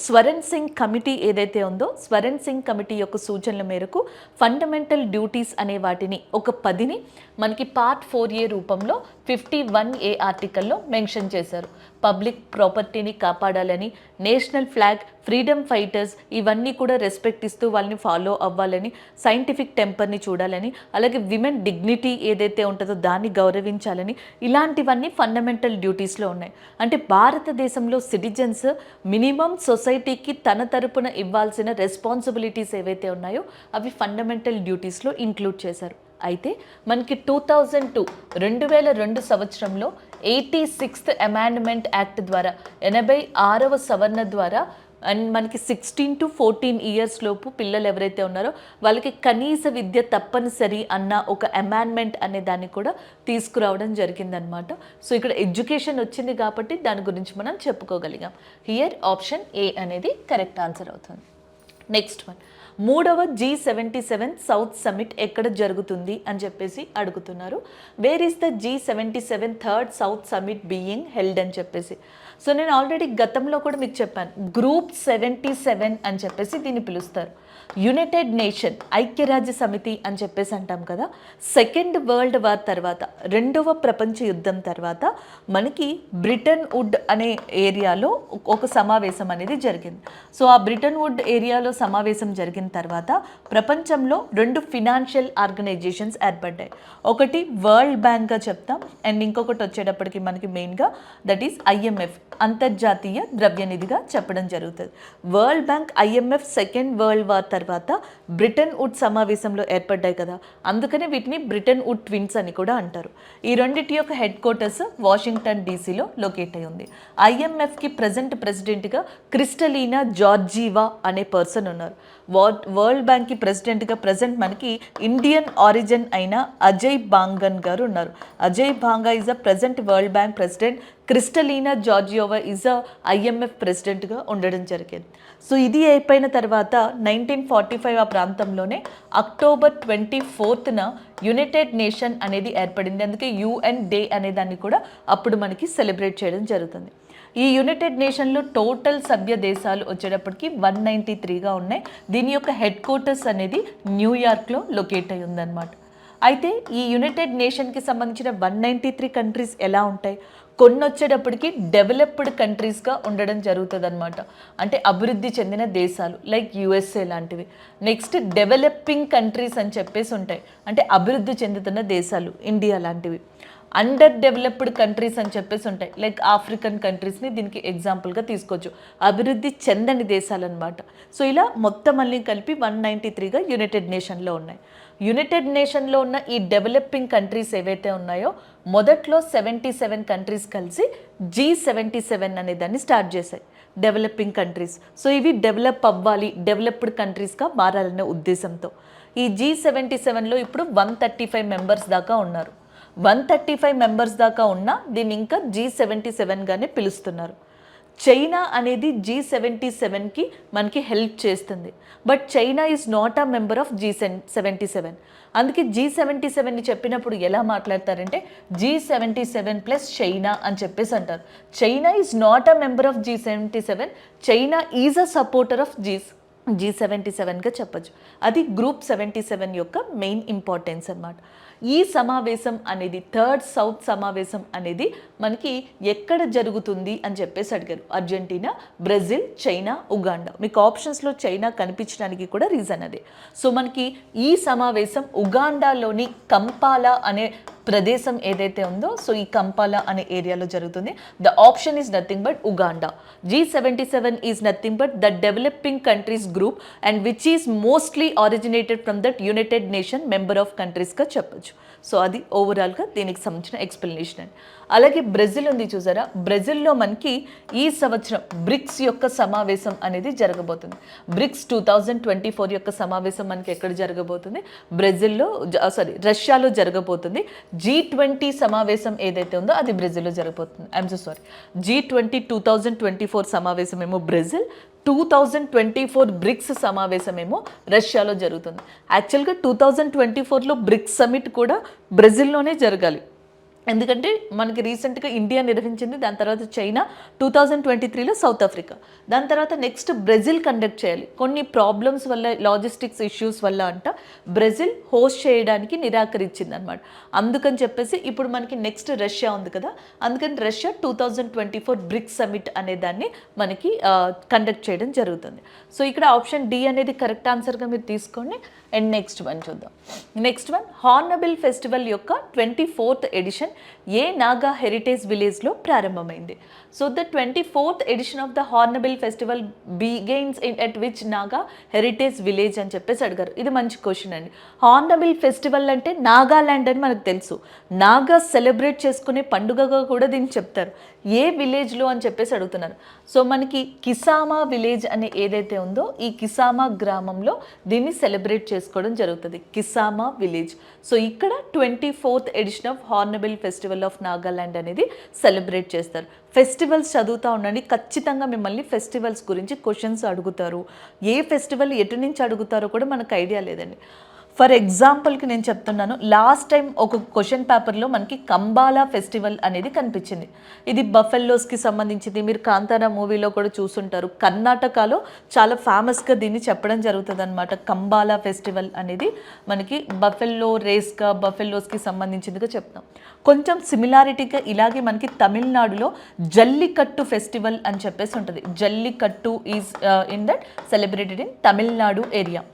స్వరణ్ సింగ్ కమిటీ ఏదైతే ఉందో స్వరణ్ సింగ్ కమిటీ యొక్క సూచనల మేరకు ఫండమెంటల్ డ్యూటీస్ అనే వాటిని ఒక 10ని మనకి పార్ట్ 4A రూపంలో 51A ఆర్టికల్లో మెన్షన్ చేశారు. పబ్లిక్ ప్రాపర్టీని కాపాడాలని, నేషనల్ ఫ్లాగ్, ఫ్రీడమ్ ఫైటర్స్ ఇవన్నీ కూడా రెస్పెక్ట్ ఇస్తూ వాళ్ళని ఫాలో అవ్వాలని, సైంటిఫిక్ టెంపర్ని చూడాలని, అలాగే విమెన్ డిగ్నిటీ ఏదైతే ఉంటుందో దాన్ని గౌరవించాలని, ఇలాంటివన్నీ ఫండమెంటల్ డ్యూటీస్లో ఉన్నాయి. అంటే భారతదేశంలో సిటిజన్స్ మినిమం సొసైటీకి తన తరపున ఇవ్వాల్సిన రెస్పాన్సిబిలిటీస్ ఏవైతే ఉన్నాయో అవి ఫండమెంటల్ డ్యూటీస్లో ఇంక్లూడ్ చేశారు. అయితే మనకి 2002 సంవత్సరంలో 86th అమెండ్మెంట్ యాక్ట్ ద్వారా 86వ సవరణ ద్వారా అండ్ మనకి 16 to 14 years లోపు పిల్లలు ఎవరైతే ఉన్నారో వాళ్ళకి కనీస విద్య తప్పనిసరి అన్న ఒక అమెండ్మెంట్ అనే దాన్ని కూడా తీసుకురావడం జరిగిందనమాట. సో ఇక్కడ ఎడ్యుకేషన్ వచ్చింది కాబట్టి దాని గురించి మనం చెప్పుకోగలిగాం. హియర్ ఆప్షన్ ఏ అనేది కరెక్ట్ ఆన్సర్ అవుతుంది. నెక్స్ట్ వన్, 3వ G77 సౌత్ సమిట్ ఎక్కడ జరుగుతుంది అని చెప్పేసి అడుగుతున్నారు. Where is the G77 third south summit being held అని చెప్పేసి. సో నేను ఆల్రెడీ గతంలో కూడా మీకు చెప్పాను, గ్రూప్ 77 అని చెప్పేసి దీన్ని పిలుస్తారు. యునైటెడ్ నేషన్ ఐక్యరాజ్య సమితి అని చెప్పేసి అంటాం కదా. సెకండ్ వరల్డ్ వార్ తర్వాత, రెండవ ప్రపంచ యుద్ధం తర్వాత మనకి బ్రిటన్ వుడ్ అనే ఏరియాలో ఒక సమావేశం అనేది జరిగింది. సో ఆ బ్రిటన్ వుడ్ ఏరియాలో సమావేశం జరిగిన తర్వాత ప్రపంచంలో 2 ఫినాన్షియల్ ఆర్గనైజేషన్స్ ఏర్పడ్డాయి. ఒకటి వరల్డ్ బ్యాంక్గా చెప్తాం, అండ్ ఇంకొకటి వచ్చేటప్పటికి మనకి మెయిన్గా దట్ ఈస్ IMF, అంతర్జాతీయ ద్రవ్యనిధిగా చెప్పడం జరుగుతుంది. World bank, IMF second world war తర్వాత బ్రిటన్ వుడ్ సమావేశంలో ఏర్పడ్డాయి కదా, అందుకనే వీటిని బ్రిటన్ వుడ్ ట్విన్స్ అని కూడా అంటారు. ఈ రెండింటి యొక్క హెడ్ క్వార్టర్స్ వాషింగ్టన్ డీసీలో లొకేట్ అయి ఉంది. IMFకి ప్రజెంట్ ప్రెసిడెంట్గా క్రిస్టలీనా జార్జీవా అనే పర్సన్ ఉన్నారు. వరల్డ్ బ్యాంక్కి ప్రెసిడెంట్గా ప్రజెంట్ మనకి ఇండియన్ ఆరిజిన్ అయిన అజయ్ బాంగన్ గారు ఉన్నారు. Ajay Banga is a present world bank president. Kristalina Georgieva is a IMF ప్రెసిడెంట్గా ఉండడం జరిగింది. సో ఇది అయిపోయిన తర్వాత 1945 ఆ ప్రాంతంలోనే అక్టోబర్ 24న యునైటెడ్ నేషన్ అనేది ఏర్పడింది. అందుకే UN డే అనే దాన్ని కూడా అప్పుడు మనకి సెలబ్రేట్ చేయడం జరుగుతుంది. ఈ యునైటెడ్ నేషన్లో టోటల్ సభ్య దేశాలు వచ్చేటప్పటికి 193గా ఉన్నాయి. దీని యొక్క హెడ్ క్వార్టర్స్ అనేది న్యూయార్క్లో లొకేట్ అయి ఉందన్నమాట. అయితే ఈ యునైటెడ్ నేషన్కి సంబంధించిన 193 కంట్రీస్ ఎలా ఉంటాయి, కొన్ని వచ్చేటప్పటికి డెవలప్డ్ కంట్రీస్గా ఉండడం జరుగుతుంది అనమాట. అంటే అభివృద్ధి చెందిన దేశాలు లైక్ యుఎస్ఏ లాంటివి. నెక్స్ట్ డెవలపింగ్ కంట్రీస్ అని చెప్పేసి ఉంటాయి, అంటే అభివృద్ధి చెందుతున్న దేశాలు ఇండియా లాంటివి. అండర్ డెవలప్డ్ కంట్రీస్ అని చెప్పేసి ఉంటాయి, లైక్ ఆఫ్రికన్ కంట్రీస్ని దీనికి ఎగ్జాంపుల్గా తీసుకోవచ్చు, అభివృద్ధి చెందని దేశాలు అనమాట. సో ఇలా మొత్తం అన్ని కలిపి 193గా యునైటెడ్ నేషన్లో ఉన్నాయి. యునైటెడ్ నేషన్లో ఉన్న ఈ డెవలపింగ్ కంట్రీస్ ఏవైతే ఉన్నాయో మొదట్లో 77 కంట్రీస్ కలిసి G77 అనే దాన్ని స్టార్ట్ చేశాయి, డెవలపింగ్ కంట్రీస్. సో ఇవి డెవలప్ అవ్వాలి, డెవలప్డ్ కంట్రీస్గా మారాలనే ఉద్దేశంతో. ఈ G77లో ఇప్పుడు 135 మెంబర్స్ దాకా ఉన్నారు. 135 మెంబర్స్ దాకా ఉన్నా దీన్ని ఇంకా G77గానే పిలుస్తున్నారు. చైనా అనేది G77కి మనకి హెల్ప్ చేస్తుంది, but China is not a member of G77. అందుకే G77ని చెప్పినప్పుడు ఎలా మాట్లాడతారంటే G77 ప్లస్ చైనా అని చెప్పేసి అంటారు. China is not a member of G77, China is a supporter of G77గా చెప్పచ్చు. అది గ్రూప్ 77 యొక్క మెయిన్ ఇంపార్టెన్స్ అన్నమాట. ఈ సమావేశం అనేది థర్డ్ సౌత్ సమావేశం అనేది మనకి ఎక్కడ జరుగుతుంది అని చెప్పేసి అడిగారు. Argentina, Brazil, China, Uganda. మీకు ఆప్షన్స్లో చైనా కనిపించడానికి కూడా రీజన్ అదే. సో మనకి ఈ సమావేశం ఉగాండాలోని కంపాలా అనే ప్రదేశం ఏదైతే ఉందో, సో ఈ కంపాలా అనే ఏరియాలో జరుగుతుంది. The option is nothing but Uganda. G77 is nothing but the developing countries group and which is mostly originated from that united nation member of కంట్రీస్గా చెప్పచ్చు. సో అది ఓవరాల్గా దీనికి సంబంధించిన ఎక్స్ప్లెనేషన్ అండి. అలాగే బ్రెజిల్ ఉంది చూసారా, బ్రెజిల్లో మనకి ఈ సంవత్సరం బ్రిక్స్ యొక్క సమావేశం అనేది జరగబోతుంది. బ్రిక్స్ 2024 యొక్క సమావేశం మనకి ఎక్కడ జరగబోతుంది, బ్రెజిల్లో రష్యాలో జరగబోతుంది. G20 సమావేశం ఏదైతే ఉందో అది బ్రెజిల్లో జరగబోతుంది. G20 2024 సమావేశం ఏమో బ్రెజిల్, 2024 బ్రిక్స్ సమావేశమేమో రష్యాలో జరుగుతుంది. యాక్చువల్గా 2024లో బ్రిక్స్ సమిట్ కూడా బ్రెజిల్లోనే జరగాలి, ఎందుకంటే మనకి రీసెంట్గా ఇండియా నిర్వహించింది, దాని తర్వాత చైనా, 2023లో సౌత్ ఆఫ్రికా, దాని తర్వాత నెక్స్ట్ బ్రెజిల్ కండక్ట్ చేయాలి. కొన్ని ప్రాబ్లమ్స్ వల్ల, లాజిస్టిక్స్ ఇష్యూస్ వల్ల అంట బ్రెజిల్ హోస్ట్ చేయడానికి నిరాకరించింది అనమాట. అందుకని చెప్పేసి ఇప్పుడు మనకి నెక్స్ట్ రష్యా ఉంది కదా, అందుకని రష్యా 2024 బ్రిక్స్ సమిట్ అనే దాన్ని మనకి కండక్ట్ చేయడం జరుగుతుంది. సో ఇక్కడ ఆప్షన్ డి అనేది కరెక్ట్ ఆన్సర్గా మీరు తీసుకోండి. అండ్ నెక్స్ట్ వన్ చూద్దాం. నెక్స్ట్ వన్ హార్నబిల్ ఫెస్టివల్ యొక్క 24th ఎడిషన్ ఏ నాగా హెరిటేజ్ విలేజ్లో ప్రారంభమైంది. So the 24th edition of the hornbill festival begins at which Naga heritage village అని చెప్పేసి అడిగారు. ఇది మంచి క్వశ్చన్ అండి. హార్నబిల్ ఫెస్టివల్ అంటే నాగాల్యాండ్ అని మనకు తెలుసు, నాగా సెలబ్రేట్ చేసుకునే పండుగగా కూడా దీన్ని చెప్తారు. ఏ విలేజ్లో అని చెప్పేసి అడుగుతున్నారు. సో మనకి కిసామా విలేజ్ అనే ఏదైతే ఉందో ఈ కిసామా గ్రామంలో దీన్ని సెలబ్రేట్ చేసుకోవడం జరుగుతుంది, కిసామా విలేజ్. సో ఇక్కడ 24th edition of hornbill festival of Nagaland అనేది సెలబ్రేట్ చేస్తారు. ఫెస్టివల్స్ చదువుతూ ఉండండి, ఖచ్చితంగా మిమ్మల్ని ఫెస్టివల్స్ గురించి క్వశ్చన్స్ అడుగుతారు. ఏ ఫెస్టివల్ ఎటు నుంచి అడుగుతారో కూడా మనకు ఐడియా లేదండి. ఫర్ ఎగ్జాంపుల్కి నేను చెప్తున్నాను, లాస్ట్ టైం ఒక క్వశ్చన్ పేపర్లో మనకి కంబాలా ఫెస్టివల్ అనేది కనిపించింది. ఇది బఫెల్లోస్కి సంబంధించింది. మీరు కాంతారా మూవీలో కూడా చూసుంటారు. కర్ణాటకలో చాలా ఫేమస్గా దీన్ని చెప్పడం జరుగుతుంది అనమాట. కంబాలా ఫెస్టివల్ అనేది మనకి బఫెల్లో రేస్గా, బఫెల్లోస్కి సంబంధించిందిగా చెప్తాం. కొంచెం సిమిలారిటీగా ఇలాగే మనకి తమిళనాడులో జల్లికట్టు ఫెస్టివల్ అని చెప్పేసి ఉంటుంది. Jallikattu is in that celebrated in Tamil Nadu area.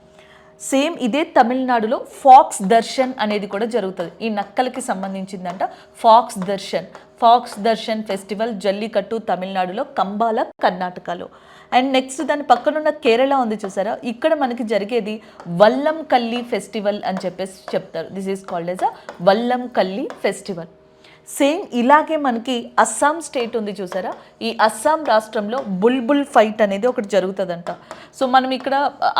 Same ఇదే తమిళనాడులో ఫాక్స్ దర్శన్ అనేది కూడా జరుగుతుంది. ఈ నక్కలకి సంబంధించిందంట ఫాక్స్ దర్శన్ ఫెస్టివల్ జల్లికట్టు తమిళనాడులో, కంబాల కర్ణాటకలో. అండ్ నెక్స్ట్ దాని పక్కనున్న కేరళ ఉంది చూసారా, ఇక్కడ మనకి జరిగేది వల్లం కల్లి ఫెస్టివల్ అని చెప్పేసి చెప్తారు. This is called as a Vallam Kali festival. Same ఇలాగే మనకి అస్సాం స్టేట్ ఉంది చూసారా, ఈ అస్సాం రాష్ట్రంలో బుల్బుల్ ఫైట్ అనేది ఒకటి జరుగుతుందంట. సో మనం ఇక్కడ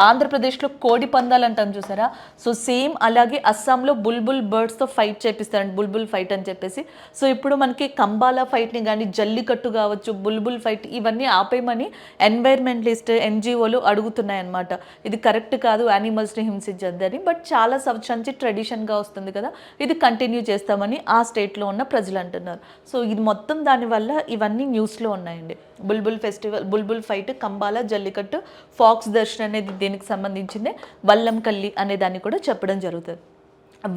ఆంధ్రప్రదేశ్లో కోడి పందాలు అంటాం చూసారా, సో సేమ్ అలాగే అస్సాంలో బుల్బుల్ బర్డ్స్తో ఫైట్ చేపిస్తారంట, బుల్బుల్ ఫైట్ అని చెప్పేసి. సో ఇప్పుడు మనకి కంబాలా ఫైట్ని కానీ, జల్లికట్టు కావచ్చు, బుల్బుల్ ఫైట్ ఇవన్నీ ఆపేయమని ఎన్వైర్మెంటలిస్ట్ ఎన్జిఓలు అడుగుతున్నాయి అన్నమాట. ఇది కరెక్ట్ కాదు, యానిమల్స్ని హింసించద్దని, బట్ చాలా సంవత్సరాల నుంచి ట్రెడిషన్గా వస్తుంది కదా, ఇది కంటిన్యూ చేస్తామని ఆ స్టేట్లో ఉన్న ప్రజలు అంటున్నారు. సో ఇది మొత్తం దానివల్ల ఇవన్నీ న్యూస్లో ఉన్నాయండి. Bulbul festival, Bulbul fight, Kambala, Jallikattu, fox Darshan అనేది దీనికి సంబంధించిందే, వల్లం కల్లి అనే దాన్ని కూడా చెప్పడం జరుగుతుంది.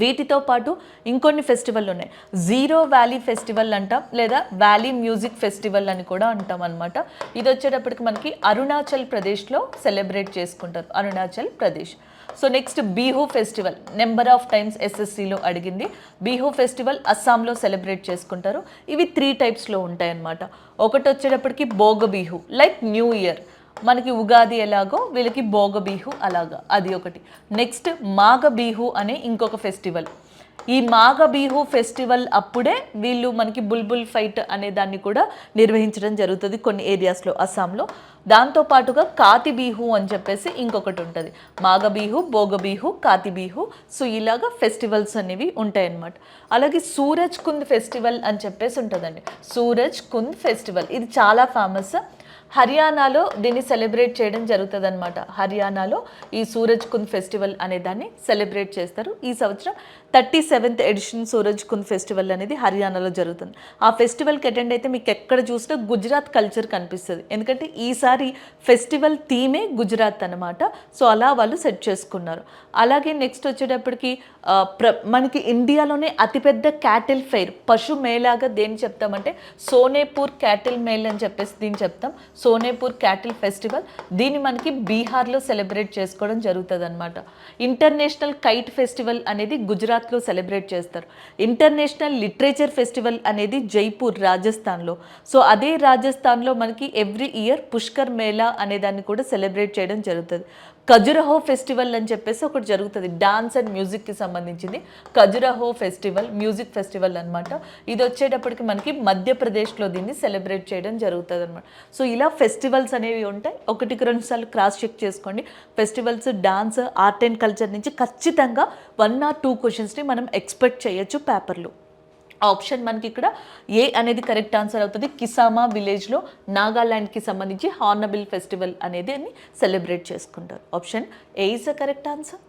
వీటితో పాటు ఇంకొన్ని ఫెస్టివల్ ఉన్నాయి. జీరో వ్యాలీ ఫెస్టివల్ అంటాం, లేదా వ్యాలీ మ్యూజిక్ ఫెస్టివల్ అని కూడా అంటాం అనమాట. ఇది వచ్చేటప్పటికి మనకి అరుణాచల్ ప్రదేశ్లో సెలబ్రేట్ చేసుకుంటారు, Arunachal Pradesh. So next Bihu festival, number of times ఎస్ఎస్సిలో అడిగింది. బిహు ఫెస్టివల్ అస్సాంలో సెలబ్రేట్ చేసుకుంటారు. ఇవి 3 టైప్స్లో ఉంటాయి అన్నమాట. ఒకటి వచ్చేటప్పటికి భోగ బిహు, లైక్ న్యూ ఇయర్, మనకి ఉగాది ఎలాగో వీళ్ళకి భోగ బిహు అలాగా, అది ఒకటి. నెక్స్ట్ మాఘ బిహు అనే ఇంకొక ఫెస్టివల్. ఈ మాఘ బిహు ఫెస్టివల్ అప్పుడే వీళ్ళు మనకి బుల్బుల్ ఫైట్ అనే దాన్ని కూడా నిర్వహించడం జరుగుతుంది కొన్ని ఏరియాస్లో అస్సాంలో. దాంతోపాటుగా కాతి బిహు అని చెప్పేసి ఇంకొకటి ఉంటుంది. మాఘ బిహు, భోగ బిహు, కాతి బిహు. సో ఇలాగా ఫెస్టివల్స్ అనేవి ఉంటాయన్నమాట. అలాగే సూరజ్ కుంద్ ఫెస్టివల్ అని చెప్పేసి ఉంటుందండి. సూరజ్ కుంద్ ఫెస్టివల్ ఇది చాలా ఫేమస్. హర్యానాలో దీన్ని సెలబ్రేట్ చేయడం జరుగుతుంది అనమాట. హర్యానాలో ఈ సూరజ్ కుంద్ ఫెస్టివల్ అనే దాన్ని సెలబ్రేట్ చేస్తారు. ఈ సంవత్సరం 37th edition Suraj Kund festival అనేది హర్యానాలో జరుగుతుంది. ఆ ఫెస్టివల్కి అటెండ్ అయితే మీకు ఎక్కడ చూసినా గుజరాత్ కల్చర్ కనిపిస్తుంది, ఎందుకంటే ఈసారి ఫెస్టివల్ థీమే గుజరాత్ అనమాట. సో అలా వాళ్ళు సెట్ చేసుకున్నారు. అలాగే నెక్స్ట్ వచ్చేటప్పటికి మనకి ఇండియాలోనే అతిపెద్ద క్యాటిల్ ఫెయిర్, పశు మేళాగా దేన్ని చెప్తామంటే సోనేపూర్ క్యాటిల్ మేల్ అని చెప్పేసి దీన్ని చెప్తాం. సోనేపూర్ క్యాటిల్ ఫెస్టివల్, దీన్ని మనకి బీహార్లో సెలబ్రేట్ చేసుకోవడం జరుగుతుంది అనమాట. ఇంటర్నేషనల్ కైట్ ఫెస్టివల్ అనేది గుజరాత్లో సెలబ్రేట్ చేస్తారు. ఇంటర్నేషనల్ లిటరేచర్ ఫెస్టివల్ అనేది జైపూర్, రాజస్థాన్లో. సో అదే రాజస్థాన్లో మనకి ఎవ్రీ ఇయర్ పుష్కర్ మేళా అనే దాన్ని కూడా సెలబ్రేట్ చేయడం జరుగుతుంది. ఖజురహో ఫెస్టివల్ అని చెప్పేసి ఒకటి జరుగుతుంది, డాన్స్ అండ్ మ్యూజిక్కి సంబంధించింది. ఖజురహో ఫెస్టివల్ మ్యూజిక్ ఫెస్టివల్ అనమాట. ఇది వచ్చేటప్పటికి మనకి మధ్యప్రదేశ్లో దీన్ని సెలబ్రేట్ చేయడం జరుగుతుంది అనమాట. సో ఇలా ఫెస్టివల్స్ అనేవి ఉంటాయి. 1-2 సార్లు క్రాస్ చెక్ చేసుకోండి. Festivals, dance, art and culture నుంచి ఖచ్చితంగా 1 or 2 క్వశ్చన్స్ని మనం ఎక్స్పెక్ట్ చేయొచ్చు పేపర్లో. ఆప్షన్ మనకి ఇక్కడ ఏ అనేది కరెక్ట్ ఆన్సర్ అవుతుంది. కిసామా విలేజ్లో నాగాల్యాండ్కి సంబంధించి హార్నబిల్ ఫెస్టివల్ అనేది సెలబ్రేట్ చేసుకుంటారు. Option A is the correct answer.